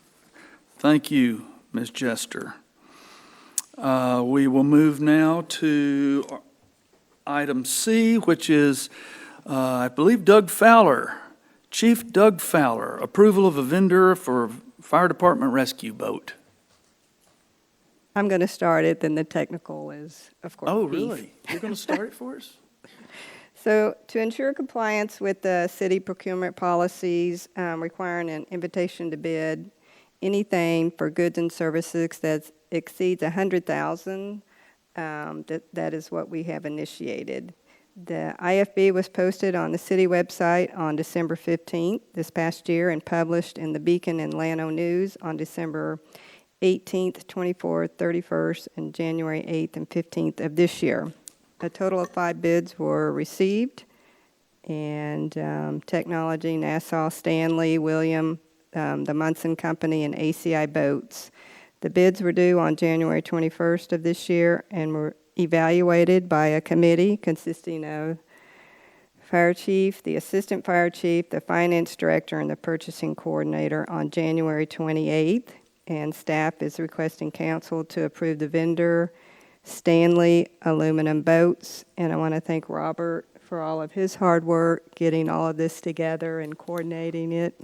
Thank you, Ms. Jester. We will move now to item C, which is, I believe, Doug Fowler. Chief Doug Fowler, approval of a vendor for fire department rescue boat. I'm going to start it, then the technical is, of course, Oh, beef. really? You're going to start it for us? So to ensure compliance with the city procurement policies requiring an invitation to bid, anything for goods and services that exceeds $100,000, that is what we have initiated. The IFB was posted on the city website on December 15th this past year and published in the Beacon and Llano News on December 18th, 24th, 31st, and January 8th and 15th of this year. A total of 5 bids were received, and Technology, Nassau, Stanley, William, the Munson Company, and ACI Boats. The bids were due on January 21st of this year and were evaluated by a committee consisting of fire chief, the assistant fire chief, the finance director, and the purchasing coordinator on January 28th. And staff is requesting council to approve the vendor, Stanley Aluminum Boats. And I want to thank Robert for all of his hard work getting all of this together and coordinating it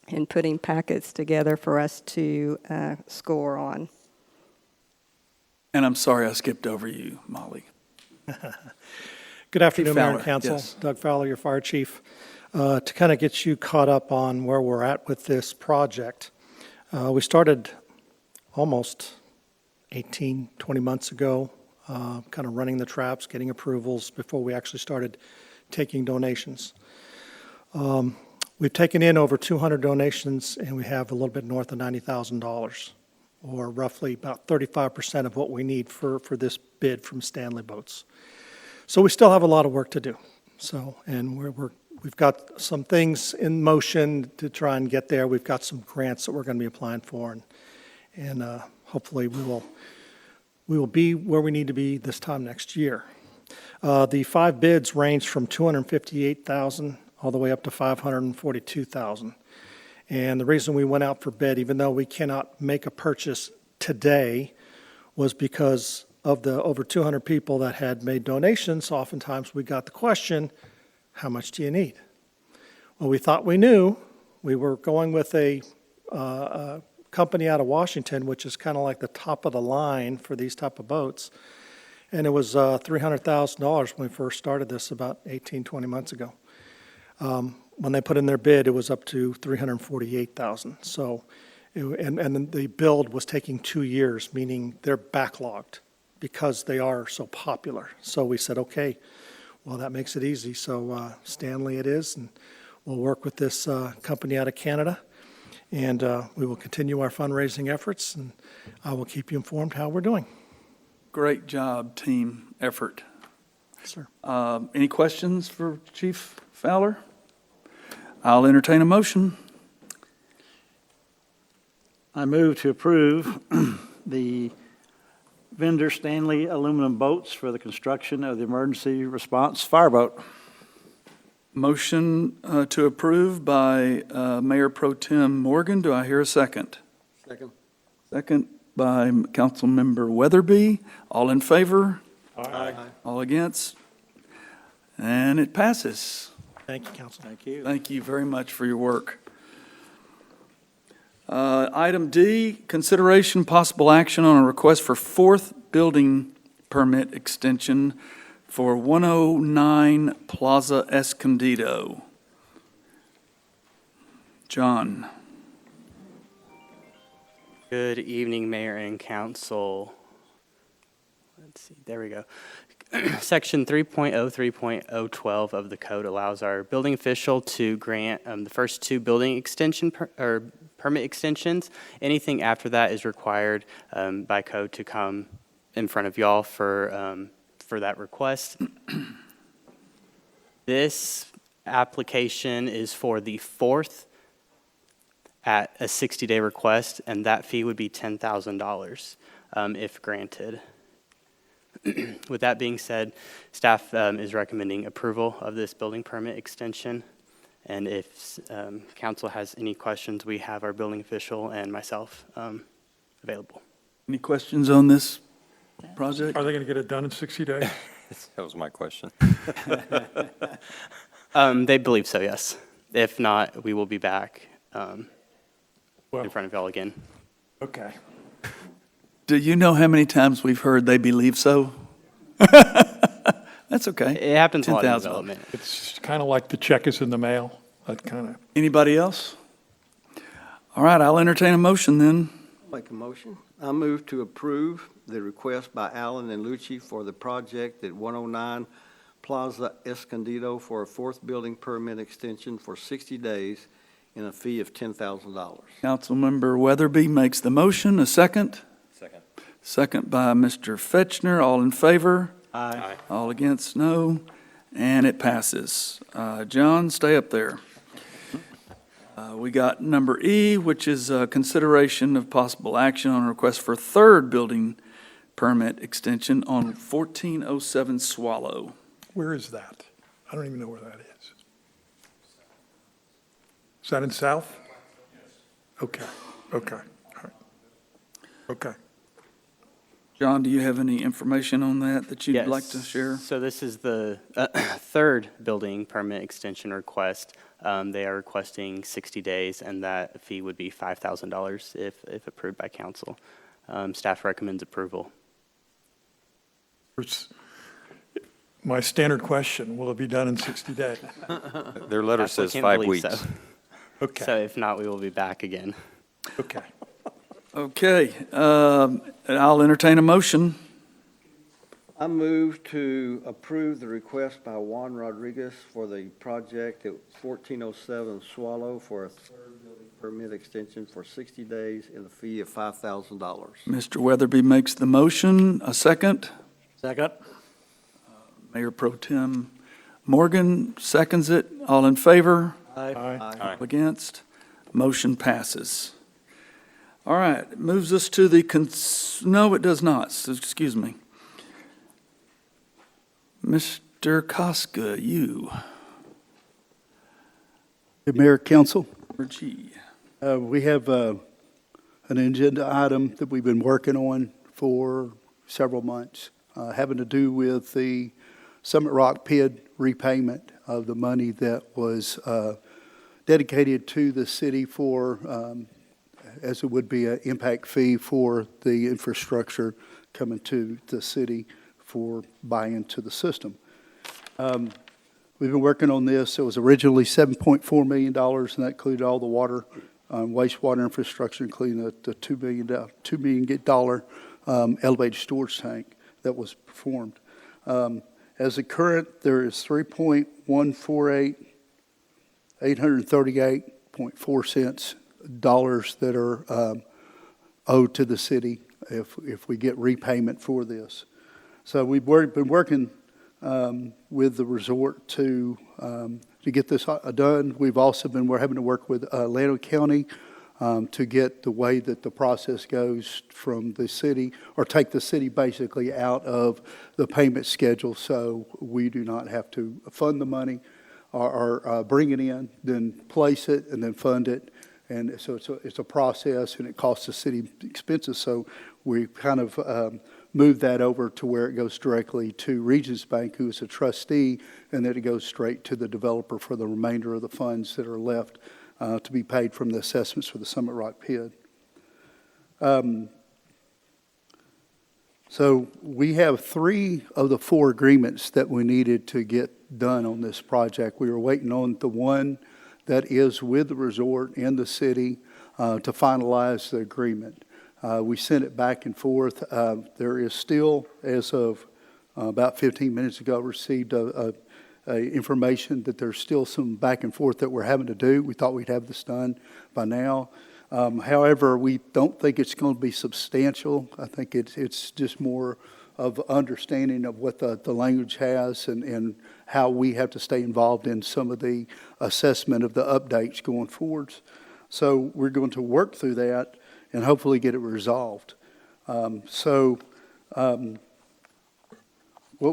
and putting packets together for us to score on. And I'm sorry I skipped over you, Molly. Good afternoon, Mayor Fowler, and Council. yes. Doug Fowler, your fire chief. To kind of get you caught up on where we're at with this project, we started almost 18, 20 months ago, kind of running the traps, getting approvals before we actually started taking donations. We've taken in over 200 donations, and we have a little bit north of $90,000, or roughly about 35% of what we need for this bid from Stanley Boats. So we still have a lot of work to do. So, and we've got some things in motion to try and get there. We've got some grants that we're going to be applying for, and hopefully we will be where we need to be this time next year. The 5 bids range from $258,000 all the way up to $542,000. And the reason we went out for bid, even though we cannot make a purchase today, was because of the over 200 people that had made donations. Oftentimes we got the question, how much do you need? Well, we thought we knew. We were going with a company out of Washington, which is kind of like the top of the line for these type of boats. And it was $300,000 when we first started this about 18, 20 months ago. When they put in their bid, it was up to $348,000. So, and the build was taking 2 years, meaning they're backlogged because they are so popular. So we said, okay, well, that makes it easy. So Stanley it is, and we'll work with this company out of Canada, and we will continue our fundraising efforts, and I will keep you informed how we're doing. Great job, team effort. Yes, sir. Any questions for Chief Fowler? I'll entertain a motion. I move to approve the vendor Stanley Aluminum Boats for the construction of the emergency response fireboat. Motion to approve by Mayor Pro Tem Morgan. Do I hear a second? Second. Second by Councilmember Weatherby. All in favor? Aye. All against? And it passes. Thank you, Council. Thank you. Thank you very much for your work. Item D, consideration possible action on a request for 4th building permit extension for 109 Plaza Escondido. John. Good evening, Mayor and Council. Let's see, there we go. Section 3.03.012 of the code allows our building official to grant the first two building extension permit extensions. Anything after that is required by code to come in front of y'all for that request. This application is for the fourth at a 60-day request, and that fee would be $10,000 if granted. With that being said, staff is recommending approval of this building permit extension. And if council has any questions, we have our building official and myself available. Any questions on this project? Are they going to get it done in 60 days? That was my question. They believe so, yes. If not, we will be back in front of y'all again. Okay. Do you know how many times we've heard they believe so? That's okay. It happens a lot in 10,000. development. It's kind of like the check is in the mail. That kind of. Anybody else? All right, I'll entertain a motion then. Make a motion. I move to approve the request by Allen and Lucci for the project at 109 Plaza Escondido for a fourth building permit extension for 60 days and a fee of $10,000. Councilmember Weatherby makes the motion. A second? Second. Second by Mr. Fetchner. All in favor? Aye. All against, no. And it passes. John, stay up there. We got number E, which is consideration of possible action on a request for third building permit extension on 1407 Swallow. Where is that? I don't even know where that is. Is that in South? Okay, okay, all right. Okay. John, do you have any information on that you'd like to share? So this is the third building permit extension request. They are requesting 60 days, and that fee would be $5,000 if approved by council. Staff recommends approval. My standard question, will it be done in 60 days? Their letter says Applicant 5 believes weeks. so. Okay. So if not, we will be back again. Okay. Okay, I'll entertain a motion. I move to approve the request by Juan Rodriguez for the project at 1407 Swallow for a third building permit extension for 60 days and a fee of $5,000. Mr. Weatherby makes the motion. A second? Second. Mayor Pro Tem Morgan seconds it. All in favor? Aye. All against? Motion passes. All right, it moves us to the, no, it does not, excuse me. Mr. Koska, you. Hey, Mayor, Council, G. we have an agenda item that we've been working on for several months, having to do with the Summit Rock PID repayment of the money that was dedicated to the city for, as it would be an impact fee for the infrastructure coming to the city for buy-in to the system. We've been working on this. It was originally $7.4 million, and that included all the water, wastewater infrastructure, including the $2 million elevated storage tank that was performed. As a current, there is $838.4 that are owed to the city if we get repayment for this. So we've been working with the resort to get this done. We've also been having to work with Llano County to get the way that the process goes from the city, or take the city basically out of the payment schedule, so we do not have to fund the money or bring it in, then place it, and then fund it. And so it's a process, and it costs the city expenses. So we kind of moved that over to where it goes directly to Regions Bank, who is a trustee, and then it goes straight to the developer for the remainder of the funds that are left to be paid from the assessments for the Summit Rock PID. So we have 3 of the 4 agreements that we needed to get done on this project. We were waiting on the one that is with the resort and the city to finalize the agreement. We sent it back and forth. There is still, as of about 15 minutes ago, received information that there's still some back and forth that we're having to do. We thought we'd have this done by now. However, we don't think it's going to be substantial. I think it's just more of understanding of what the language has and how we have to stay involved in some of the assessment of the updates going forwards. So we're going to work through that and hopefully get it resolved. What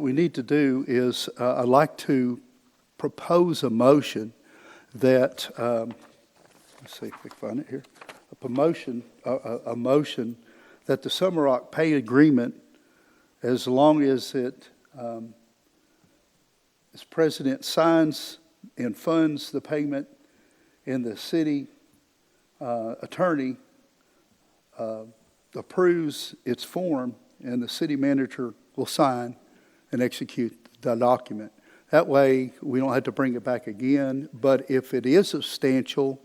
we need to do is I'd like to propose a motion that, let's see if we can find it here, a motion that the Summer Rock pay agreement, as long as it, as President signs and funds the payment and the city attorney approves its form and the city manager will sign and execute the document. That way, we don't have to bring it back again. But if it is substantial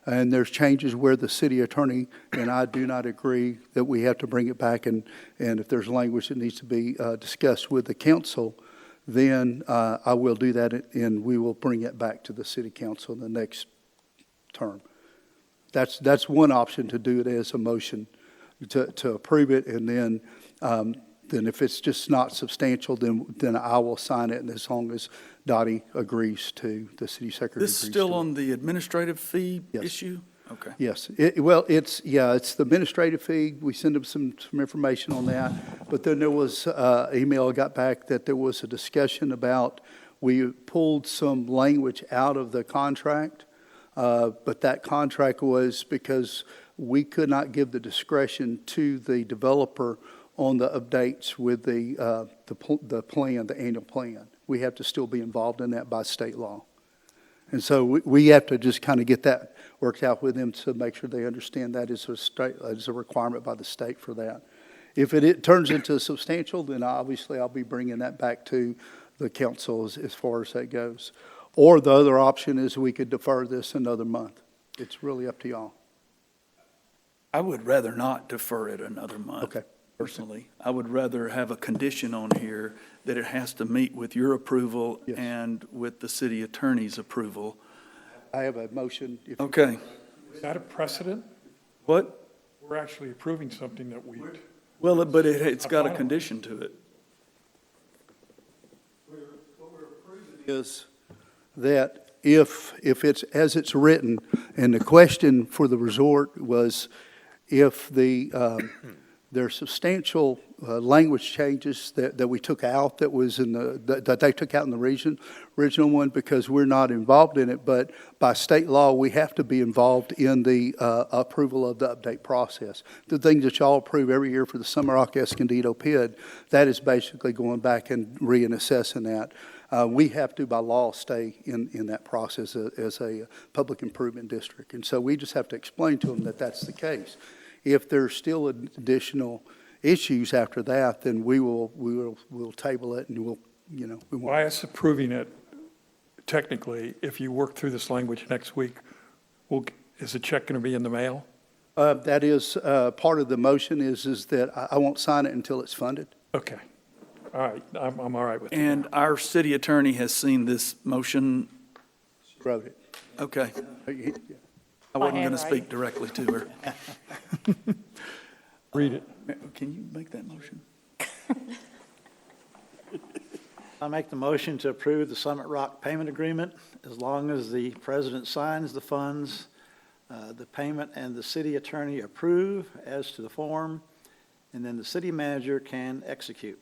and there's changes where the city attorney and I do not agree, that we have to bring it back, and if there's language that needs to be discussed with the council, then I will do that, and we will bring it back to the city council in the next term. That's one option, to do it as a motion to approve it, and then if it's just not substantial, then I will sign it, and as long as Dottie agrees to, the city secretary This agrees still to it. on the administrative fee Yes. issue? Okay. Yes, it's the administrative fee. We send them some information on that. But then there was email I got back that there was a discussion about, we pulled some language out of the contract, but that contract was because we could not give the discretion to the developer on the updates with the plan, the annual plan. We have to still be involved in that by state law. And so we have to just kind of get that worked out with them to make sure they understand that is a requirement by the state for that. If it turns into substantial, then obviously I'll be bringing that back to the council as far as that goes. Or the other option is we could defer this another month. It's really up to y'all. I would rather not defer it another month. Okay. Personally, I would rather have a condition on here that it has to meet with your approval Yes. and with the city attorney's approval. I have a motion. Okay. Is that a precedent? What? We're actually approving something that we. Well, but it's got a condition to it. Is that if it's as it's written, and the question for the resort was if there's substantial language changes that we took out, that was in that they took out in the original one, because we're not involved in it, but by state law, we have to be involved in the approval of the update process. The things that y'all approve every year for the Summer Rock Escondido PID, that is basically going back and reassessing that. We have to, by law, stay in that process as a public improvement district. And so we just have to explain to them that that's the case. If there's still additional issues after that, then we'll table it, and we won't. By us approving it, technically, if you work through this language next week, is the check going to be in the mail? That is part of the motion is that I won't sign it until it's funded. Okay. All right. I'm all right with that. And our city attorney has seen this motion. She wrote it. Okay. I wasn't going to speak directly to her. Read it. Can you make that motion? I make the motion to approve the Summit Rock payment agreement as long as the president signs the funds, the payment, and the city attorney approve as to the form, and then the city manager can execute.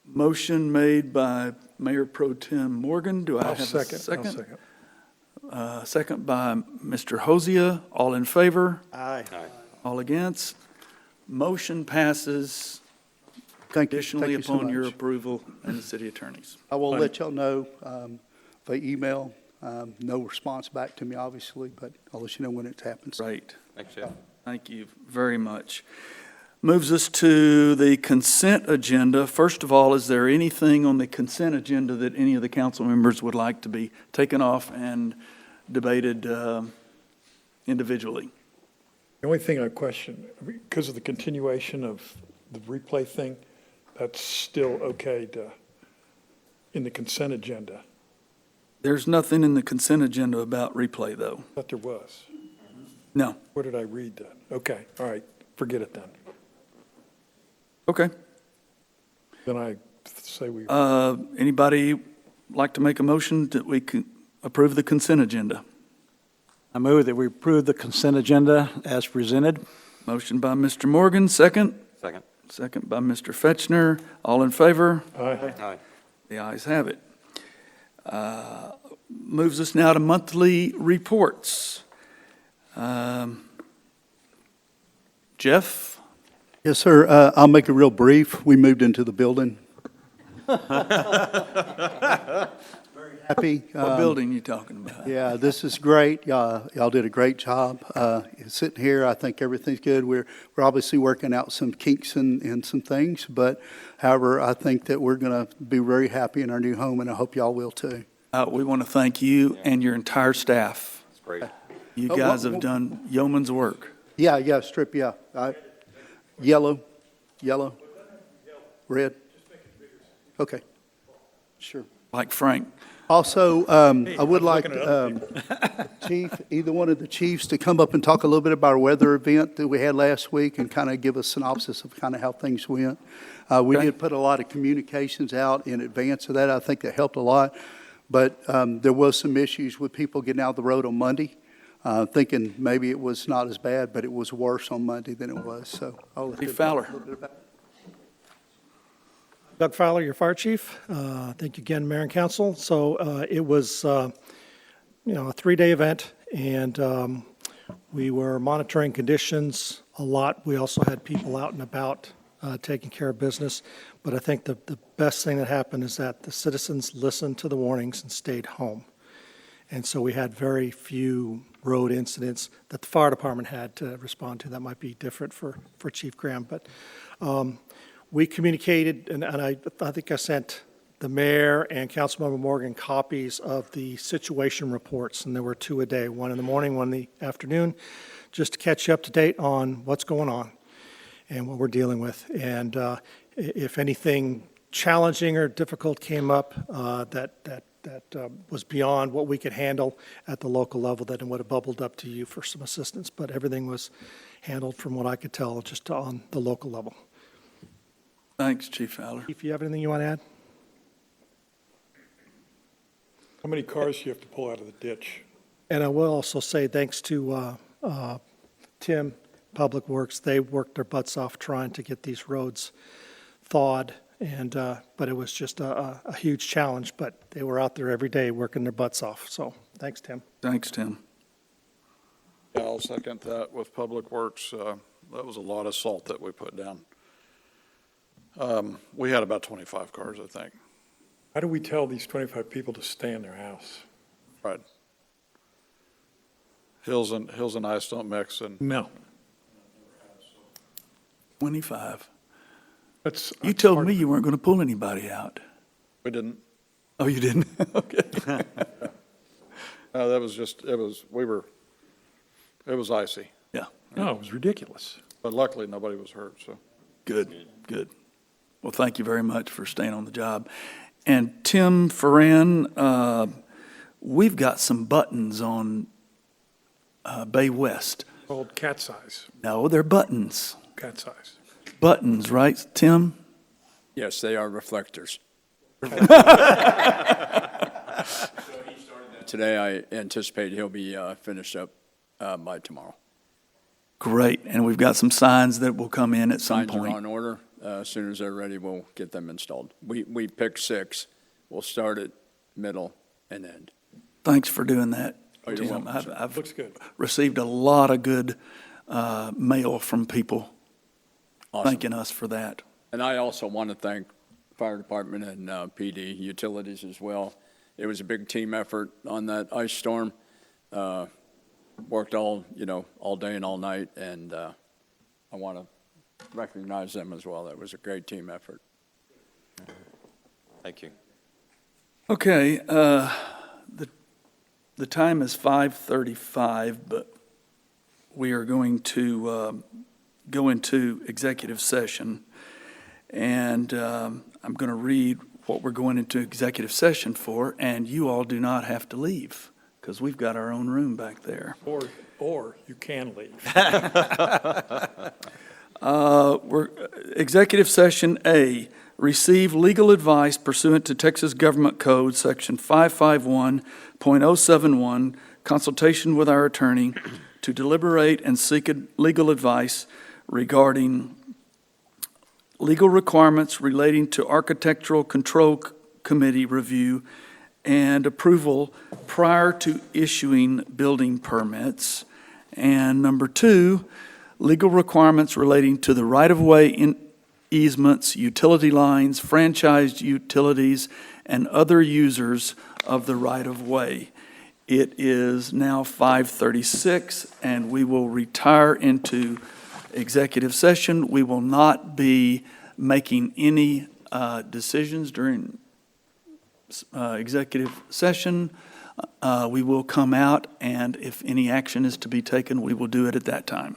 Motion made by Mayor Pro Tem Morgan. Do I I'll have a second. second? I'll second. Second by Mr. Hosea. All in favor? Aye. All against? Motion passes Thank you. conditionally Thank you so upon your much. approval and the city attorneys. I will let y'all know by email. No response back to me, obviously, but I'll let you know when it happens. Right. Thanks, Jeff. Thank you very much. Moves us to the consent agenda. First of all, is there anything on the consent agenda that any of the council members would like to be taken off and debated individually? The only thing I question, because of the continuation of the replay thing, that's still okay in the consent agenda. There's nothing in the consent agenda about replay, though. I thought there was. No. Where did I read that? Okay, all right, forget it then. Okay. Then I say we. Anybody like to make a motion that we can approve the consent agenda? I move that we approve the consent agenda as presented. Motion by Mr. Morgan, second. Second. Second by Mr. Fetchner. All in favor? Aye. Aye. The ayes have it. Moves us now to monthly reports. Jeff? Yes, sir. I'll make it real brief. We moved into the building. Very happy. What building you talking about? Yeah, this is great. Y'all did a great job. Sitting here, I think everything's good. We're obviously working out some kinks and some things, but however, I think that we're going to be very happy in our new home, and I hope y'all will too. We want to thank you and your entire staff. That's great. You guys have done yeoman's work. Yeah, strip, yeah. Yellow, red. Okay, sure. Like Frank. Also, I would like Chief, either one of the chiefs to come up and talk a little bit about our weather event that we had last week and kind of give a synopsis of kind of how things went. We did put a lot of communications out in advance of that. I think that helped a lot. But there was some issues with people getting out the road on Monday, thinking maybe it was not as bad, but it was worse on Monday than it was. So I'll let Chief Fowler. Doug Fowler, your fire chief. Thank you again, Mayor and Council. So it was, a 3-day event, and we were monitoring conditions a lot. We also had people out and about taking care of business. But I think the best thing that happened is that the citizens listened to the warnings and stayed home. And so we had very few road incidents that the fire department had to respond to. That might be different for Chief Graham. But we communicated, and I think I sent the mayor and Councilmember Morgan copies of the situation reports, and there were 2 a day, one in the morning, one in the afternoon, just to catch you up to date on what's going on and what we're dealing with. And if anything challenging or difficult came up that was beyond what we could handle at the local level, then it would have bubbled up to you for some assistance. But everything was handled, from what I could tell, just on the local level. Thanks, Chief Fowler. If you have anything you want to add? How many cars do you have to pull out of the ditch? And I will also say thanks to Tim, Public Works. They worked their butts off trying to get these roads thawed, and but it was just a huge challenge. But they were out there every day working their butts off. So thanks, Tim. Thanks, Tim. Yeah, I'll second that with Public Works. That was a lot of salt that we put down. We had about 25 cars, I think. How do we tell these 25 people to stay in their house? Right. Hills and ice don't mix, and No. 25. You told me you weren't going to pull anybody out. we didn't. Oh, you didn't? Okay. That was just, it was icy. Yeah. No, it was ridiculous. But luckily, nobody was hurt, so. Good. Well, thank you very much for staying on the job. And Tim Ferran, we've got some buttons on Bay West. Called cat size. No, they're buttons. Cat size. Buttons, right, Tim? Yes, they are reflectors. Today, I anticipate he'll be finished up by tomorrow. Great, and we've got some signs that will come in at some Signs are point. on order. As soon as they're ready, we'll get them installed. We picked 6. We'll start at middle and end. Thanks for doing that, Oh, you're Tim. welcome, sir. I've Looks good. received a lot of good mail from people Awesome. thanking us for that. And I also want to thank Fire Department and PD Utilities as well. It was a big team effort on that ice storm. Worked all day and all night, and I want to recognize them as well. That was a great team effort. Thank you. Okay, the time is 5:35, but we are going to go into executive session. And I'm going to read what we're going into executive session for, and you all do not have to leave, because we've got our own room back there. Or you can leave. We're, executive session A, receive legal advice pursuant to Texas Government Code, Section 551.071, consultation with our attorney to deliberate and seek legal advice regarding legal requirements relating to Architectural Control Committee review and approval prior to issuing building permits. And number 2, legal requirements relating to the right-of-way easements, utility lines, franchised utilities, and other users of the right-of-way. It is now 5:36, and we will retire into executive session. We will not be making any decisions during executive session. We will come out, and if any action is to be taken, we will do it at that time.